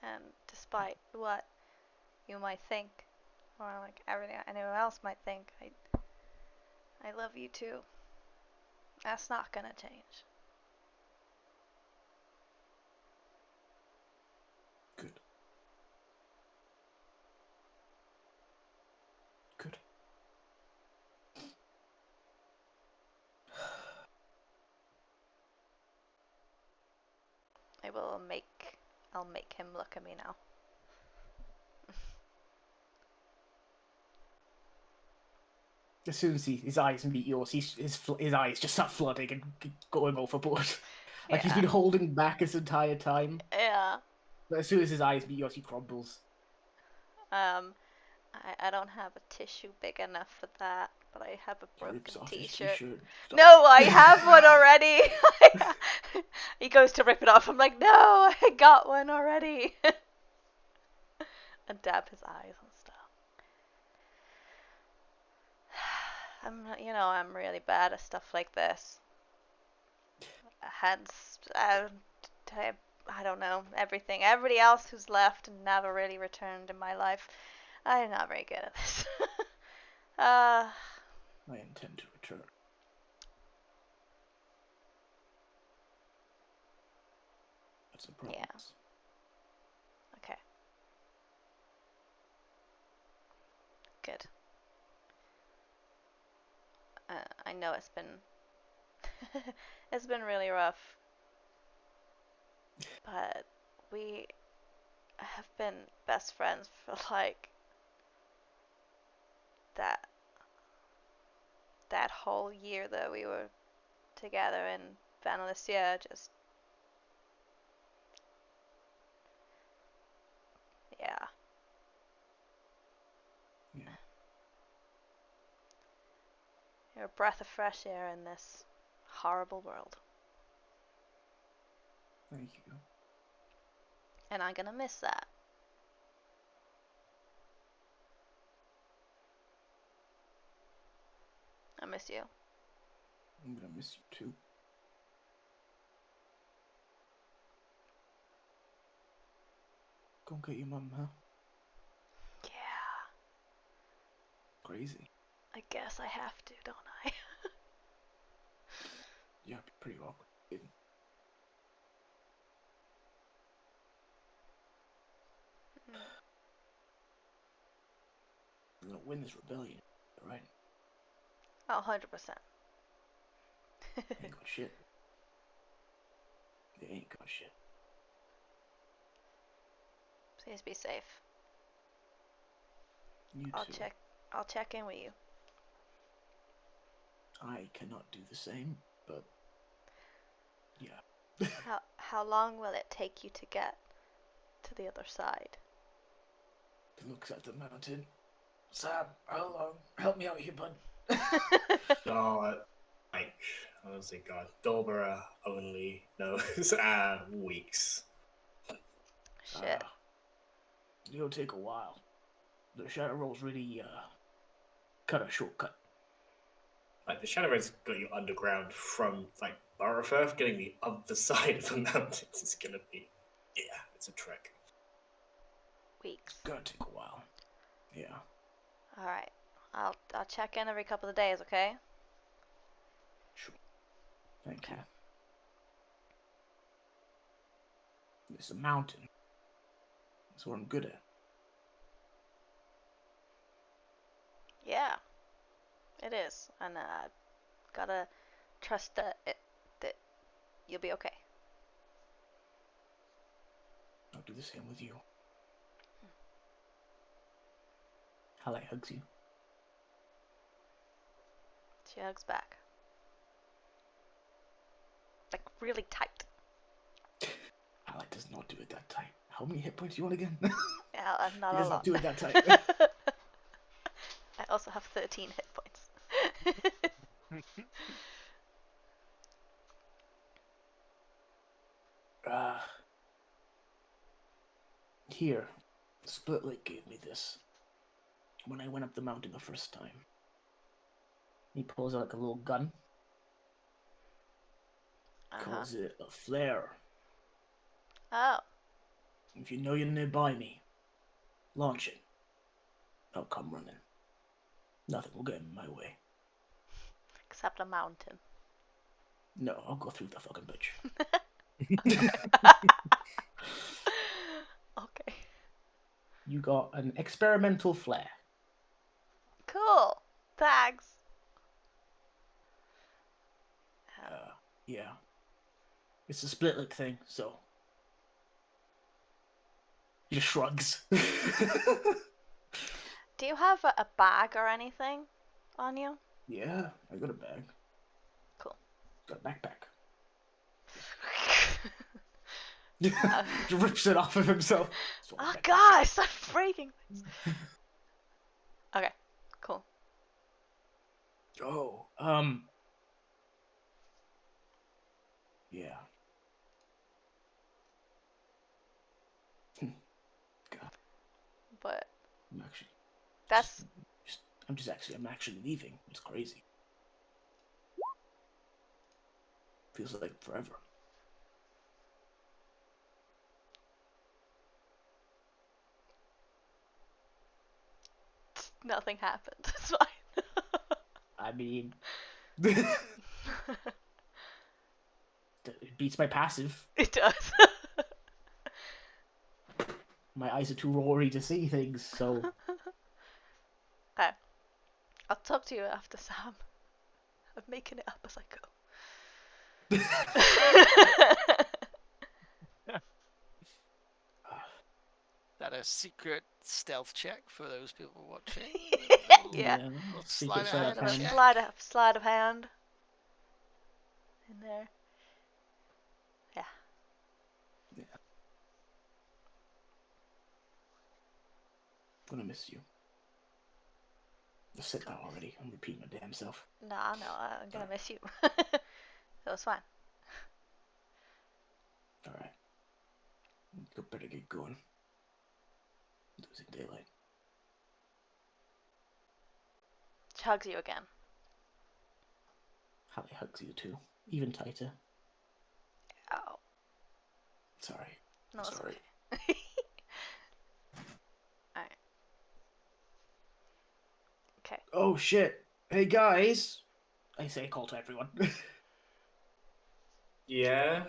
And despite what you might think, or like everything anyone else might think, I love you too. That's not gonna change. Good. Good. I'll make him look at me now. As soon as his eyes meet yours, his eyes just start flooding and going overboard. Like he's been holding back this entire time. Yeah. But as soon as his eyes meet yours, he crumbles. I don't have a tissue big enough for that, but I have a broken t-shirt. No, I have one already. He goes to rip it off. I'm like, no, I got one already. And dab his eyes and stuff. I'm really bad at stuff like this. Hence, I don't know, everything. Everybody else who's left and never really returned in my life, I'm not very good at this. I intend to return. That's a promise. Yeah. Okay. Good. I know it's been it's been really rough, but we have been best friends for like that whole year that we were together in Vanalysia. Just yeah. You're a breath of fresh air in this horrible world. Thank you. And I'm gonna miss that. I miss you. I'm gonna miss you too. Go get your mum, huh? Yeah. Crazy. I guess I have to, don't I? Yeah, it'd be pretty awkward. We're gonna win this rebellion, right? Oh, 100%. Ain't got shit. They ain't got shit. Please be safe. You I'll too. check in with you. I cannot do the same, but yeah. How long will it take you to get to the other side? He looks at the mountain. Sam, how long? Help me out here, bud. God, honestly, God, Dolbera only knows weeks. Shit. It'll take a while. The Shadow Rolls really cut a shortcut. Like the Shadow Raid's got you underground from like Burrowfirth, getting the other side of the mountains is gonna be, it's a trek. Weeks. It's gonna take a while. Yeah. All right. I'll check in every couple of days, okay? Sure. Thank you. It's a mountain. That's what I'm good at. Yeah. It is, and gotta trust that you'll be okay. I'll do the same with you. Halai hugs you. She hugs back. Like, really tight. Halai does not do it that tight. How many hit points do you want again? Yeah, not He a does lot. not do it that tight. I also have 13 hit points. Here, Splitlick gave me this when I went up the mountain the first time. He pulls out like a little gun. Calls it a flare. Oh. If you know you're nearby me, launch it. I'll come running. Nothing will get in my way. Except a mountain. No, I'll go through the fucking bitch. Okay. You got an experimental flare. Cool. Thanks. Yeah. It's a Splitlick thing, so. He just shrugs. Do you have a bag or anything on you? Yeah, I got a bag. Cool. Got a backpack. He rips it off of himself. Oh god, stop breaking things. Okay, cool. Oh, yeah. God, But I'm actually. that's I'm actually leaving. It's crazy. Feels like forever. nothing happened. It's fine. I mean, it beats my passive. It does. My eyes are too roary to see things, so. Okay. I'll talk to you after, Sam. I'm making it up as I go. Is that a secret stealth check for those people watching? Yeah. Sleight of Secret hand Kind of a check. sleight of hand. In there. Yeah. I'm gonna miss you. I've said that already. I'm repeating my damn self. No, I'm gonna miss you. So it's fine. Alright. Better get going. Losing daylight. She hugs you again. Hallie hugs you too, even tighter. Oh. Sorry. No, it's Sorry. okay. Alright. Okay. Oh shit. Hey guys. I say call to everyone. Yeah.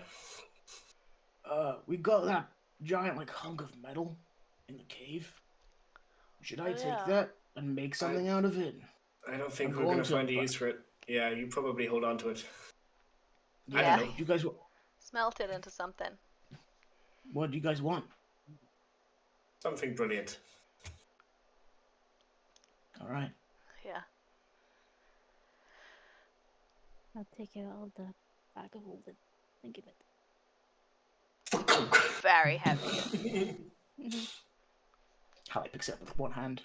We got that giant like hunk of metal in the cave. Should I take that and make something out of it? I don't think I'm we're going to going find a to, use for it. Yeah, you probably hold on to it. Yeah, I Yeah. don't know. You guys, Smelt it into something. what do you guys want? Something brilliant. All right. Yeah. I'll take it out of the bag of holding and give it. Very heavy. Hallie picks it up with one hand.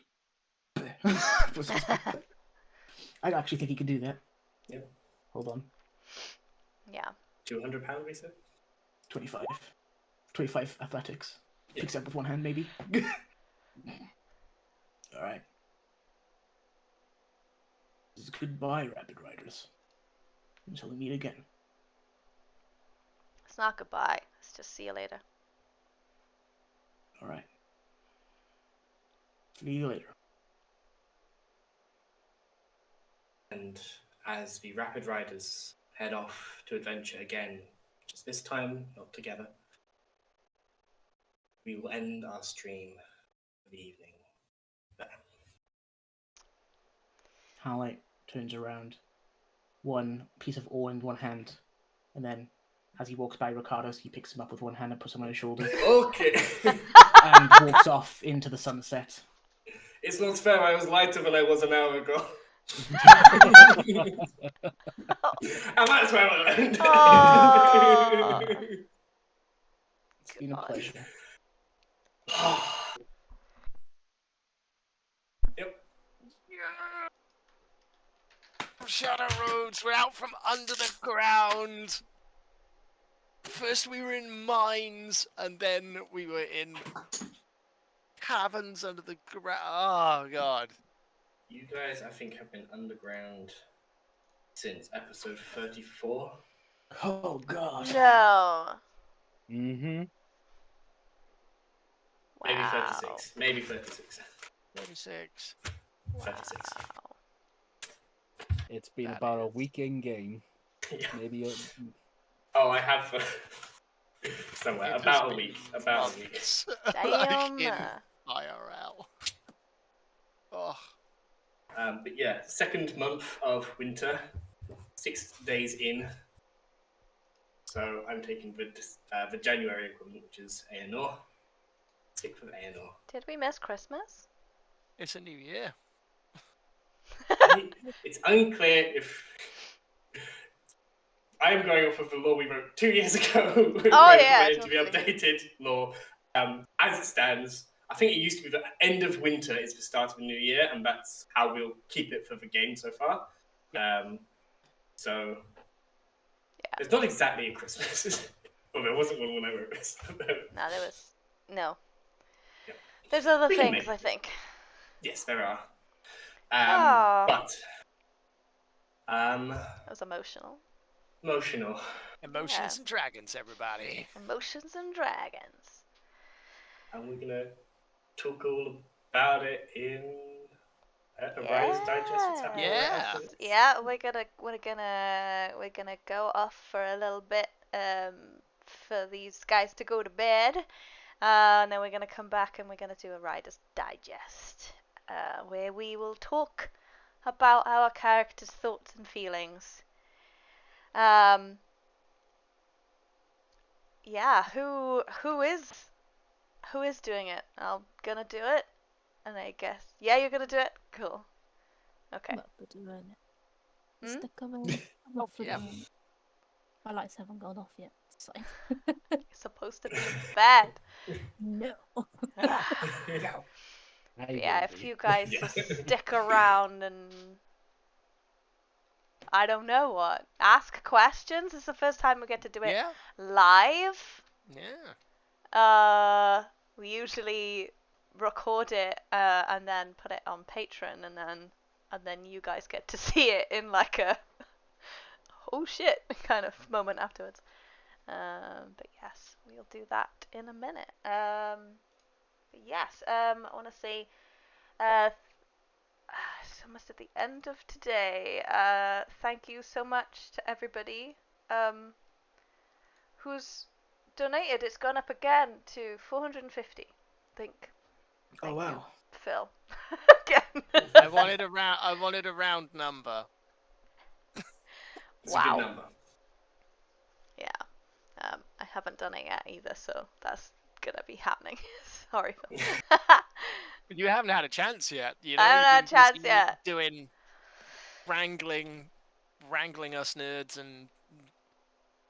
I actually think he could do that. Yeah. Hold on. Yeah. 200 pound, we said? 25. 25 athletics. Yeah. Picks it up with one hand, maybe. All right. This is goodbye, Rapid Riders. Until we meet again. It's not goodbye. It's just see you later. All right. See you later. And as the Rapid Riders head off to adventure again, just this time not together, we will end our stream for the evening there. Hallie turns around, one piece of ore in one hand, and then as he walks by Ricardo's, he picks him up with one hand and puts him on his shoulder, Okay. and walks off into the sunset. It's not fair, I was lighter than I was an hour ago. And that's where we'll end. Oh. It's been a pleasure. Yep. Shadow Roads, we're out from under the ground. First we were in mines, and then we were in caverns under the ground. Oh god. You guys, I think, have been underground since episode 34. Oh god. No. Mm-hmm. Maybe Wow. 36. Maybe 36. 36. 36. Wow. It's been That about a is- week in game. Yeah. Maybe Oh, I have somewhere. It has About a been week. About a week. months. Damn. Like in IRL. Oh. But yeah, second month of winter, 6 days in. So I'm taking the January equivalent, which is ANR. 6th of ANR. Did we miss Christmas? It's a new year. It's unclear if... I am going off of the law we wrote 2 years ago. Oh, yeah, Went into the totally. updated law. As it stands, I think it used to be the end of winter is the start of the new year, and that's how we'll keep it for the game so far. So it's not exactly a Christmas. Well, there wasn't one when I wrote this. No, there was... No. Yeah. There's other We can things, make I think. Yes, there are. Aw. But That was emotional. emotional. Emotions Yeah. and dragons, everybody. Emotions and dragons. And we're gonna talk all about it in a Rise Digest. What's happening Yeah. afterwards. Yeah, we're gonna go off for a little bit for these guys to go to bed, and then we're gonna come back and we're gonna do a Riders Digest, where we will talk about our characters' thoughts and feelings. Yeah, who is doing it? I'm gonna do it, and I guess you're gonna do it. Cool. Okay. Not for doing it. Hmm? Stick around. I'm not for Yeah. doing it. My lights haven't gone off yet. So. You're supposed to be in bed. No. Ah. I Yeah, will if be. you guys Yeah. just stick around and I don't know what, ask questions. It's the first time we get to do it Yeah. live. Yeah. We usually record it and then put it on Patreon, and then you guys get to see it in like a oh shit kind of moment afterwards. But yes, we'll do that in a minute. But yes, I want to say it's almost at the end of today. Thank you so much to everybody who's donated. It's gone up again to 450, I think. Oh Thank wow. you, Phil. Again. I wanted a round number. It's a Wow. good number. Yeah. I haven't done it yet either, so that's gonna be happening. Sorry, Phil. You haven't had a chance yet. You know, I haven't had a you've chance been yet. doing wrangling us nerds and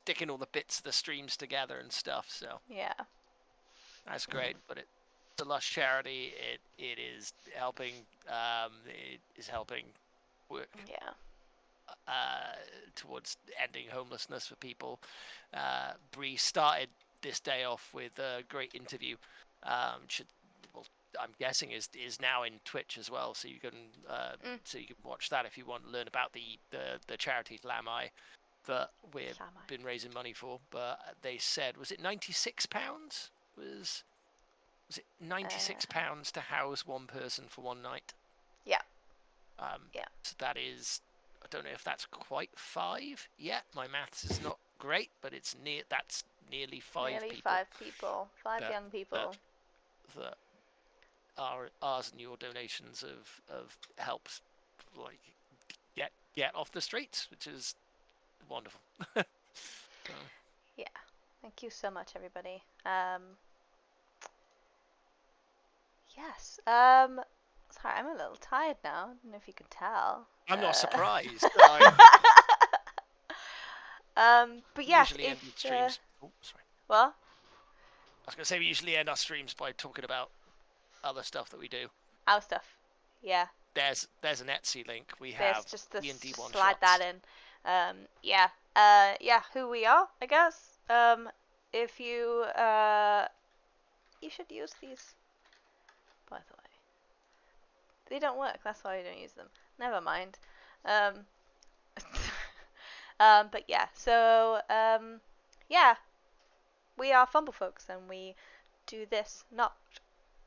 sticking all the bits of the streams together and stuff. So Yeah. that's great. But it's a lush charity. It is helping. It is helping work Yeah. towards ending homelessness for people. Bree started this day off with a great interview. I'm guessing is now in Twitch as well, so you can watch that if you want to learn about the charity Lamai that we've Lamai. been raising money for. But they said, was it £96? Was it £96 to house one person for one night? Yeah. Yeah. So that is, I don't know if that's quite 5 yet. My maths is not great, but it's that's nearly 5 Nearly people. 5 people. 5 That- young people. That ours and your donations have helped like get off the streets, which is wonderful. So, Yeah. Thank you so much, everybody. Yes. Sorry, I'm a little tired now. I don't know if you can tell. I'm not surprised. But yes, usually end if streams. Oh, sorry. what? I was gonna say we usually end our streams by talking about other stuff that we do. Our stuff. Yeah. There's an Etsy link. We There's have just the D&D one slide that in. Yeah. Yeah. Who we are, I guess. if you you should use these. By the way, they don't work. That's why I don't use them. Never mind. But yeah. So yeah, we are Fumble folks, and we do this not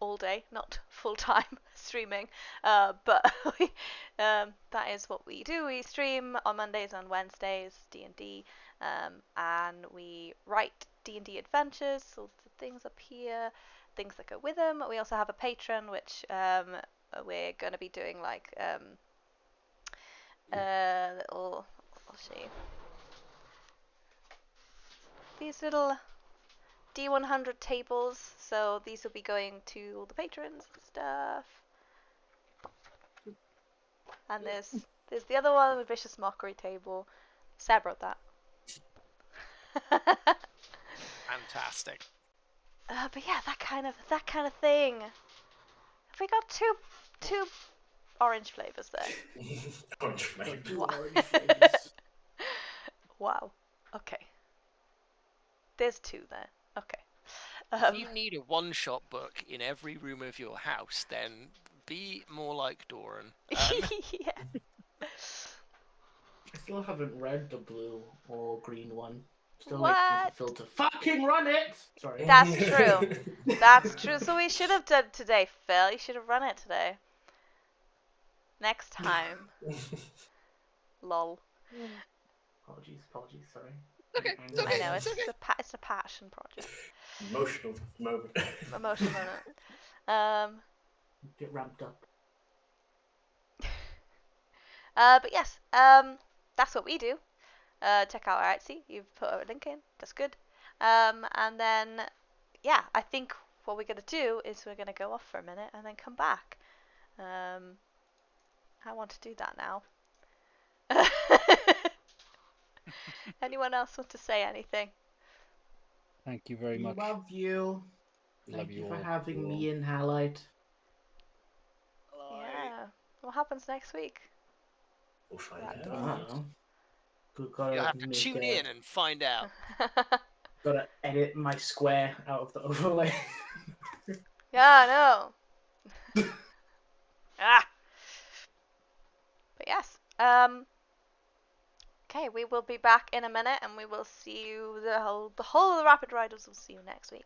all day, not full time streaming, but that is what we do. We stream on Mondays and Wednesdays D&D, and we write D&D adventures, sorts of things up here, things that go with them. We also have a Patreon, which we're going to be doing like little, I'll show you, these little D100 tables, so these will be going to all the patrons and stuff. And there's the other one, the Vicious Mockery table. Seb wrote that. Fantastic. But yeah, that kind of thing. Have we got two orange flavors there? Orange flavour. Wow. Orange flavors. Wow. Okay. There's two there. Okay. If you need a one-shot book in every room of your house, then be more like Doran. Yeah. I still haven't read the blue or green one. Still What? waiting for Phil to fucking run it! Sorry. That's true. That's true. So we should have done today, Phil. You should have run it today. Next time. Lol. Apologies, sorry. Okay. I know, it's a passion project. Emotional moment. Emotional moment. Get ramped up. But yes, that's what we do. Check out our Etsy. You've put a link in. That's good. And then, yeah, I think what we're gonna do is we're gonna go off for a minute and then come back. I want to do that now. Anyone else want to say anything? Thank you very much. Love you. Love Thank you you for all. having me in Halite. Yeah. What happens next week? We'll find Right. out. You'll have to tune in and find out. Gotta edit my square out of the overlay. Yeah, I know. Ah. But yes. Okay, we will be back in a minute, and we will see you. The whole of the Rapid Riders will see you next week,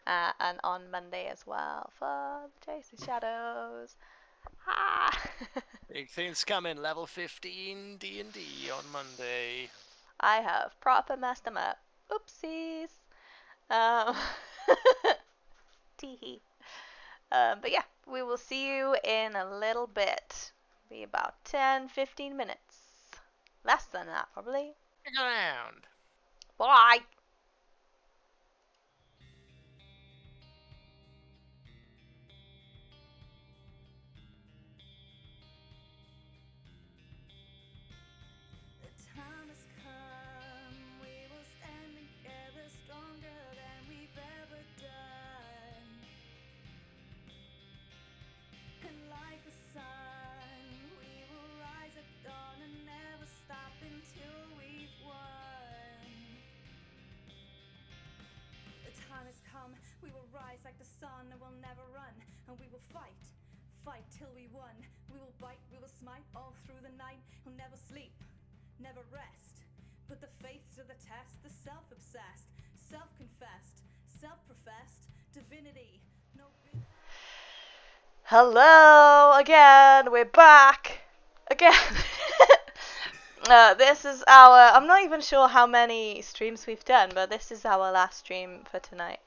and on Monday as well for the Chasing Shadows. Ah. Big things coming. Level 15 D&D on Monday. I have proper messed them up. Oopsies. Teehee. But yeah, we will see you in a little bit. Be about 10-15 minutes. Less than that, probably. Stick around. Bye. The time has come, we will stand together stronger than we've ever done. And like the sun, we will rise at dawn and never stop until we've won. The time has come, we will rise like the sun and we'll never run. And we will fight till we won. We will bite, we will smite all through the night. We'll never sleep, never rest. Put the faith to the test, the self-obsessed, self-confessed, self-professed divinity. No good. Hello again. We're back again. This is our. I'm not even sure how many streams we've done, but this is our last stream for tonight.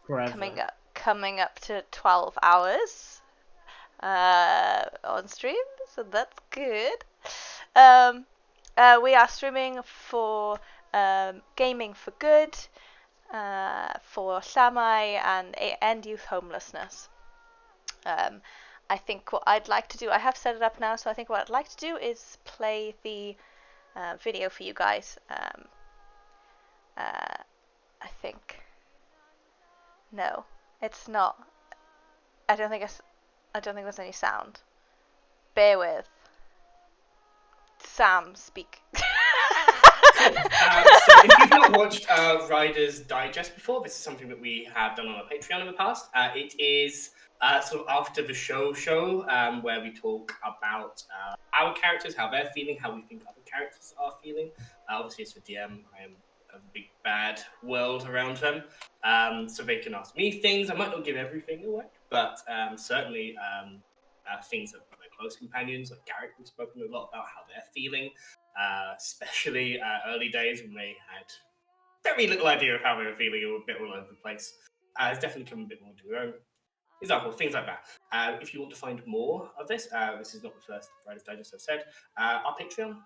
Forever. Coming up to 12 hours on stream, so that's good. We are streaming for Gaming for Good, for Slamai, and end youth homelessness. I think what I'd like to do, I have set it up now, so I think what I'd like to do is play the video for you guys. I think. No, it's not. I don't think there's any sound. Bear with. Sam, speak. if you've not watched Riders Digest before, this is something that we have done on our Patreon in the past. It is sort of after the show where we talk about our characters, how they're feeling, how we think other characters are feeling. Obviously, it's for DM. I am a big bad world around them, so they can ask me things. I might not give everything away, but certainly things that my close companions, like Garrick, we've spoken a lot about how they're feeling, especially early days when they had very little idea of how they were feeling. They were a bit all over the place. It's definitely come a bit more to their own. Example, things like that. If you want to find more of this, this is not the first Writers Digest I've said. Our Patreon,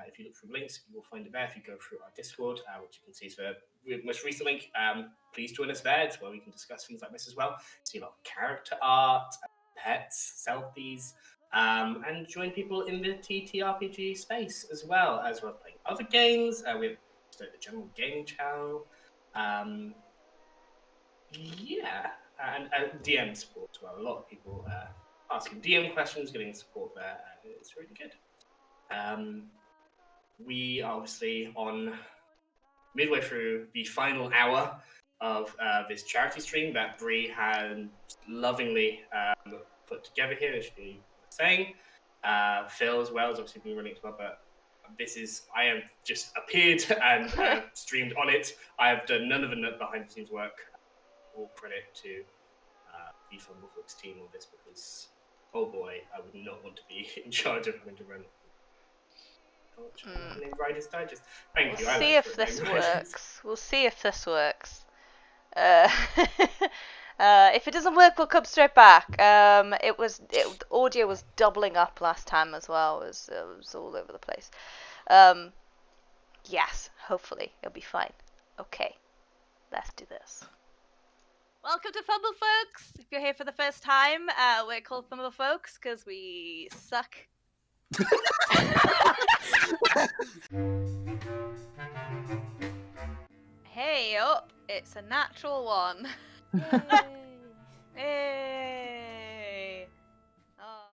if you look through links, you will find it there. If you go through our Discord, which you can see is the most recent link, please join us there. It's where we can discuss things like this as well. See a lot of character art, pets, selfies, and join people in the TTRPG space as well playing other games. We have the general gaming channel. And DM support as well. A lot of people asking DM questions, getting support there. It's really good. We are obviously on midway through the final hour of this charity stream that Bree had lovingly put together here, as she was saying. Phil as well has obviously been running it as well, but I have just appeared and streamed on it. I have done none of the behind the scenes work. All credit to the Fumble Folks team on this, because oh boy, I would not want to be in charge of having to run Riders Digest. Thank you. We'll see if this works. We'll see if this works. If it doesn't work, we'll come straight back. Audio was doubling up last time as well. It was all over the place. Yes, hopefully it'll be fine. Okay, let's do this. Welcome to Fumble Folks! If you're here for the first time, we're called Fumble Folks because we suck. Hey up! It's a natural one. Hey! Oh.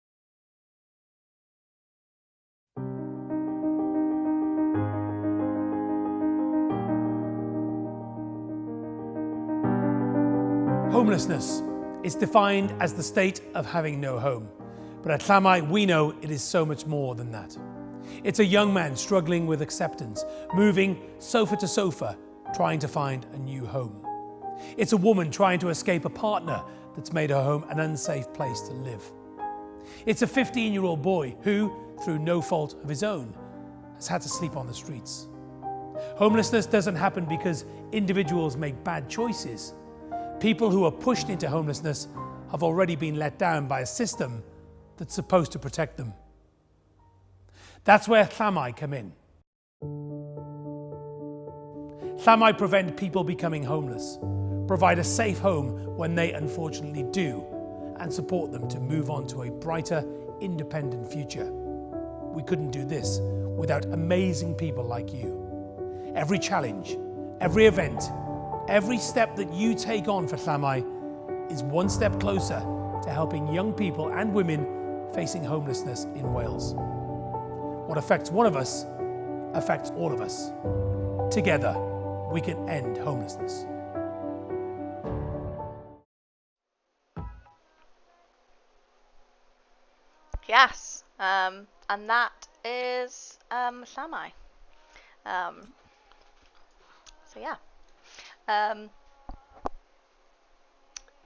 Homelessness is defined as the state of having no home. But at Llamai, we know it is so much more than that. It's a young man struggling with acceptance, moving sofa to sofa, trying to find a new home. It's a woman trying to escape a partner that's made her home an unsafe place to live. It's a 15-year-old boy who, through no fault of his own, has had to sleep on the streets. Homelessness doesn't happen because individuals make bad choices. People who are pushed into homelessness have already been let down by a system that's supposed to protect them. That's where Llamai come in. Llamai prevent people becoming homeless, provide a safe home when they unfortunately do, and support them to move on to a brighter, independent future. We couldn't do this without amazing people like you. Every challenge, every event, every step that you take on for Llamai is one step closer to helping young people and women facing homelessness in Wales. What affects one of us affects all of us. Together, we can end homelessness. Yes, and that is Llamai. So yeah.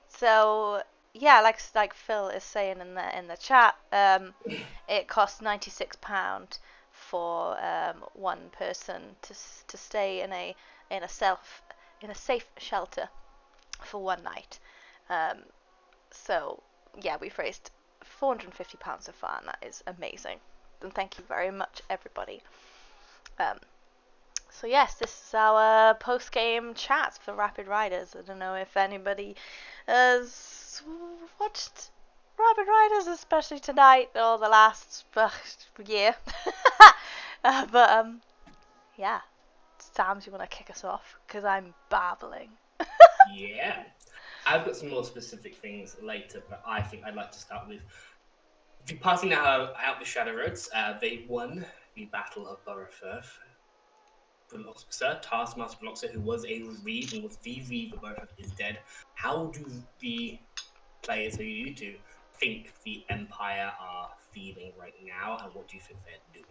So yeah, like Phil is saying in the chat, it costs £96 for one person to stay in a safe shelter for one night. So yeah, we've raised £450 so far, and that is amazing. And thank you very much, everybody. So yes, this is our post-game chat for Rapid Riders. I don't know if anybody has watched Rapid Riders, especially tonight or the last year. But yeah, Sam, do you want to kick us off? Because I'm babbling. Yeah. I've got some more specific things later, but I think I'd like to start with the party now out the Shadow Roads. They won the Battle of Borough Firth. Veloxer, Taskmaster Veloxer, who was a Reeve and was the Reeve of Murder, is dead. How do the players who you two think the Empire are feeling right now, and what do you think they're doing?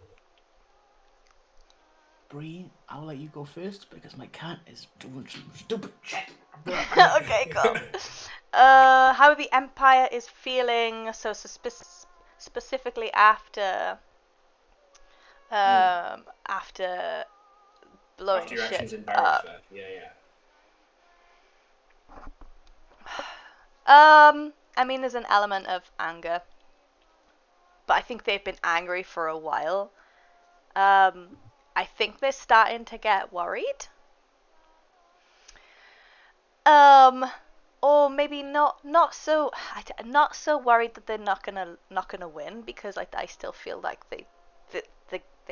Bree, I'll let you go first because my cat is doing some stupid shit. Okay, cool. How the Empire is feeling, so specifically after blowing After your shit actions in up. Barrowford. Yeah. I mean, there's an element of anger, but I think they've been angry for a while. I think they're starting to get worried. Or maybe not so worried that they're not gonna win, because I still feel like they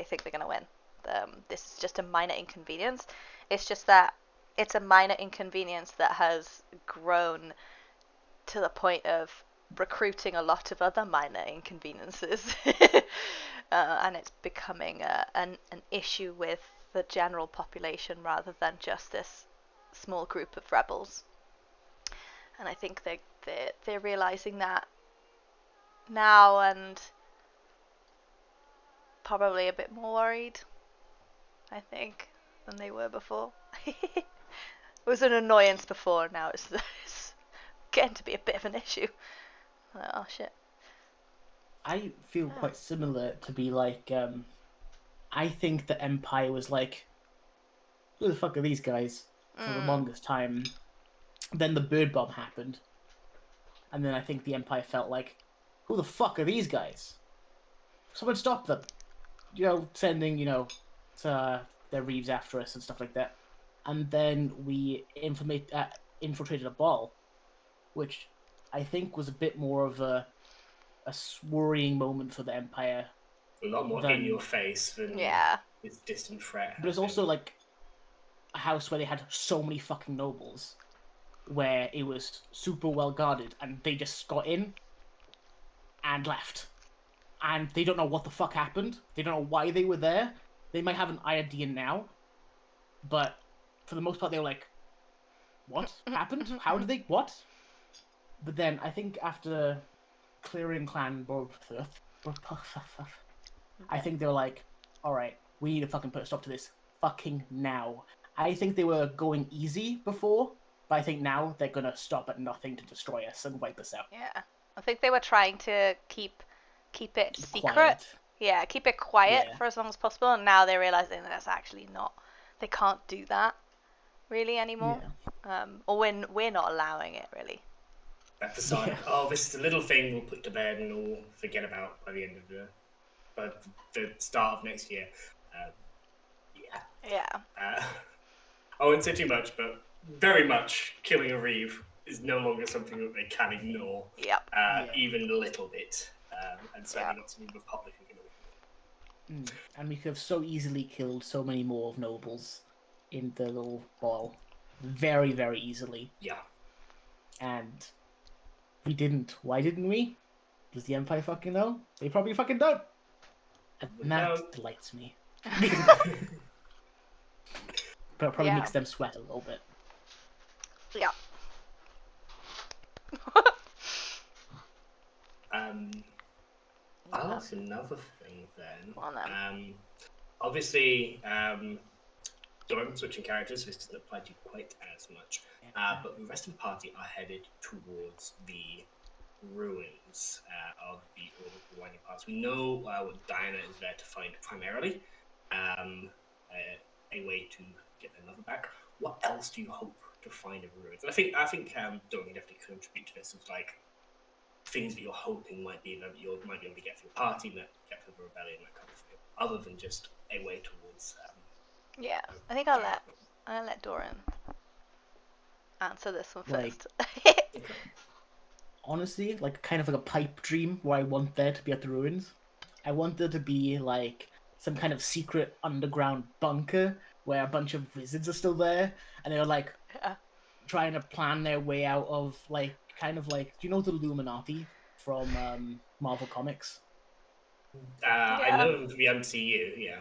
think they're gonna win. This is just a minor inconvenience. It's just that it's a minor inconvenience that has grown to the point of recruiting a lot of other minor inconveniences, and it's becoming an issue with the general population rather than just this small group of rebels. And I think they're realizing that now, and probably a bit more worried, I think, than they were before. It was an annoyance before, now it's getting to be a bit of an issue. Oh shit. I feel quite similar to be like, I think the Empire was like, who the fuck are these guys? For the longest time. Then the bird bomb happened. And then I think the Empire felt like, who the fuck are these guys? Someone stop them. Sending, their Reeves after us and stuff like that. And then we infiltrated a ball, which I think was a bit more of a worrying moment for the Empire. A lot more in your face than this distant threat. But it's also like a house where they had so many fucking nobles, where it was super well guarded, and they just got in and left. And they don't know what the fuck happened. They don't know why they were there. They might have an idea now, but for the most part, they were like, what happened? How did they? What? But then I think after clearing Clan I think they were like, alright, we need to fucking put a stop to this fucking now. I think they were going easy before, but I think now they're gonna stop at nothing to destroy us and wipe us out. Yeah. I think they were trying to keep it secret. Quiet. Yeah, keep it quiet for as long as possible, and now they're realizing that that's actually not, they can't do that really anymore. Or we're not allowing it really. That decide, this is a little thing we'll put to bed and we'll forget about by the end of the start of next year. I won't say too much, but very much killing a Reeve is no longer something that they can ignore. Even a little bit. And certainly not something the public are going to ignore. And we could have so easily killed so many more of nobles in the little ball. Very, very easily. Yeah. And we didn't. Why didn't we? Does the Empire fucking know? They probably fucking don't. And that delights me. But it probably makes them sweat a little bit. Yeah. I'll ask another thing then. Obviously, Doran switching characters, so this doesn't apply to you quite as much. But the rest of the party are headed towards the ruins of the Order of the Winding Paths. We know what Diana is there to find primarily. A way to get their mother back. What else do you hope to find in ruins? And I think Doran definitely contribute to this of like things that you're hoping might be that you might be able to get for your party, that get for the rebellion, that kind of thing. Other than just a way towards. I think I'll let Doran answer this one first. Honestly, like kind of like a pipe dream where I want there to be at the ruins. I want there to be like some kind of secret underground bunker where a bunch of wizards are still there, and they're like trying to plan their way out of like kind of like, do you know the Illuminati from Marvel Comics? I know the MCU,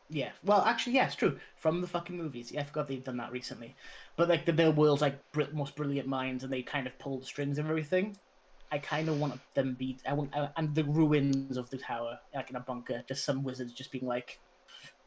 Yeah. Well, actually, yeah, it's true. From the fucking movies. Yeah, I forgot they've done that recently. But like the world's like most brilliant minds, and they kind of pull the strings of everything. I kind of want them be. And the ruins of the tower, like in a bunker, just some wizards just being like,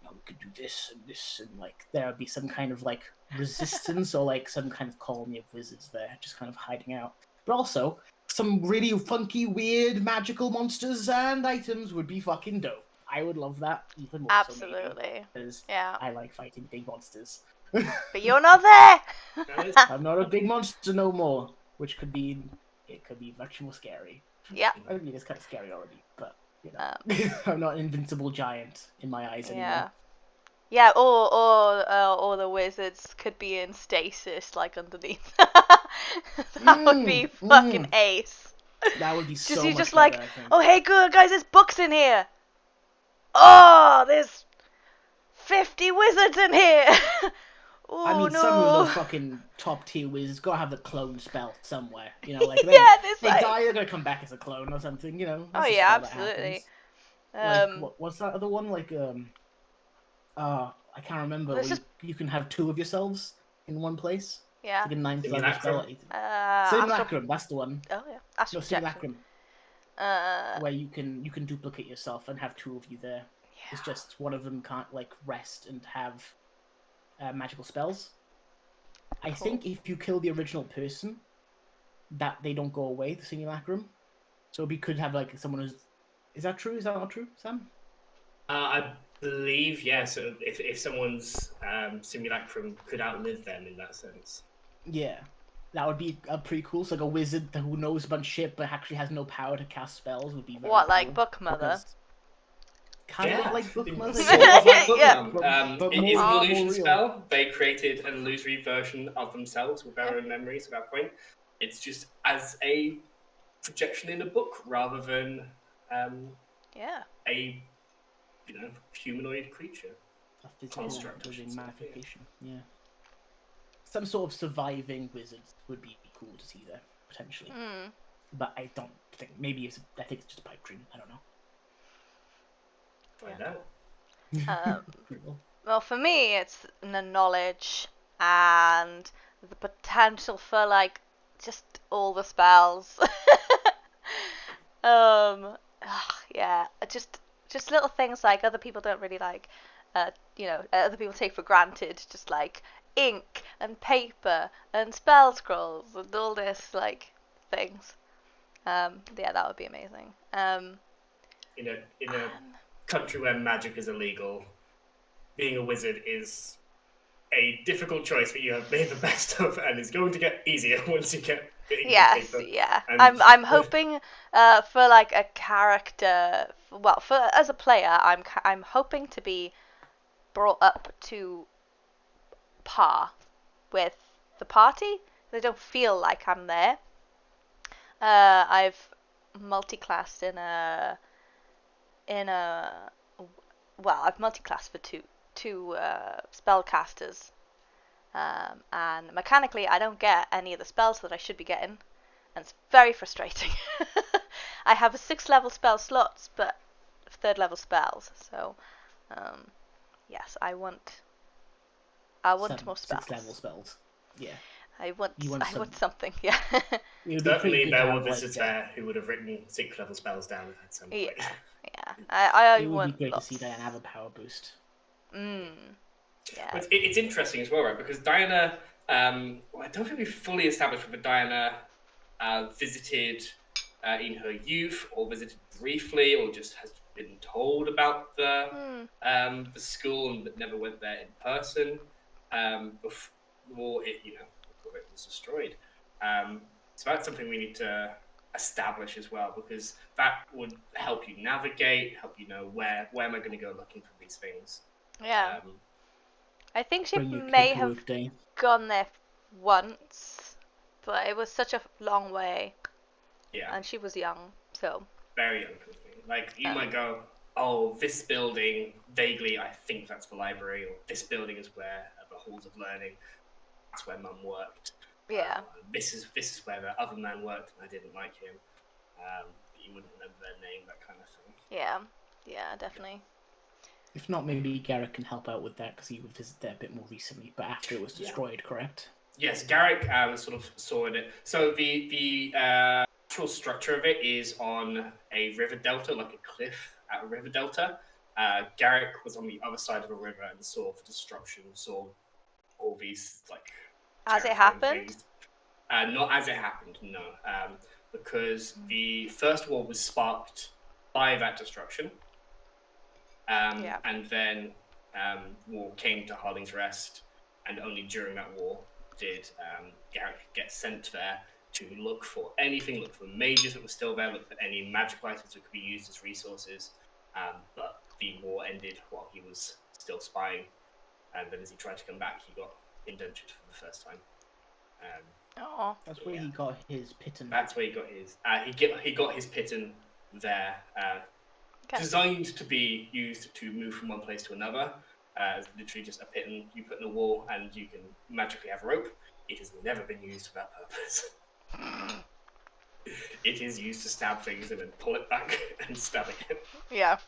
"No, we could do this, and like there would be some kind of like resistance or like some kind of colony of wizards there, just kind of hiding out. But also some really funky, weird, magical monsters and items would be fucking dope. I would love that even more. Absolutely. Because Yeah. I like fighting big monsters. But you're not there. I'm not a big monster no more, which could be much more scary. Yep. I mean, it's kind of scary already, but you know, I'm not an invincible giant in my eyes anymore. Yeah, or the wizards could be in stasis, like underneath. That would be fucking ace. That would be so much you just better, like, I think. oh hey, good guys, there's books in here. Oh, there's 50 wizards in here. Oh, I mean, no. some of those fucking top tier wizards gotta have the clone spell somewhere. You know, like Yeah, they die, they're gonna come back as a clone or something. You know. Oh yeah, absolutely. Like what's that other one? Like I can't remember. Where you can have two of yourselves in one place. Yeah. It's like a 9th level spell. Simulacrum, that's the one. Oh yeah. No, Simulacrum. Where you can duplicate yourself and have two of you there. Yeah. It's just one of them can't like rest and have magical spells. Cool. I think if you kill the original person, that they don't go away, the Simulacrum. So we could have like someone who's... Is that true? Is that not true, Sam? I believe, yes. Yeah, so if someone's Simulacrum could outlive them in that sense. Yeah. That would be pretty cool. So like a wizard who knows a bunch of shit but actually has no power to cast spells would be very cool. Like Book Mother? Kind of like Book Mother. It is an illusion spell. They created an illusory version of themselves with their own memories at that point. It's just as a projection in a book rather than a humanoid creature. Construct magnification. Yeah. Some sort of surviving wizards would be cool to see there potentially. But I don't think I think it's just a pipe dream. I don't know. Find out. Well, for me, it's the knowledge and the potential for like just all the spells. Yeah, just little things like other people don't really like. Other people take for granted, just like ink and paper and spell scrolls and all this like things. Yeah, that would be amazing. In a country where magic is illegal, being a wizard is a difficult choice that you have made the best of, and is going to get easier once you get paper. Yeah. I'm hoping for like a character. Well, as a player, I'm hoping to be brought up to par with the party. They don't feel like I'm there. I've multiclassed I've multiclassed for two spellcasters, and mechanically I don't get any of the spells that I should be getting, and it's very frustrating. I have 6th level spell slots, but 3rd level spells. So, yes, I want more spells. 6th level spells. Yeah. I want something. Yeah. Certainly, there were wizards there who would have written 6th level spells down at some point. Yeah. It would be great to see Diana have a power boost. Yeah. It's interesting as well, right? Because Diana, I don't think we fully established whether Diana visited in her youth, or visited briefly, or just has been told about the school and never went there in person before it was destroyed. So that's something we need to establish as well, because that would help you navigate, help you know where am I going to go looking for these things. Yeah. I think she may have gone there once, but it was such a long way. Yeah. And she was young, so. Very young. Like, you might go, oh, this building, vaguely, I think that's the library, or this building is where the halls of learning, that's where Mum worked. Yeah. This is where the other man worked, and I didn't like him. You wouldn't remember their name, that kind of thing. Yeah, definitely. If not, maybe Garrett can help out with that because he visited there a bit more recently, but after it was destroyed, correct? Yes, Garrick sort of saw it. So the actual structure of it is on a river delta, like a cliff at a river delta. Garrick was on the other side of a river and saw the destruction, saw all these like As it terrifying happened? things. Not as it happened, no. Because the first war was sparked by that destruction. And then war came to Harling's Rest, and only during that war did Garrick get sent there to look for anything, look for mages that were still there, look for any magical items that could be used as resources. But the war ended while he was still spying, and then as he tried to come back, he got indentured for the first time. That's where he got his pitten. That's where he got his. He got his pitten there. Designed to be used to move from one place to another. It's literally just a pitten you put in a wall and you can magically have a rope. It has never been used for that purpose. It is used to stab things and then pull it back and stab again. Yeah.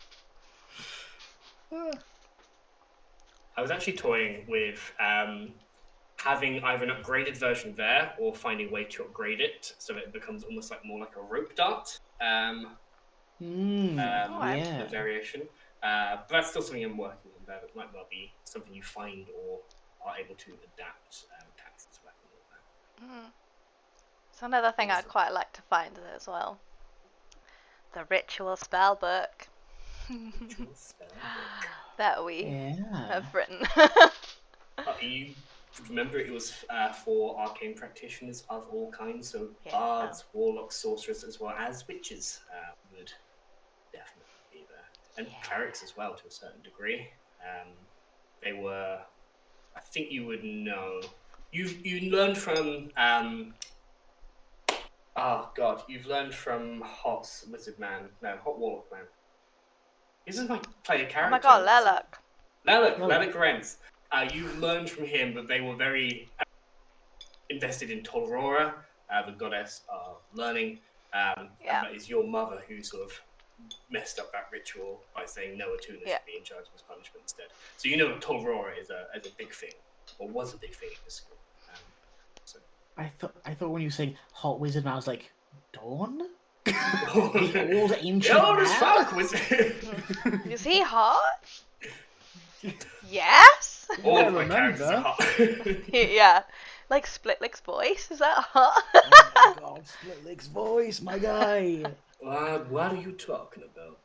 I was actually toying with having either an upgraded version there or finding a way to upgrade it so that it becomes almost like more like a rope dart. The variation. But that's still something I'm working on there. That might well be something you find or are able to adapt Tax's weapon or that. It's another thing I'd quite like to find as well. The ritual spell book. That we have written. You remember it was for arcane practitioners of all kinds, so bards, warlocks, sorcerers, as well as witches would definitely be there. And clerics as well, to a certain degree. They were, I think you would know. You learned from, you've learned from Hot Wizard Man, no, Hot Warlock Man. He doesn't play a character. Oh my god, Leluc Rents. You've learned from him that they were very invested in Tolrora, the goddess of learning. And that is your mother who sort of messed up that ritual by saying Noah Tuna should be in charge of his punishment instead. So you know Tolrora is a big thing, or was a big thing in the school. I thought when you were saying Hot Wizard, I was like, Dawn? The old ancient old as fuck wizard. Is he hot? Yes. All of my characters are hot. Yeah, like Splitlick's voice. Is that hot? Oh my god, Splitlick's voice, my guy. What are you talking about?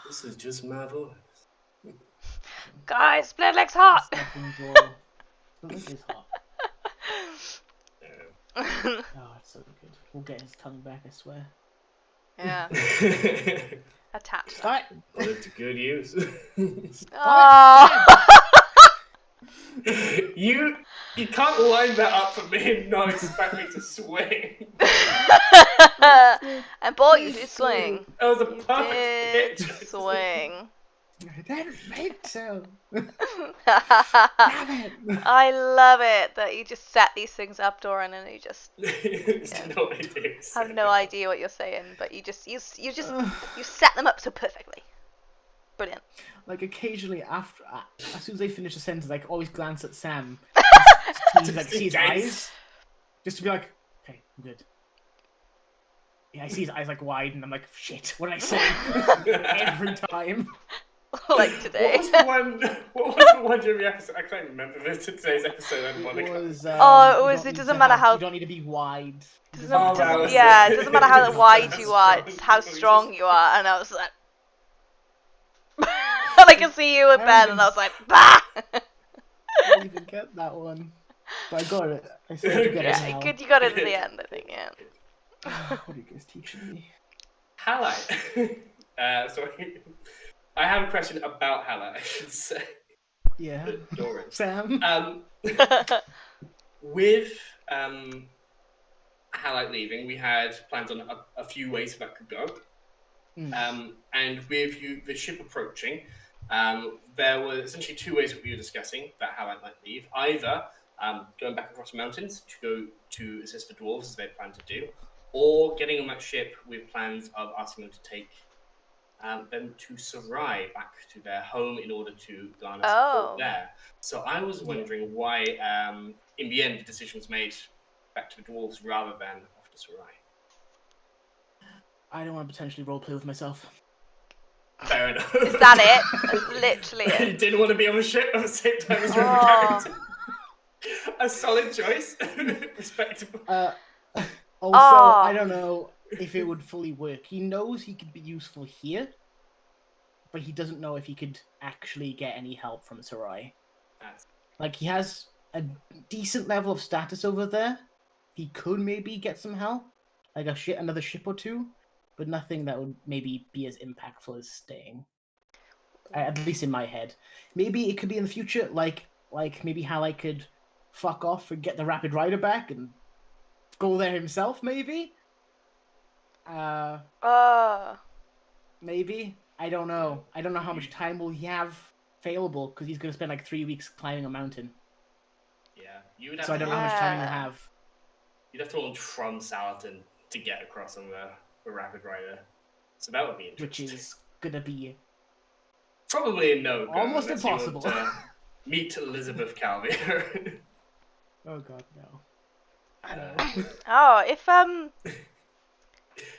This is just my voice. Guys, Splitlick's hot. Splitlick is hot. Oh, it's so good. We'll get his tongue back, I swear. Yeah. Attach. Start. Put it to good use. You can't line that up for me and not expect me to swing. And boy, you did swing. That was a perfect pitch. Swing. I didn't make so. I love it that you just set these things up, Doran, and you just no idea. have no idea what you're saying, but you set them up so perfectly. Brilliant. Like occasionally after, as soon as they finish a sentence, I always glance at Sam, see his eyes, just to be like, okay, I'm good. Yeah, I see his eyes like wide, and I'm like, shit, what did I say? Every time. Like today. What was the one Jimmy episode? I can't remember today's episode. It doesn't matter how. You don't need to be wide. It doesn't matter how wide you are, it's how strong you are. And I was like, I can see you in bed, and I was like, bah! I didn't even get that one, but I got it. I said to get it now. Good, you got it at the end, I think. Yeah. What are you guys teaching me? Halite. Sorry. I have a question about Halite, I should say. Yeah. Doran. Sam? With Halite leaving, we had plans on a few ways that could go. And with the ship approaching, there were essentially two ways that we were discussing that Halite might leave. Either going back across the mountains to go to assist the dwarves as they plan to do, or getting on that ship with plans of asking them to take them to Sarai back to their home in order to garner support there. So I was wondering why, in the end, the decision was made back to the dwarves rather than off to Sarai. I don't want to potentially roleplay with myself. Fair enough. Is that it? That's literally it. You didn't want to be on the ship at the same time as your other character. A solid choice. Respectable. I don't know if it would fully work. He knows he could be useful here, but he doesn't know if he could actually get any help from Sarai. Like, he has a decent level of status over there. He could maybe get some help, like another ship or two, but nothing that would maybe be as impactful as staying. At least in my head. Maybe it could be in the future, like maybe Halai could fuck off and get the Rapid Rider back and go there himself, maybe? Maybe? I don't know. I don't know how much time will he have available, because he's going to spend like 3 weeks climbing a mountain. Yeah. You would have so I don't know how much time he'll have. You'd have to launch from Salatin to get across on the Rapid Rider. So that would be interesting. Which is going to be... probably a no-go. Almost impossible. You want to meet Elizabeth Calvier. Oh god, no. If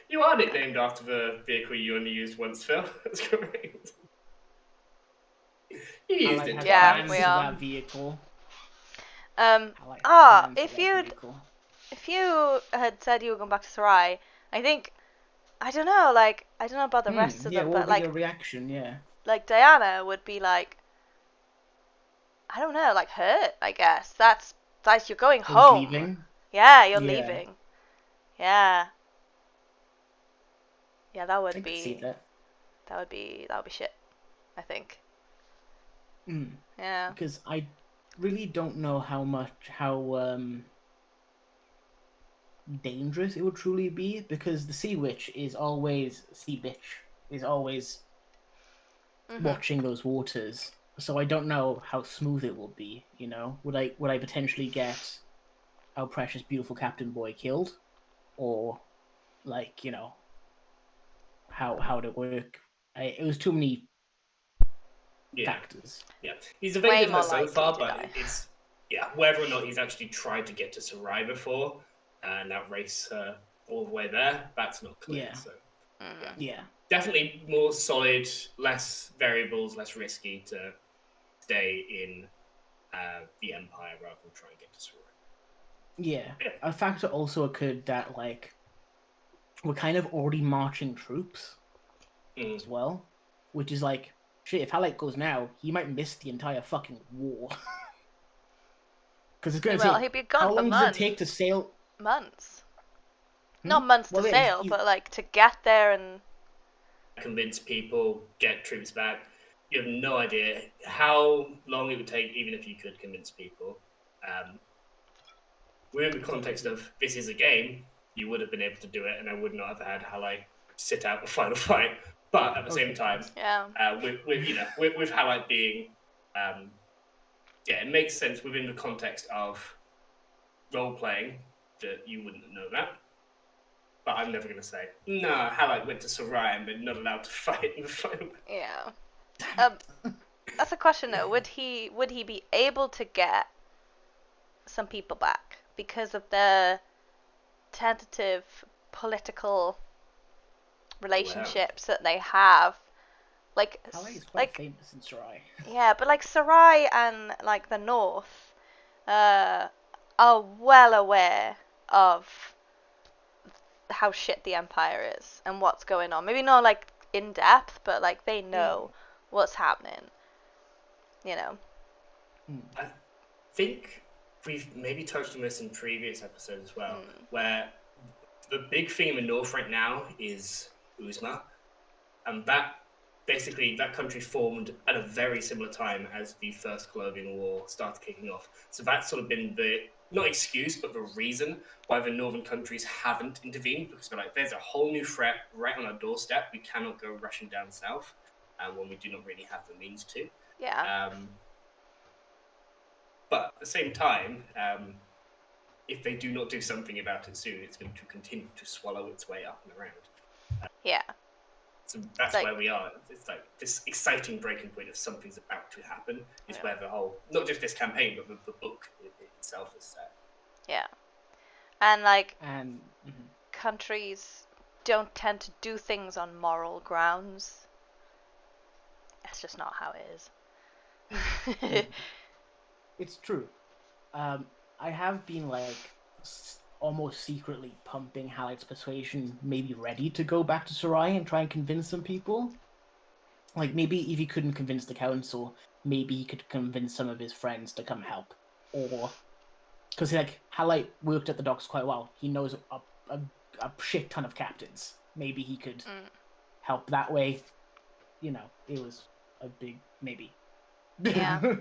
You are nicknamed after the vehicle you only used once, Phil. That's correct. You used it. Yeah, we are. That vehicle. If you had said you were going back to Sarai, I don't know about the rest of them, what but would like be your reaction, like Diana would be like, I don't know, like hurt, I guess. That's you're going home. Leaving? Yeah, you're leaving. Yeah. Yeah, that would be that would be shit, I think. Yeah. Because I really don't know how dangerous it would truly be, because the sea bitch is always watching those waters. So I don't know how smooth it will be, Would I potentially get our precious beautiful Captain Boy killed? Or how would it work? It was too many factors. Yeah. He's evaded her so far, but it's whether or not he's actually tried to get to Sarai before and outrace her all the way there, that's not clear. Yeah. So yeah. Definitely more solid, less variables, less risky to stay in the Empire rather than try and get to Sarai. Yeah. A factor also occurred that, we're kind of already marching troops as well, which is like, shit, if Halleck goes now, he might miss the entire fucking war. Because it's going to take... he'd be gone how long for does it take to sail? Months. Not months to sail, but to get there and... convince people, get troops back. You have no idea how long it would take, even if you could convince people. We're in the context of, this is a game, you would have been able to do it, and I would not have had Halai sit out the final fight. But at the same time, with Halai being, it makes sense within the context of role playing that you wouldn't know that. But I'm never going to say, no, Halai went to Sarai and been not allowed to fight in the final. Yeah. That's a question though. Would he be able to get some people back because of the tentative political relationships that they have? Halai is quite famous in Sarai. Yeah, but Sarai and the North are well aware of how shit the Empire is and what's going on. Maybe not in depth, but they know what's happening. I think we've maybe touched on this in previous episodes as well, where the big thing in the North right now is Uzma, and that country formed at a very similar time as the First Cologneon War started kicking off. So that's sort of been the, not excuse, but the reason why the northern countries haven't intervened, because they're there's a whole new threat right on our doorstep. We cannot go rushing down south when we do not really have the means to. Yeah. But at the same time, if they do not do something about it soon, it's going to continue to swallow its way up and around. Yeah. So that's where we are. It's like this exciting breaking point of something's about to happen is where the whole, not just this campaign, but the book itself is set. Yeah. And like mm-hmm. countries don't tend to do things on moral grounds. That's just not how it is. It's true. I have been like almost secretly pumping Hallett's persuasion, maybe ready to go back to Sarai and try and convince some people. Like maybe if he couldn't convince the council, maybe he could convince some of his friends to come help, or because like Hallett worked at the docks quite well, he knows a shit ton of captains. Maybe he could help that way. You know, it was a big maybe. Yeah.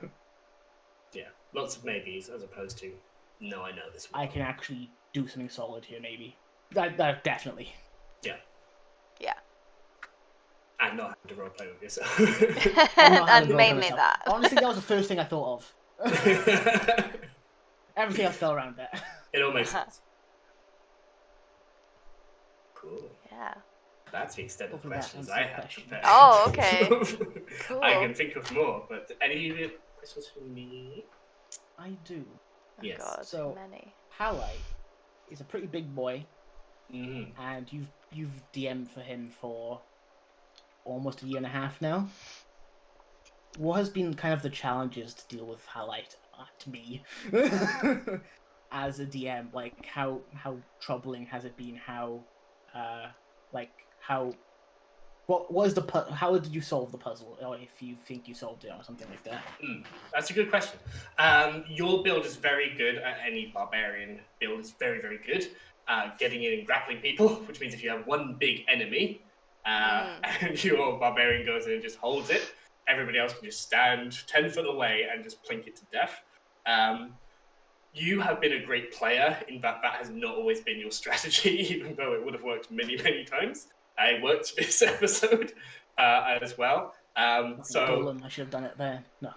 Yeah, lots of maybes as opposed to no, I know this one. I can actually do something solid here, maybe. That definitely. Yeah. Yeah. And not having to roleplay with yourself. And mainly that. Honestly, that was the first thing I thought of. Everything else fell around there. It all makes sense. Cool. Yeah. That's the extent of questions I have prepared. Oh, okay. Cool. I can think of more, but any questions for me? I do. Yes. God, so many. Hallett is a pretty big boy, Mm-hmm. and you've DM'd for him for almost a year and a half now. What has been kind of the challenges to deal with Hallett to me as a DM? Like how troubling has it been? How how did you solve the puzzle, or if you think you solved it or something like that? That's a good question. Your build is very good at any barbarian build. It's very, very good getting in and grappling people, which means if you have one big enemy and your barbarian goes in and just holds it, everybody else can just stand 10 foot away and just plink it to death. You have been a great player in that has not always been your strategy, even though it would have worked many, many times. It worked this episode as well. So I should have done it there. No.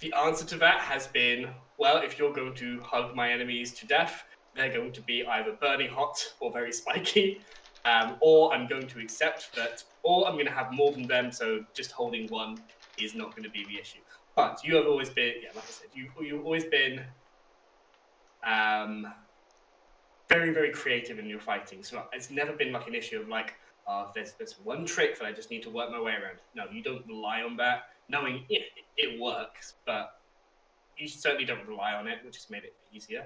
The answer to that has been, well, if you're going to hug my enemies to death, they're going to be either burning hot or very spiky, or I'm going to accept that, or I'm going to have more than them, so just holding one is not going to be the issue. But you have always been, like I said, you've always been very, very creative in your fighting. So it's never been like an issue of like, there's one trick that I just need to work my way around. No, you don't rely on that, knowing it works, but you certainly don't rely on it, which has made it easier.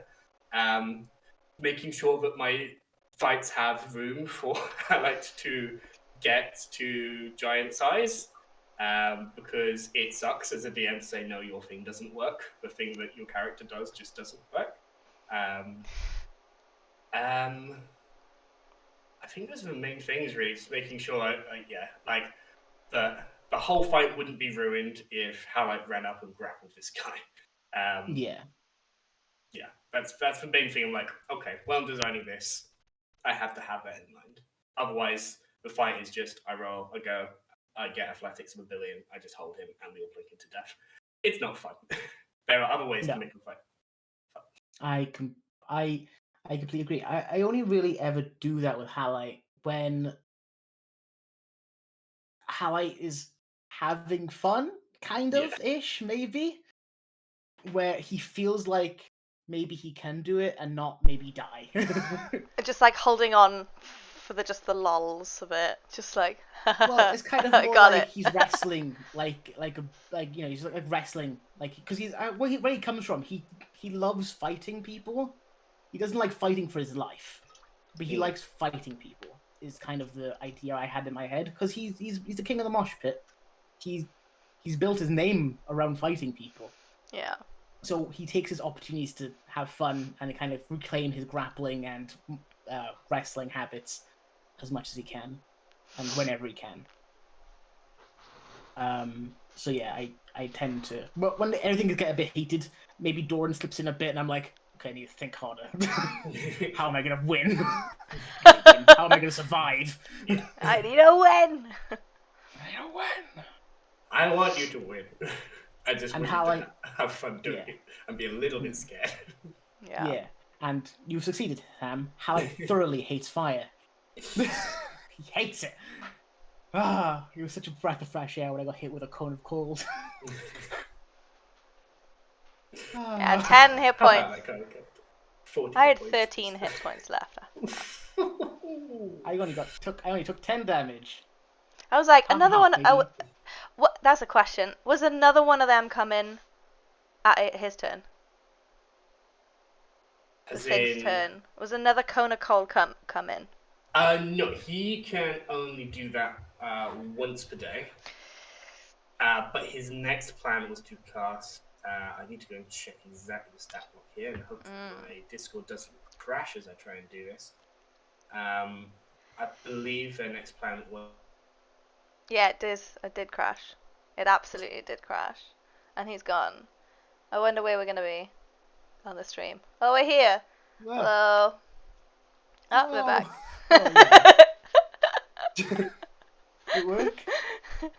Making sure that my fights have room for Hallett to get to giant size, because it sucks as a DM to say, no, your thing doesn't work. The thing that your character does just doesn't work. I think those are the main things, really. Just making sure, the whole fight wouldn't be ruined if Hallett ran up and grappled this guy. Yeah, that's the main thing. I'm like, okay, well, I'm designing this, I have to have that in mind. Otherwise, the fight is just, I roll, I go, I get athletics of 1 billion, I just hold him, and we all blink into death. It's not fun. There are other ways to make a fight fun. I completely agree. I only really ever do that with Hallett when Hallett is having fun, kind of ish, maybe, where he feels like maybe he can do it and not maybe die. Just like holding on for the lols of it, just like. Well, it's kind of more like he's wrestling, like he's like wrestling, like because he's where he comes from. He loves fighting people. He doesn't like fighting for his life, but he likes fighting people. Is kind of the idea I had in my head, because he's the king of the mosh pit. He's built his name around fighting people. Yeah. So he takes his opportunities to have fun and kind of reclaim his grappling and wrestling habits as much as he can, and whenever he can. So yeah, I tend to, but when everything gets a bit heated, maybe Doran slips in a bit, and I'm like, okay, I need to think harder. How am I gonna win? How am I gonna survive? I need a win. I want you to win. I just want you to have fun doing it and be a little bit scared. Yeah. And you've succeeded, Sam. Hallett thoroughly hates fire. He hates it. Ah, he was such a breath of fresh air when I got hit with a cone of cold. Yeah, 10 hit points. Okay. 40 I had points. 13 hit points left. I only took 10 damage. I was like, Half another and one. half, baby. What? That's a question. Was another one of them coming at his turn? The thing's turn. Was another cone of cold come in? No, he can only do that once per day. But his next plan was to cast. I need to go and check exactly the stat block here, and hope my Discord doesn't crash as I try and do this. I believe their next plan was. Yeah, it did crash. It absolutely did crash. And he's gone. I wonder where we're going to be on the stream. Oh, we're here. Whoa. Hello. Oh, we're back. Did it work?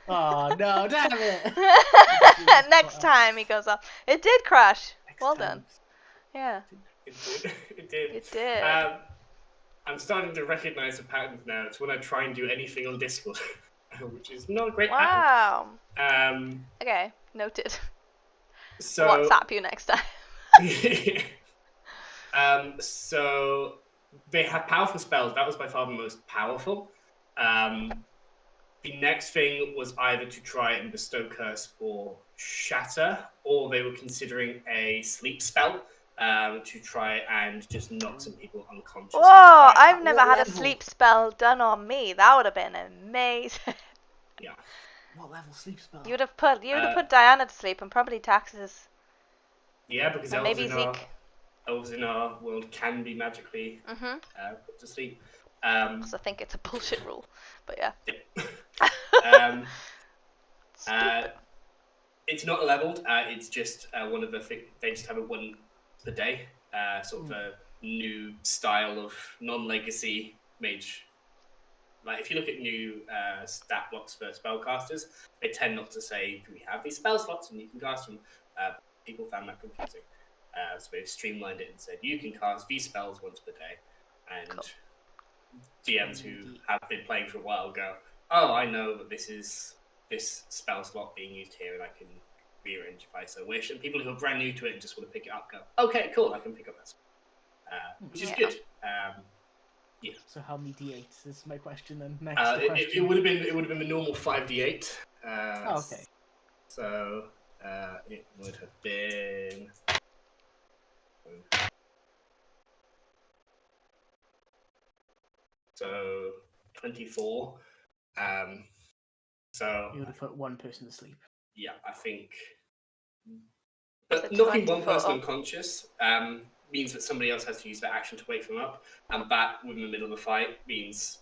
Oh, no, damn it. Next time he goes off. It did crash. Well done. Yeah. It did. It did. I'm starting to recognize the patterns now. It's when I try and do anything on Discord, which is not a great Wow. pattern. Okay, noted. So I'll WhatsApp you next time. So they have powerful spells. That was by far the most powerful. The next thing was either to try and bestow Curse or Shatter, or they were considering a sleep spell to try and just knock some people unconscious. Whoa, I've never had a sleep spell done on me. That would have been amazing. Yeah. What level sleep spell? You would have put Diana to sleep and probably Taxes. Yeah, because And maybe elves in our world can be magically put to sleep. Because I think it's a bullshit rule. But yeah. It's not leveled. It's just one of the things. They just have it one per day. Sort of a new style of non-legacy mage. Like if you look at new stat blocks for spellcasters, they tend not to say we have these spell slots and you can cast them. People found that confusing, so they've streamlined it and said you can cast these spells once per day. And cool. DMs who have been playing for a while go, oh, I know that this is this spell slot being used here, and I can rearrange if I so wish. And people who are brand new to it and just want to pick it up go, okay, cool, I can pick up that spell, which is good. Yeah. So how many d8s is my question then? Next question. It would have been the normal 5d8. Okay. So it would have been. So 24. So you would have put one person to sleep. Yeah, I think. But knocking one person unconscious means that somebody else has to use that action to wake them up, and that within the middle of the fight means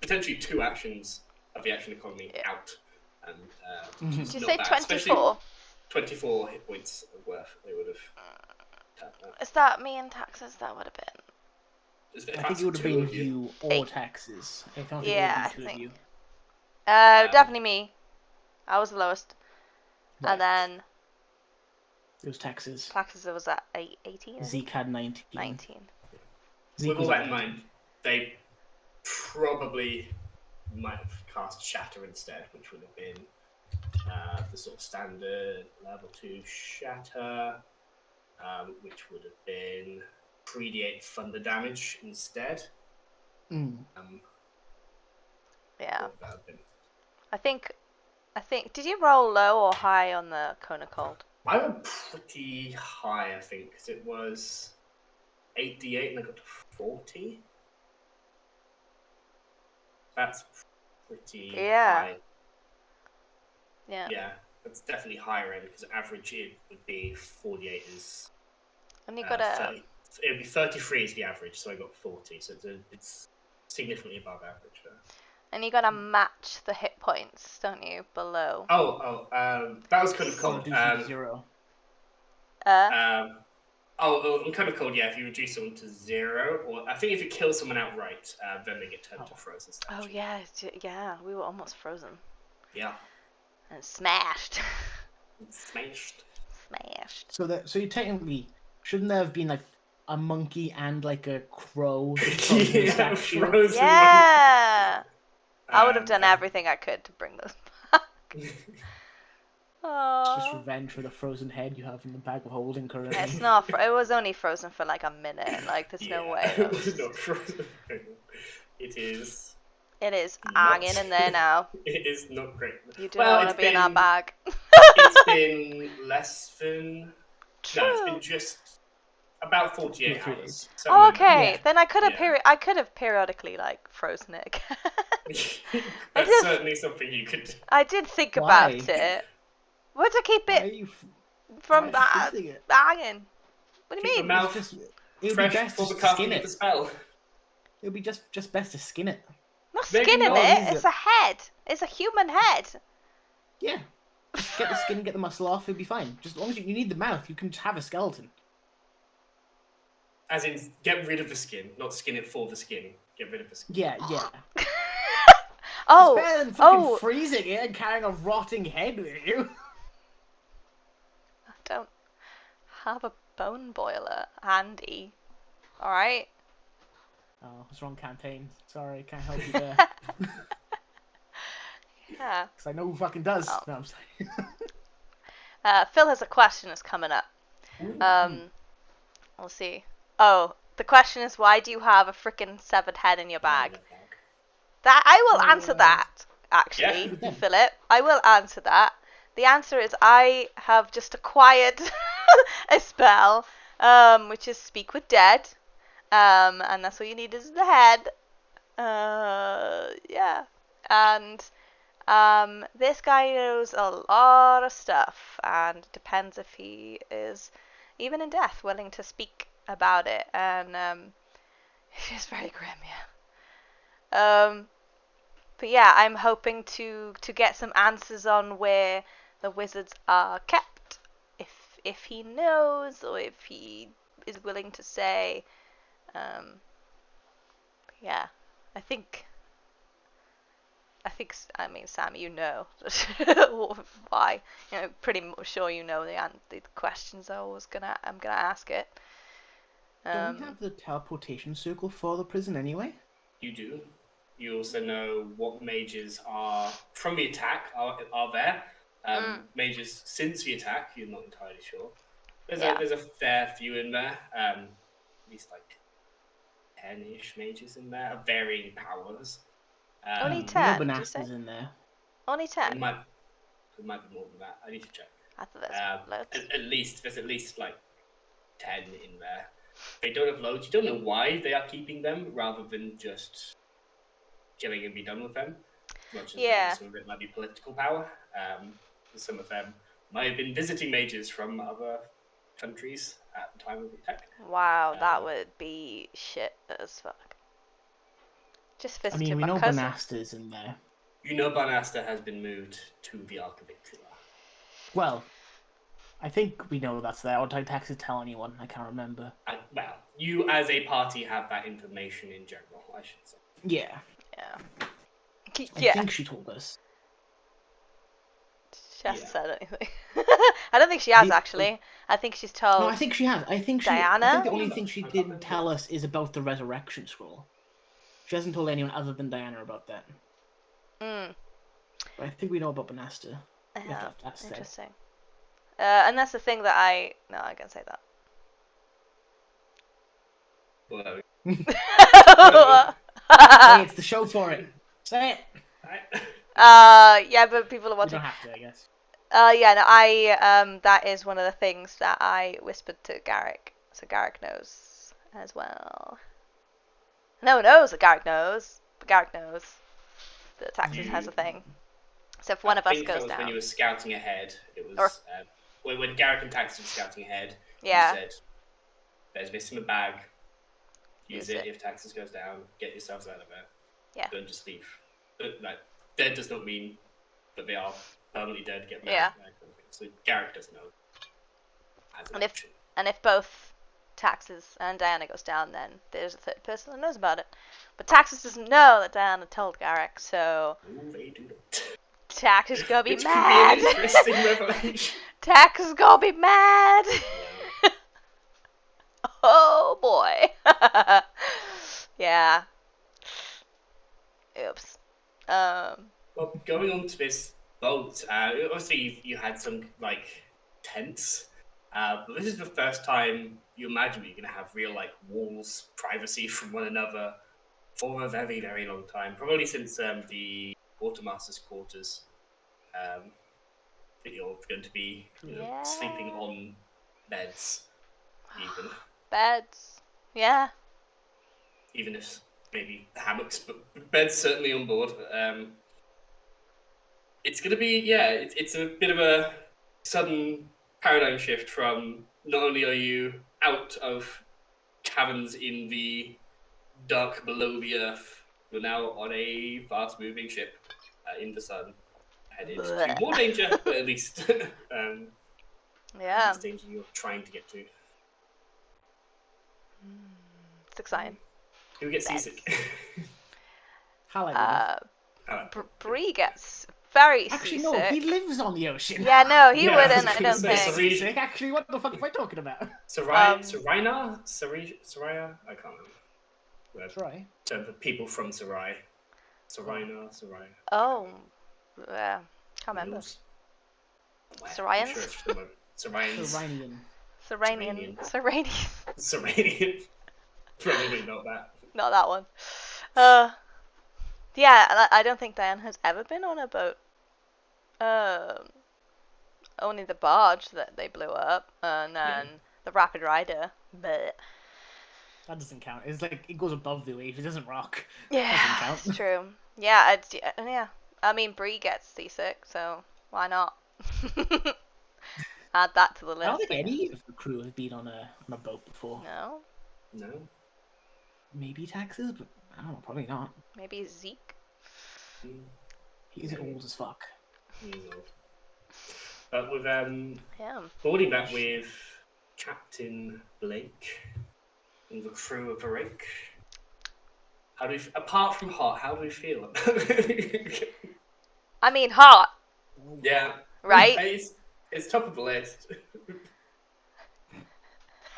potentially 2 actions of the action economy out. And did you say 24? 24 hit points worth they would have. Is that me and Taxes? That would have been. I think it would have been you or Taxes. I think yeah, it would have been 2 of you. Definitely me. I was the lowest. Right. And then. It was Taxes. Taxes was at 18. Zeke had 19. 19. With all that in mind, they probably might have cast Shatter instead, which would have been the sort of standard level 2 Shatter, which would have been 3d8 thunder damage instead. Yeah. I think. Did you roll low or high on the Cone of Cold? I went pretty high, I think, because it was 8d8 and I got to 40. That's pretty high. Yeah. Yeah, that's definitely higher end, because average it would be 48 is. And you got a. It would be 33 is the average, so I got 40, so it's significantly above average there. And you gotta match the hit points, don't you, below? That was kind of cold. 0. I'm kind of cold, yeah, if you reduce someone to 0, or I think if you kill someone outright, then they get turned to frozen stage. Oh, yeah, we were almost frozen. Yeah. And smashed. Smashed. So you technically, shouldn't there have been like a monkey and like a crow? Yeah, frozen. Yeah. I would have done everything I could to bring those back. It's just Aww. revenge for the frozen head you have in the bag of holding currently. It's not. It was only frozen for like a minute. Like, there's no way. It was not frozen. It is. It is Not- hanging in there now. It is not great. You do not want to be in that bag. It's been less than. No, it's been just about 48 3 hours. days. So Oh, okay. Yeah. Then I could have Yeah. I could have periodically like frozen it again. That's certainly something you could do. I did think Why? about it. What to keep Why are it you from why are you freezing it? hanging? What do you Keep the mean? mouth Just, it would be fresh best before the just to skin casting of it. the spell. It would be just best to skin it. Not Maybe skinning not, it. is It's it? a head. It's a human head. Yeah. Just get the skin, get the muscle off, it'll be fine. Just as long as you need the mouth, you can just have a skeleton. As in, get rid of the skin, not skin it for the skin. Get rid of the skin. Yeah, yeah. Oh, It's better than fucking oh. freezing it and carrying a rotting head with you. I don't have a bone boiler handy. All right. Oh, it's wrong campaign. Sorry, can't help you there. Yeah. Because I know who fucking does. Oh. No, I'm saying. Phil has a question that's coming up. We'll see. Oh, the question is, why do you have a freaking severed head in your bag? That I will answer that, actually, Yeah. Philip. I will answer that. The answer is I have just acquired a spell, which is Speak with Dead, and that's all you need is the head. Yeah, and this guy knows a lot of stuff, and it depends if he is, even in death, willing to speak about it, and he's very grim, yeah. But yeah, I'm hoping to get some answers on where the wizards are kept, if he knows or if he is willing to say. Yeah, I mean, Sam, you know why. You know, pretty sure you know the questions I'm gonna ask it. Don't we have the teleportation circle for the prison anyway? You do. You also know what mages are from the attack are there. Mages since the attack, you're not entirely sure. There's a fair few in there. At least like 10-ish mages in there of varying powers. Only We know 10, did you Banasta's say? in there. Only 10? It might be more than that. I need to check. I thought that's loads. There's at least like 10 in there. They don't have loads. You don't know why they are keeping them rather than just killing and be done with them. As much as maybe some of it might be political power. Some of them might have been visiting mages from other countries at the time of the attack. Wow, that would be shit as fuck. Just I visited mean, we my know cousin. Banasta's in there. You know Banasta has been moved to the Ark of Victory. Well, I think we know that's there. Or did Taxes tell anyone? I can't remember. Well, you as a party have that information in general, I should say. Yeah. Yeah. I think she told us. She hasn't said anything. I don't think she has, actually. I think she's told. No, I think she has. I think Diana? the only thing she didn't tell us is about the resurrection scroll. She hasn't told anyone other than Diana about that. But I think we know about Banasta. Yeah, That's said. interesting. And that's the thing that I can say that. Well, Hey, it's the show for it. Say it. Yeah, but people are You watching. don't have to, I guess. Yeah, no, that is one of the things that I whispered to Garrick, so Garrick knows as well. No one knows that Garrick knows, but Garrick knows that Taxes has a thing. So if one of us I think that goes was down, when you were scouting ahead. It was when Garrick and Taxis were scouting ahead. yeah, You said, "There's this in the bag. Use Use it it. if Taxis goes down. Get yourselves out of it. Yeah. Don't just leave. Like dead does not mean that they are permanently dead. Get them Yeah. out. That kind of thing. So Garrick does know. As an And if- option. and if both Taxes and Diana goes down, then there's a third person that knows about it. But Taxes doesn't know that Diana told Garrick, so Ooh, they do not. Taxes is gonna be Which mad. could be an interesting revelation. Taxes is gonna be mad. Oh boy. Yeah. Oops. Well, going on to this boat, obviously you had some tents, but this is the first time you imagine you're gonna have real walls, privacy from one another for a very, very long time. Probably since the quartermaster's quarters. That you're going to be sleeping on beds, even. Beds. Yeah. Even if maybe hammocks, but beds certainly on board. It's going to be, it's a bit of a sudden paradigm shift from not only are you out of caverns in the dark below the earth, you're now on a fast-moving ship in the sun. Headed to more danger, but at least Yeah. danger you're trying to get to. It's exciting. Who gets seasick? Bree gets very Actually, seasick. no, he lives on the ocean. Yeah, no, he wouldn't, I don't think. Seasick? Actually, what the fuck am I talking about? Saraya? I can't remember. Sarai? So the people from Sarai. Saraya. Oh, yeah. Can't remember. Sarians? Saranian. Probably not that. Not that one. Yeah, I don't think Diane has ever been on a boat. Only the barge that they blew up, and then the Rapid Rider. But that doesn't count. It's it goes above the wave. It doesn't rock. Yeah, doesn't count. It's true. Yeah, yeah. I mean, Bree gets seasick, so why not? Add that to the list. I don't think any of the crew have been on a boat before. No. Maybe Taxes, but I don't know. Probably not. Maybe Zeke. He's old as fuck. But with boarding back with Captain Blake and the crew of the rig. How do we, apart from hot, how do we feel? I mean, hot. Yeah. Right? It's top of the list.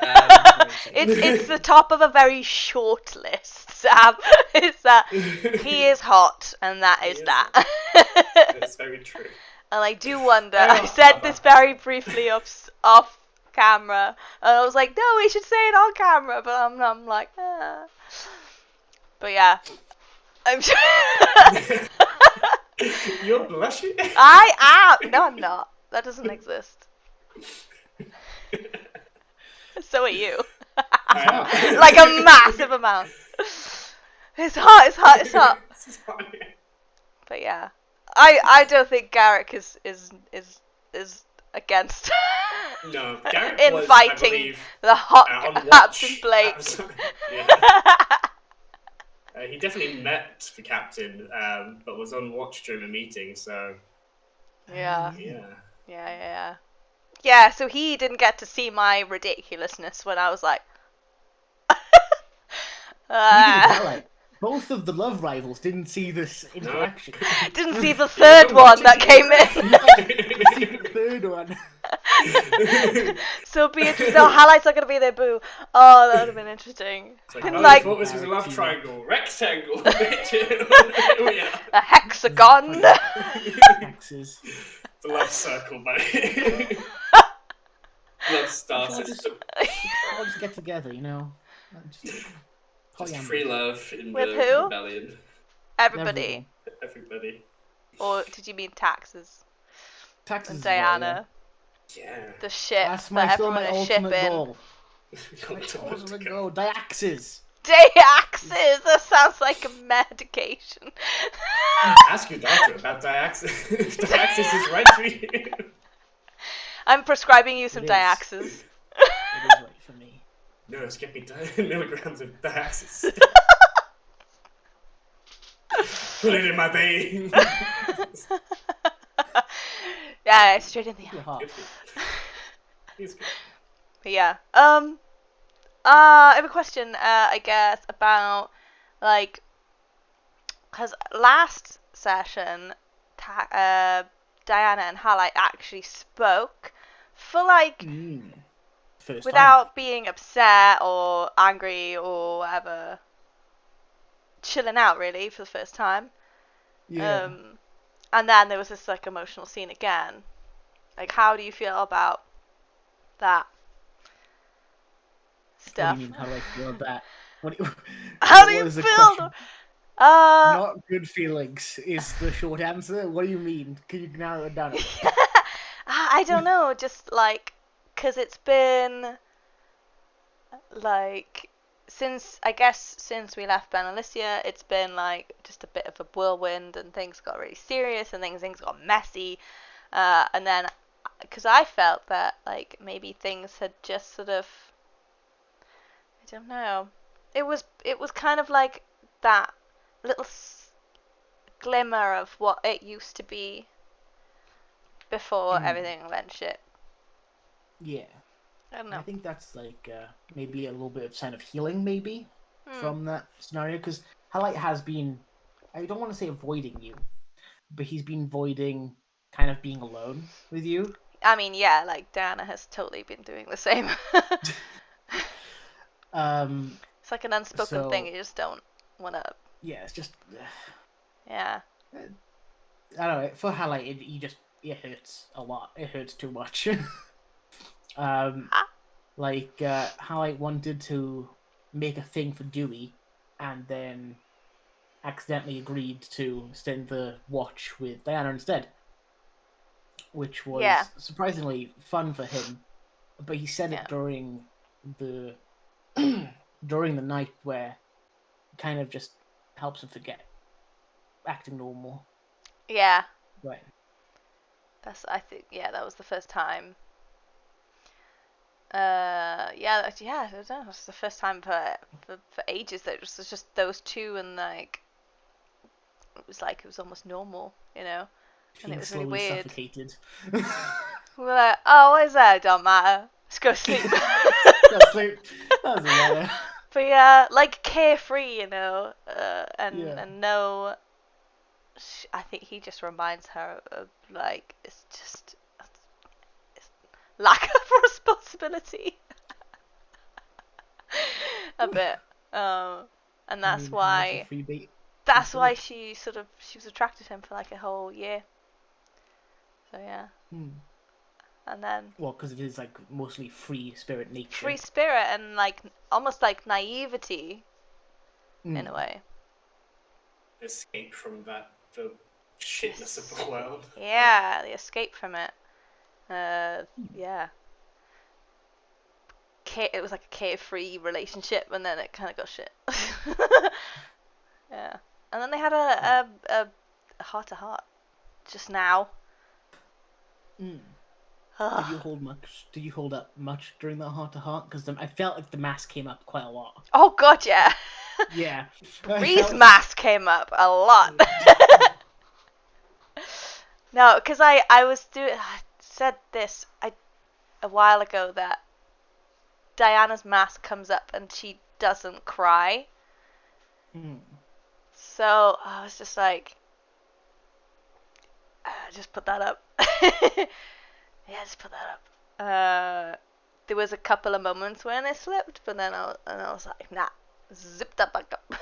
It's the top of a very short list, Sam. It's that he is hot, and that is that. That's very true. And I do wonder. I said this very briefly off camera, and I was like, "No, we should say it on camera," but I'm like, ah. But yeah, I'm sure. You're blushing. I am. No, I'm not. That doesn't exist. So are you. Like a massive amount. It's hot. But yeah, I don't think Garrick is against no, Garrick inviting the hot Captain Blake. He definitely met the captain, but was on watch during the meeting. So yeah. Yeah, so he didn't get to see my ridiculousness when I was like... Both of the love rivals didn't see this interaction. Didn't see the third one that came in. The third one. So Beatrice, highlights are going to be there, boo. Oh, that would have been interesting. I thought this was a love triangle. Rectangle. A hexagon. Hexes. The love circle, buddy. Love star system. I'll just get together, you know. Just free love in with the who? rebellion. Everybody. Or did you mean Taxes? Taxes. And Diana. Yeah. The ship That's that everyone is shipping. Goal. Ultimate goal. Diaxes. Diaxes! That sounds like a medication. Ask your doctor about Diaxes. Diaxes is right for you. I'm prescribing you some Diaxes. It is right for me. Nurse, get me 10 milligrams of Diaxes. Put it in my vein. Yeah, straight in the heart. But yeah. I have a question, I guess, about, because last session, Diana and Halite actually spoke for, without being upset or angry or whatever. Chilling out, really, for the first time. Yeah. And then there was this like emotional scene again. Like, how do you feel about that stuff? What do you mean? How do I feel about that? How do you is the feel? question? Uh, Not good feelings is the short answer. What do you mean? Can you narrow it down a bit? I don't know. Just like, cause it's been like since we left Ben and Alicia, it's been like just a bit of a whirlwind, and things got really serious, and things got messy, and then because I felt that like maybe things had just sort of, I don't know, it was kind of like that little glimmer of what it used to be before everything went shit. Yeah. I don't know. I think that's like maybe a little bit of sign of healing, maybe, from that scenario. Because Halite has been, I don't want to say avoiding you, but he's been avoiding kind of being alone with you. I mean, yeah, like Diana has totally been doing the same. It's like an unspoken thing. You just don't want to. Yeah, it's just. Yeah. I don't know. For Halite, it hurts a lot. It hurts too much. Halite wanted to make a thing for Dewey, and then accidentally agreed to send the watch with Diana instead, which was surprisingly fun for him. But he said it during the during the night, where it kind of just helps him forget, acting normal. Yeah. Right. I think that was the first time. I don't know. It was the first time for ages that it was just those two, and like it was almost normal, you know. And it was really weird. Suffocated. We're like, oh, what is that? It don't matter. Let's go sleep. Go sleep. Doesn't matter. But yeah, like carefree, you know, and no. I think he just reminds her of like it's lack of responsibility a bit, and that's why she was attracted to him for like a whole year. So yeah. And then because of his like mostly free spirit nature. Free spirit and like almost like naivety in a way. Escape from the shitness of the world. Yeah, the escape from it. Yeah. It was like a carefree relationship, and then it kind of got shit. Yeah. And then they had a heart-to-heart just now. Did you hold up much during the heart-to-heart? Because I felt like the mask came up quite a lot. Oh god, yeah. Yeah. Bree's mask came up a lot. No, because I said this a while ago that Diana's mask comes up and she doesn't cry. So I was just like, just put that up. Yeah, just put that up. There was a couple of moments when it slipped, but then I was like, nah, zip that back up.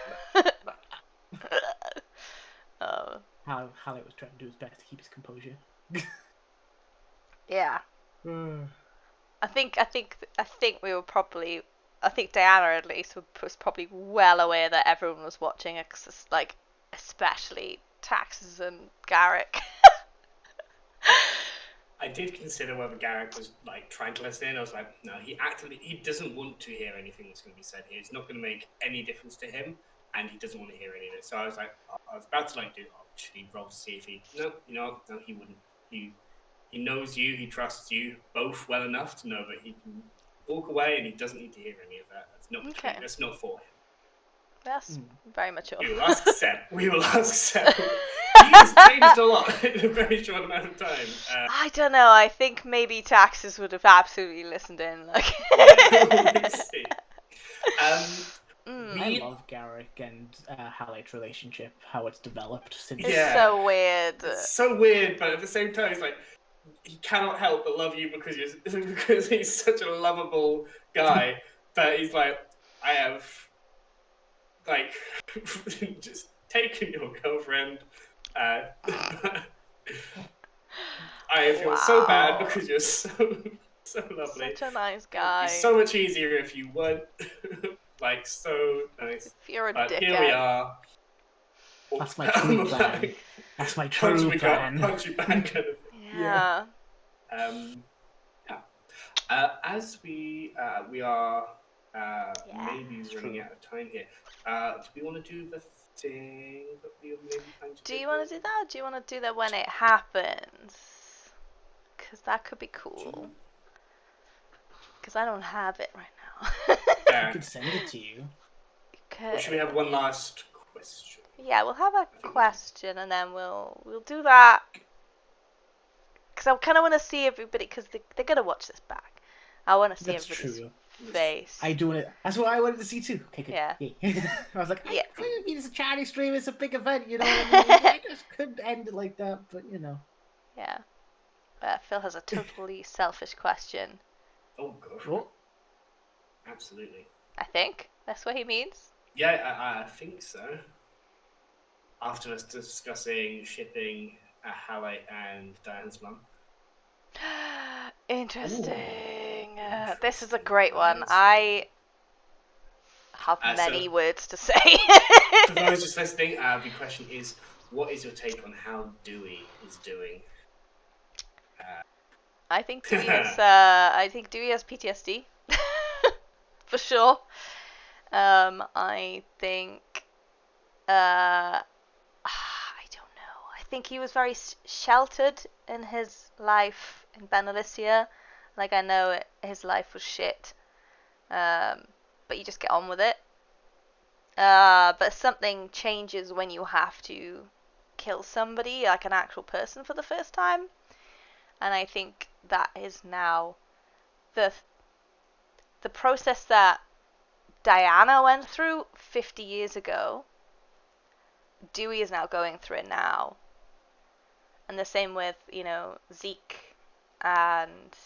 Hallie was trying to do his best to keep his composure. Yeah. I think we were probably. I think Diana at least was probably well aware that everyone was watching, like especially Taxes and Garrick. I did consider whether Garrick was like trying to listen in. I was like, no, he doesn't want to hear anything that's going to be said here. It's not going to make any difference to him, and he doesn't want to hear any of it. So I was like, I was about to like do actually roll to see if he. No, he wouldn't. He knows you. He trusts you both well enough to know that he can walk away, and he doesn't need to hear any of that. That's not between. That's not for him. That's very mature. We will ask Seb. He's changed a lot in a very short amount of time. I don't know. I think maybe Taxes would have absolutely listened in. Like. Let's see. I love Garrick and Hallie's relationship, how it's developed since. It's so weird. It's so weird, but at the same time, it's like he cannot help but love you because he's such a lovable guy. But he's like, I have like just taken your girlfriend, I feel so bad because you're so lovely. Such a nice It would guy. be so much easier if you weren't like so nice. If you're a But dickhead. here we are. That's my true plan. That's my true plan. Punch you back kind of thing. Yeah. As we are maybe running out of time here. Do we want to do the thing that we were maybe planning to do? Do you want to do that, or do you want to do that when it happens? Because that could be cool. Because I don't have it right now. I could send it to you. Or should we have one last question? Yeah, we'll have a question, and then we'll do that. Because I kind of want to see everybody, because they're going to watch this back. I want to see everybody's face. I do it. That's what I wanted to see too. Okay, good. Yeah. I was like, Yeah. I mean, it's a charity stream. It's a big event, you know. I just couldn't end it like that, but you know. Yeah. Phil has a totally selfish question. Oh gosh. Oh. Absolutely. I think that's what he means. Yeah, I think so. After us discussing shipping Hallie and Diane's mum. Interesting. This is a great one. I have many words to say. For those just listening, the question is, what is your take on how Dewey is doing? I think Dewey has PTSD. For sure. I think I don't know. I think he was very sheltered in his life in Benalicia. Like, I know his life was shit. But you just get on with it. But something changes when you have to kill somebody, like an actual person, for the first time. And I think that is now the process that Diana went through 50 years ago. Dewey is now going through it now. And the same with, Zeke and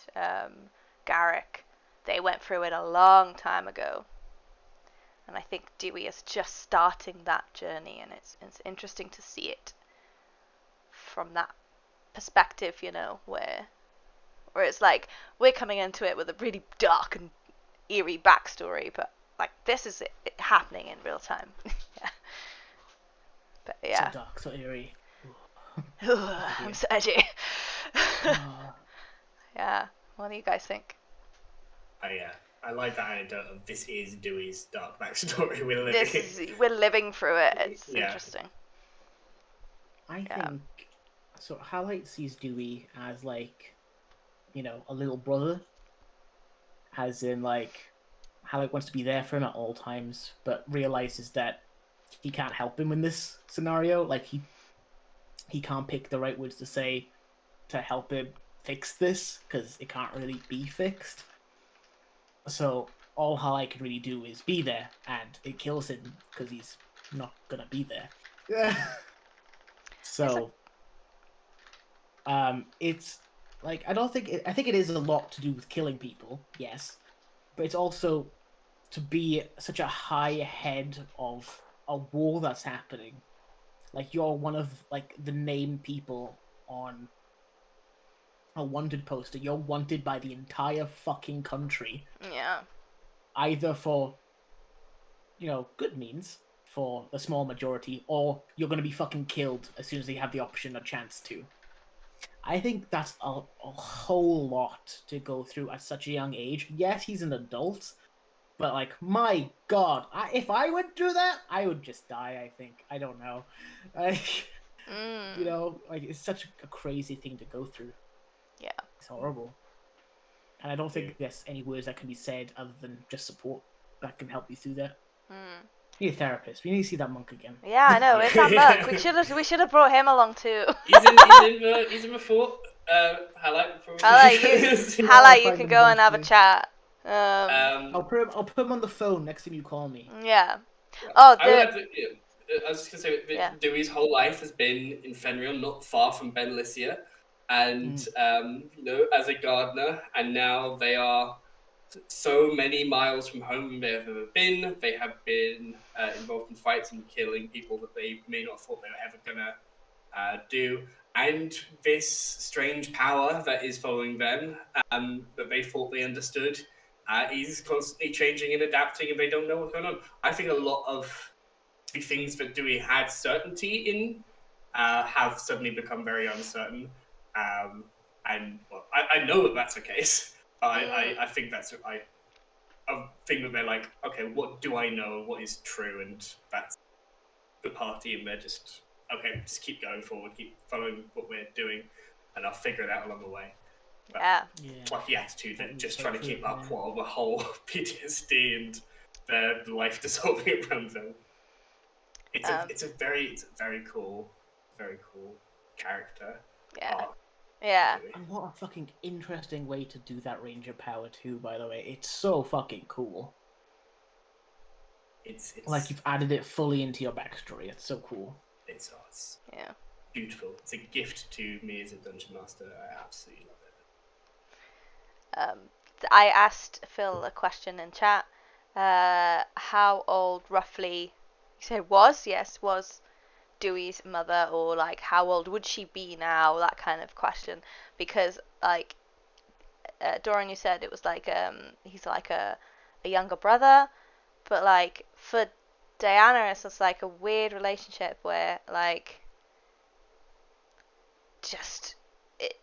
Garrick. They went through it a long time ago. And I think Dewey is just starting that journey, and it's interesting to see it from that perspective, where it's like we're coming into it with a really dark and eerie backstory, but like this is it happening in real time. Yeah. But yeah. So dark, so eerie. I'm so edgy. Yeah. What do you guys think? I like that anecdote of this is Dewey's dark backstory. We're living through it. It's interesting. I think so. Hallie sees Dewey as like, a little brother. As in, like, Hallie wants to be there for him at all times, but realizes that he can't help him in this scenario. Like, he can't pick the right words to say to help him fix this, because it can't really be fixed. So all Hallie can really do is be there, and it kills him because he's not gonna be there. So, it's like I think it is a lot to do with killing people, yes, but it's also to be such a high head of a war that's happening. Like, you're one of like the named people on a wanted poster. You're wanted by the entire fucking country. Yeah. Either for, good means for a small majority, or you're going to be fucking killed as soon as they have the option or chance to. I think that's a whole lot to go through at such a young age. Yes, he's an adult, but like, my God, if I went through that, I would just die, I think. I don't know. It's such a crazy thing to go through. Yeah. It's horrible. And I don't think there's any words that can be said other than just support that can help you through that. You need a therapist. We need to see that monk again. Yeah, I know. It's that monk. We should have brought him along too. He's in before. Hallie, you can go and have a chat. I'll put him on the phone next time you call me. Yeah. I was just gonna say that Dewey's whole life has been in Fenrir, not far from Benalicia, and as a gardener, and now they are so many miles from home they have ever been. They have been involved in fights and killing people that they may not have thought they were ever gonna do. And this strange power that is following them, that they thought they understood, is constantly changing and adapting, and they don't know what's going on. I think a lot of the things that Dewey had certainty in have suddenly become very uncertain. And well, I know that that's the case. I think that's a thing that they're like, okay, what do I know? What is true? And that's the party, and they're just, okay, just keep going forward, keep following what we're doing, and I'll figure it out along the way. But it's like the attitude that just trying to keep up while the whole PTSD and their life dissolving around them. It's a very cool character. Yeah. And what a fucking interesting way to do that Ranger power too, by the way. It's so fucking cool. It's like you've added it fully into your backstory. It's so cool. It's beautiful. It's a gift to me as a dungeon master. I absolutely love it. I asked Phil a question in chat. How old roughly? You say was Dewey's mother, or like how old would she be now? That kind of question, because like Dorian, you said it was like he's like a younger brother, but like for Diana it's just like a weird relationship where like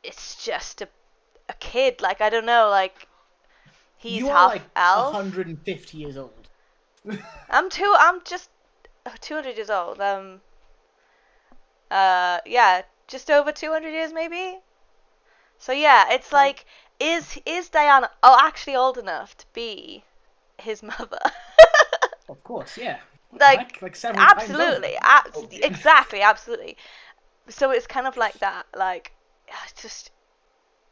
it's just a kid, like I don't know, like he's half like elf. 150 years old. I'm just 200 years old. Yeah, just over 200 years maybe. So yeah, it's like, is Diana actually old enough to be his mother? Of course, yeah. Like several absolutely, times over. Exactly, absolutely. So it's kind of like that, like, just,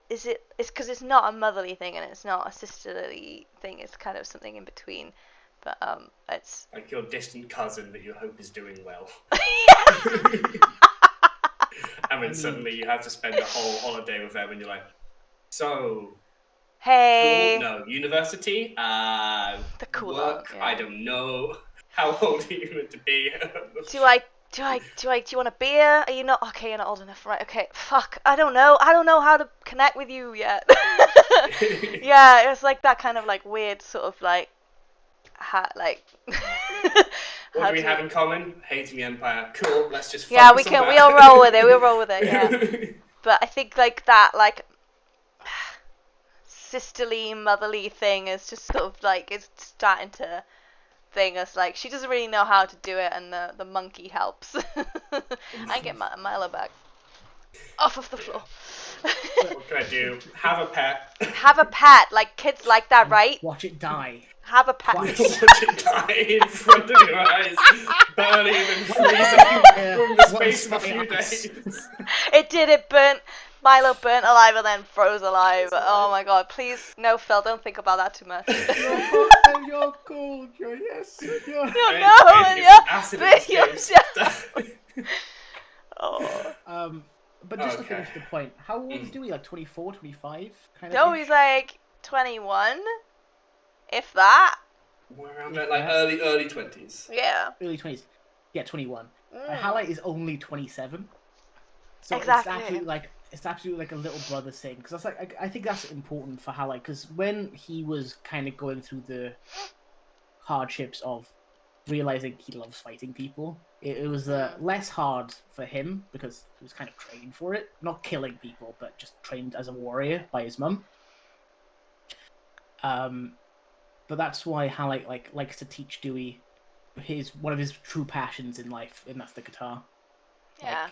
it's because it's not a motherly thing and it's not a sisterly thing, it's kind of something in between. But it's like your distant cousin that you hope is doing well. And then suddenly you have to spend a whole holiday with them and you're like, so hey, cool? No, university, the cool work, one, yeah. I don't know. How old are you meant to be? Do you want a beer? Are you not? Okay, you're not old enough, right? Okay, fuck. I don't know how to connect with you yet. Yeah, it's like that kind of like weird sort of like, what do we have in common? Hating the Empire. Cool. Let's just yeah, focus on that. we'll roll with it. We'll roll with it. Yeah. But I think like that like sisterly motherly thing is just sort of like it's starting to thing. It's like she doesn't really know how to do it, and the monkey helps. I get Milo back off of the floor. What can I do? Have a pet. Have a pet. Like kids like that, right? Watch it die. Have a pet. Watch it die in front of your eyes, burning and freezing from the space of a few days. It did. It burnt. Milo burnt alive and then froze alive. Oh my god! Please, no, Phil. Don't think about that too much. You're cool. Yes. No. Oh. But just to finish the point, how old is Dewey? Like 24, 25? No, he's like 21. If that. We're around like early 20s. Yeah. Early 20s. Yeah, 21. Highlight is only 27. So exactly. it's absolutely like a little brother thing. Because that's like I think that's important for Highlight. Because when he was kind of going through the hardships of realizing he loves fighting people, it was less hard for him because he was kind of trained for it. Not killing people, but just trained as a warrior by his mum. But that's why Highlight likes to teach Dewey one of his true passions in life, and that's the guitar. Yeah.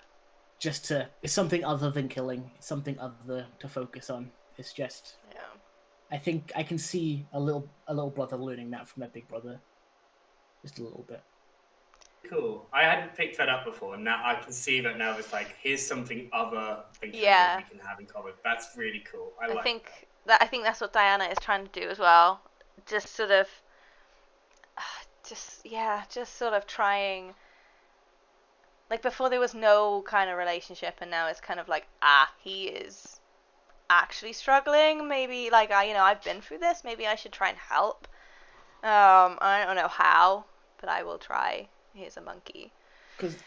It's something other than killing. It's something other to focus on. It's just. Yeah. I think I can see a little brother learning that from their big brother. Just a little bit. Cool. I hadn't picked that up before, and now I can see that now. It's like, here's something other than we can have in common. That's really cool. I think that's what Diana is trying to do as well. Just sort of, just sort of trying. Like before, there was no kind of relationship, and now it's kind of like, he is actually struggling. Maybe like I've been through this. Maybe I should try and help. I don't know how, but I will try. Here's a monkey. Because,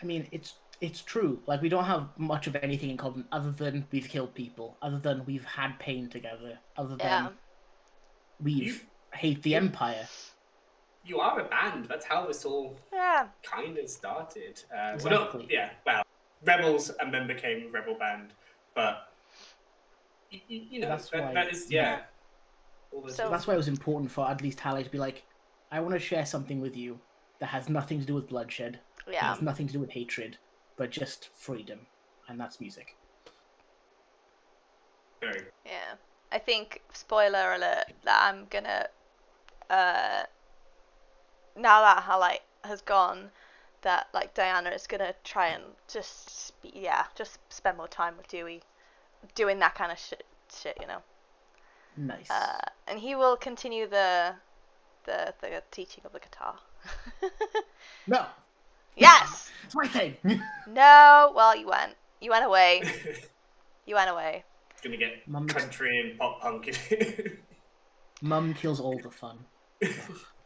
I mean, it's it's true. Like, we don't have much of anything in common other than we've killed people, other than we've had pain together, other than we've hate the Empire. You are a band. That's how this all kind of started. Exactly. Rebels and then became Rebel Band. But, you know, that's why, that is, So that's why it was important for at least Hallie to be like, I want to share something with you that has nothing to do with bloodshed, that has nothing to do with hatred, but just freedom, and that's music. Very. Yeah. I think, spoiler alert, that I'm gonna, now that Hallie has gone, that, like, Diana is gonna try and just spend more time with Dewey, doing that kind of shit, you know. Nice. And he will continue the teaching of the guitar. No. Yes. It's my thing. No. Well, you went away. You went away. It's gonna get country and pop punk. Mum kills all the fun.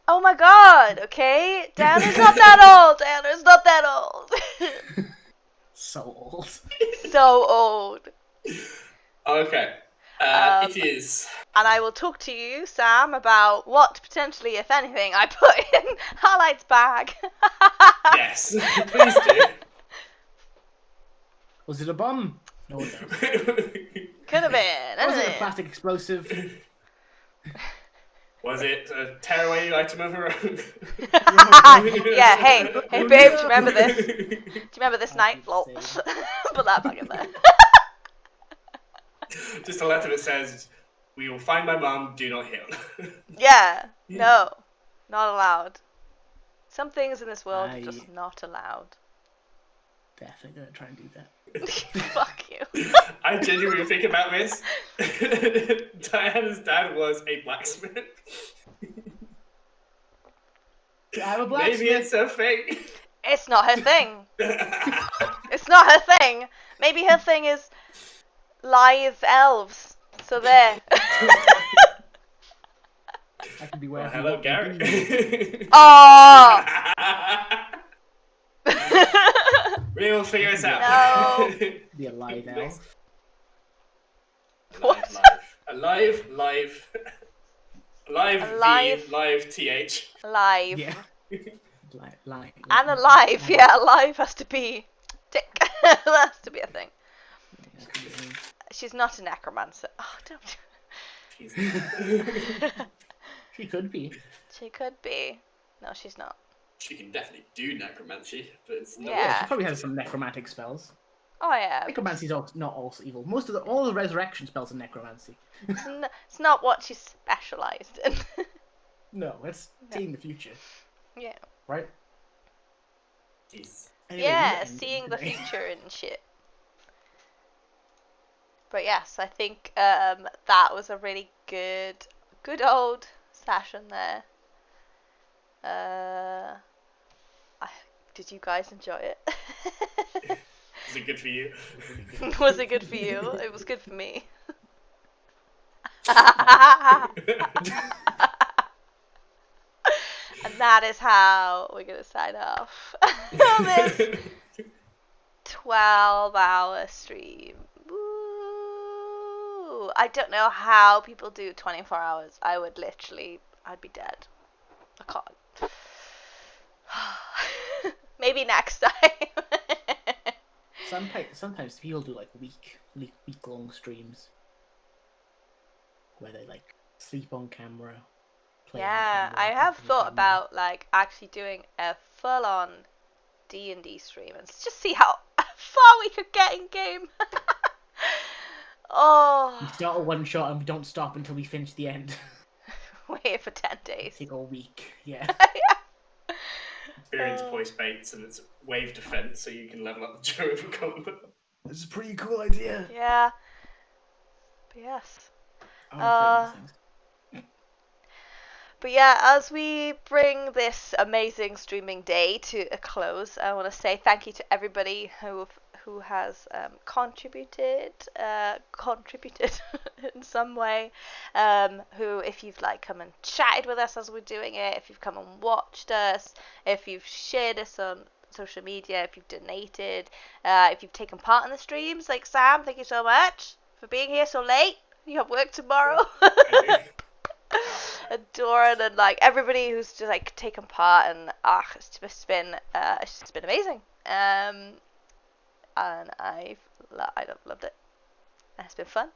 Oh my God. Okay, Diana's not that old. Diana's not that old. So old. So old. Okay. It is. And I will talk to you, Sam, about what potentially, if anything, I put in Harlight's bag. Yes, please do. Was it a bomb? No, it does. Could have been. Was it a plastic explosive? Was it a tearaway item of her own? Yeah, hey, babe, do you remember this? Do you remember this night? Lol. Put that back in there. Just a letter that says, "We will find my mum, do not heal." Yeah, no, not allowed. Some things in this world are just not allowed. Definitely gonna try and do that. Fuck you. I genuinely think about this. Diana's dad was a blacksmith. I'm a blacksmith. Maybe it's her thing. It's not her thing. It's not her thing. Maybe her thing is live elves. So there. I can be where. Hello, Garrett. Oh. We'll figure this out. No. Be a live elf. What? Live, th. Live. Yeah. Live. And alive, yeah, alive has to be dick. That has to be a thing. She's not a necromancer. Oh, don't. She could be. She could be. No, she's not. She can definitely do necromancy, but it's not. Yeah. She probably has some necromantic spells. Oh yeah. Necromancy's not also evil. Most of all the resurrection spells are necromancy. It's not what she's specialised in. No, it's seeing the future. Yeah. Right? Jeez. Anyway, Yeah, seeing the future and shit. But yes, I think that was a really good old session there. Did you guys enjoy it? Is it good for you? Was it good for you? It was good for me. And that is how we're going to sign off on this 12-hour stream. Woo. I don't know how people do 24 hours. I'd be dead. I can't. Maybe next time. Sometimes people do like week-long streams where they like sleep on camera. Yeah, I have thought about like actually doing a full-on D&D stream and just see how far we could get in game. Oh. We start a one shot and we don't stop until we finish the end. Wait for 10 days. Take a week, yeah. Yeah. Experience voice baits and it's wave defense, so you can level up the Joe for combat. This is a pretty cool idea. Yeah. But yes. But yeah, as we bring this amazing streaming day to a close, I want to say thank you to everybody who has contributed in some way. Who, if you've like come and chatted with us as we're doing it, if you've come and watched us, if you've shared us on social media, if you've donated, if you've taken part in the streams, like Sam, thank you so much for being here so late. You have work tomorrow. And Doran and like everybody who's just like taken part, and it's just been amazing. And I've loved it. It's been fun.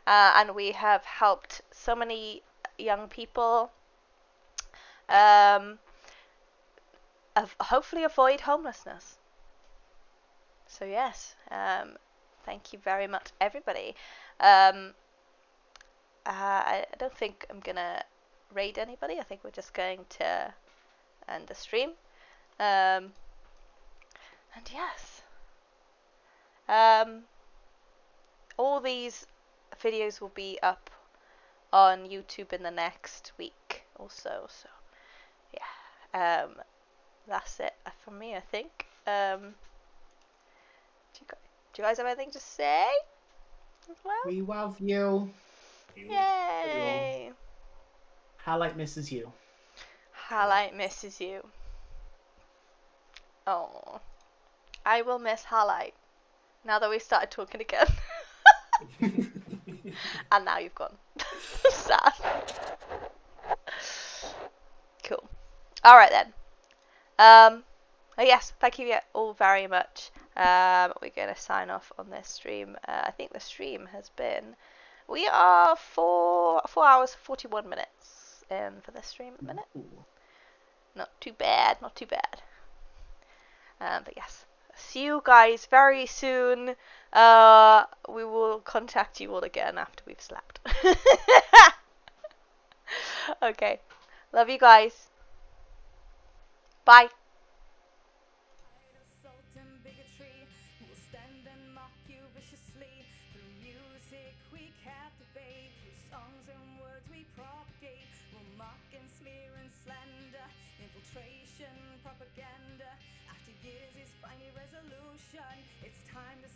And we have helped so many young people hopefully avoid homelessness. So yes, thank you very much, everybody. I don't think I'm gonna raid anybody. I think we're just going to end the stream. And yes, all these videos will be up on YouTube in the next week also. So yeah, that's it from me, I think. Do you guys have anything to say as well? We love you. Yay! Highlight misses you. Highlight misses you. Oh, I will miss Highlight now that we started talking again. And now you've gone. Sad. Cool. All right then. Yes, thank you all very much. We're gonna sign off on this stream. I think the stream has been. We are 4 hours 41 minutes in for this stream at the minute. Not too bad. But yes, see you guys very soon. We will contact you all again after we've slept. Okay, love you guys. Bye. Propaganda. After years is finding resolution. It's time to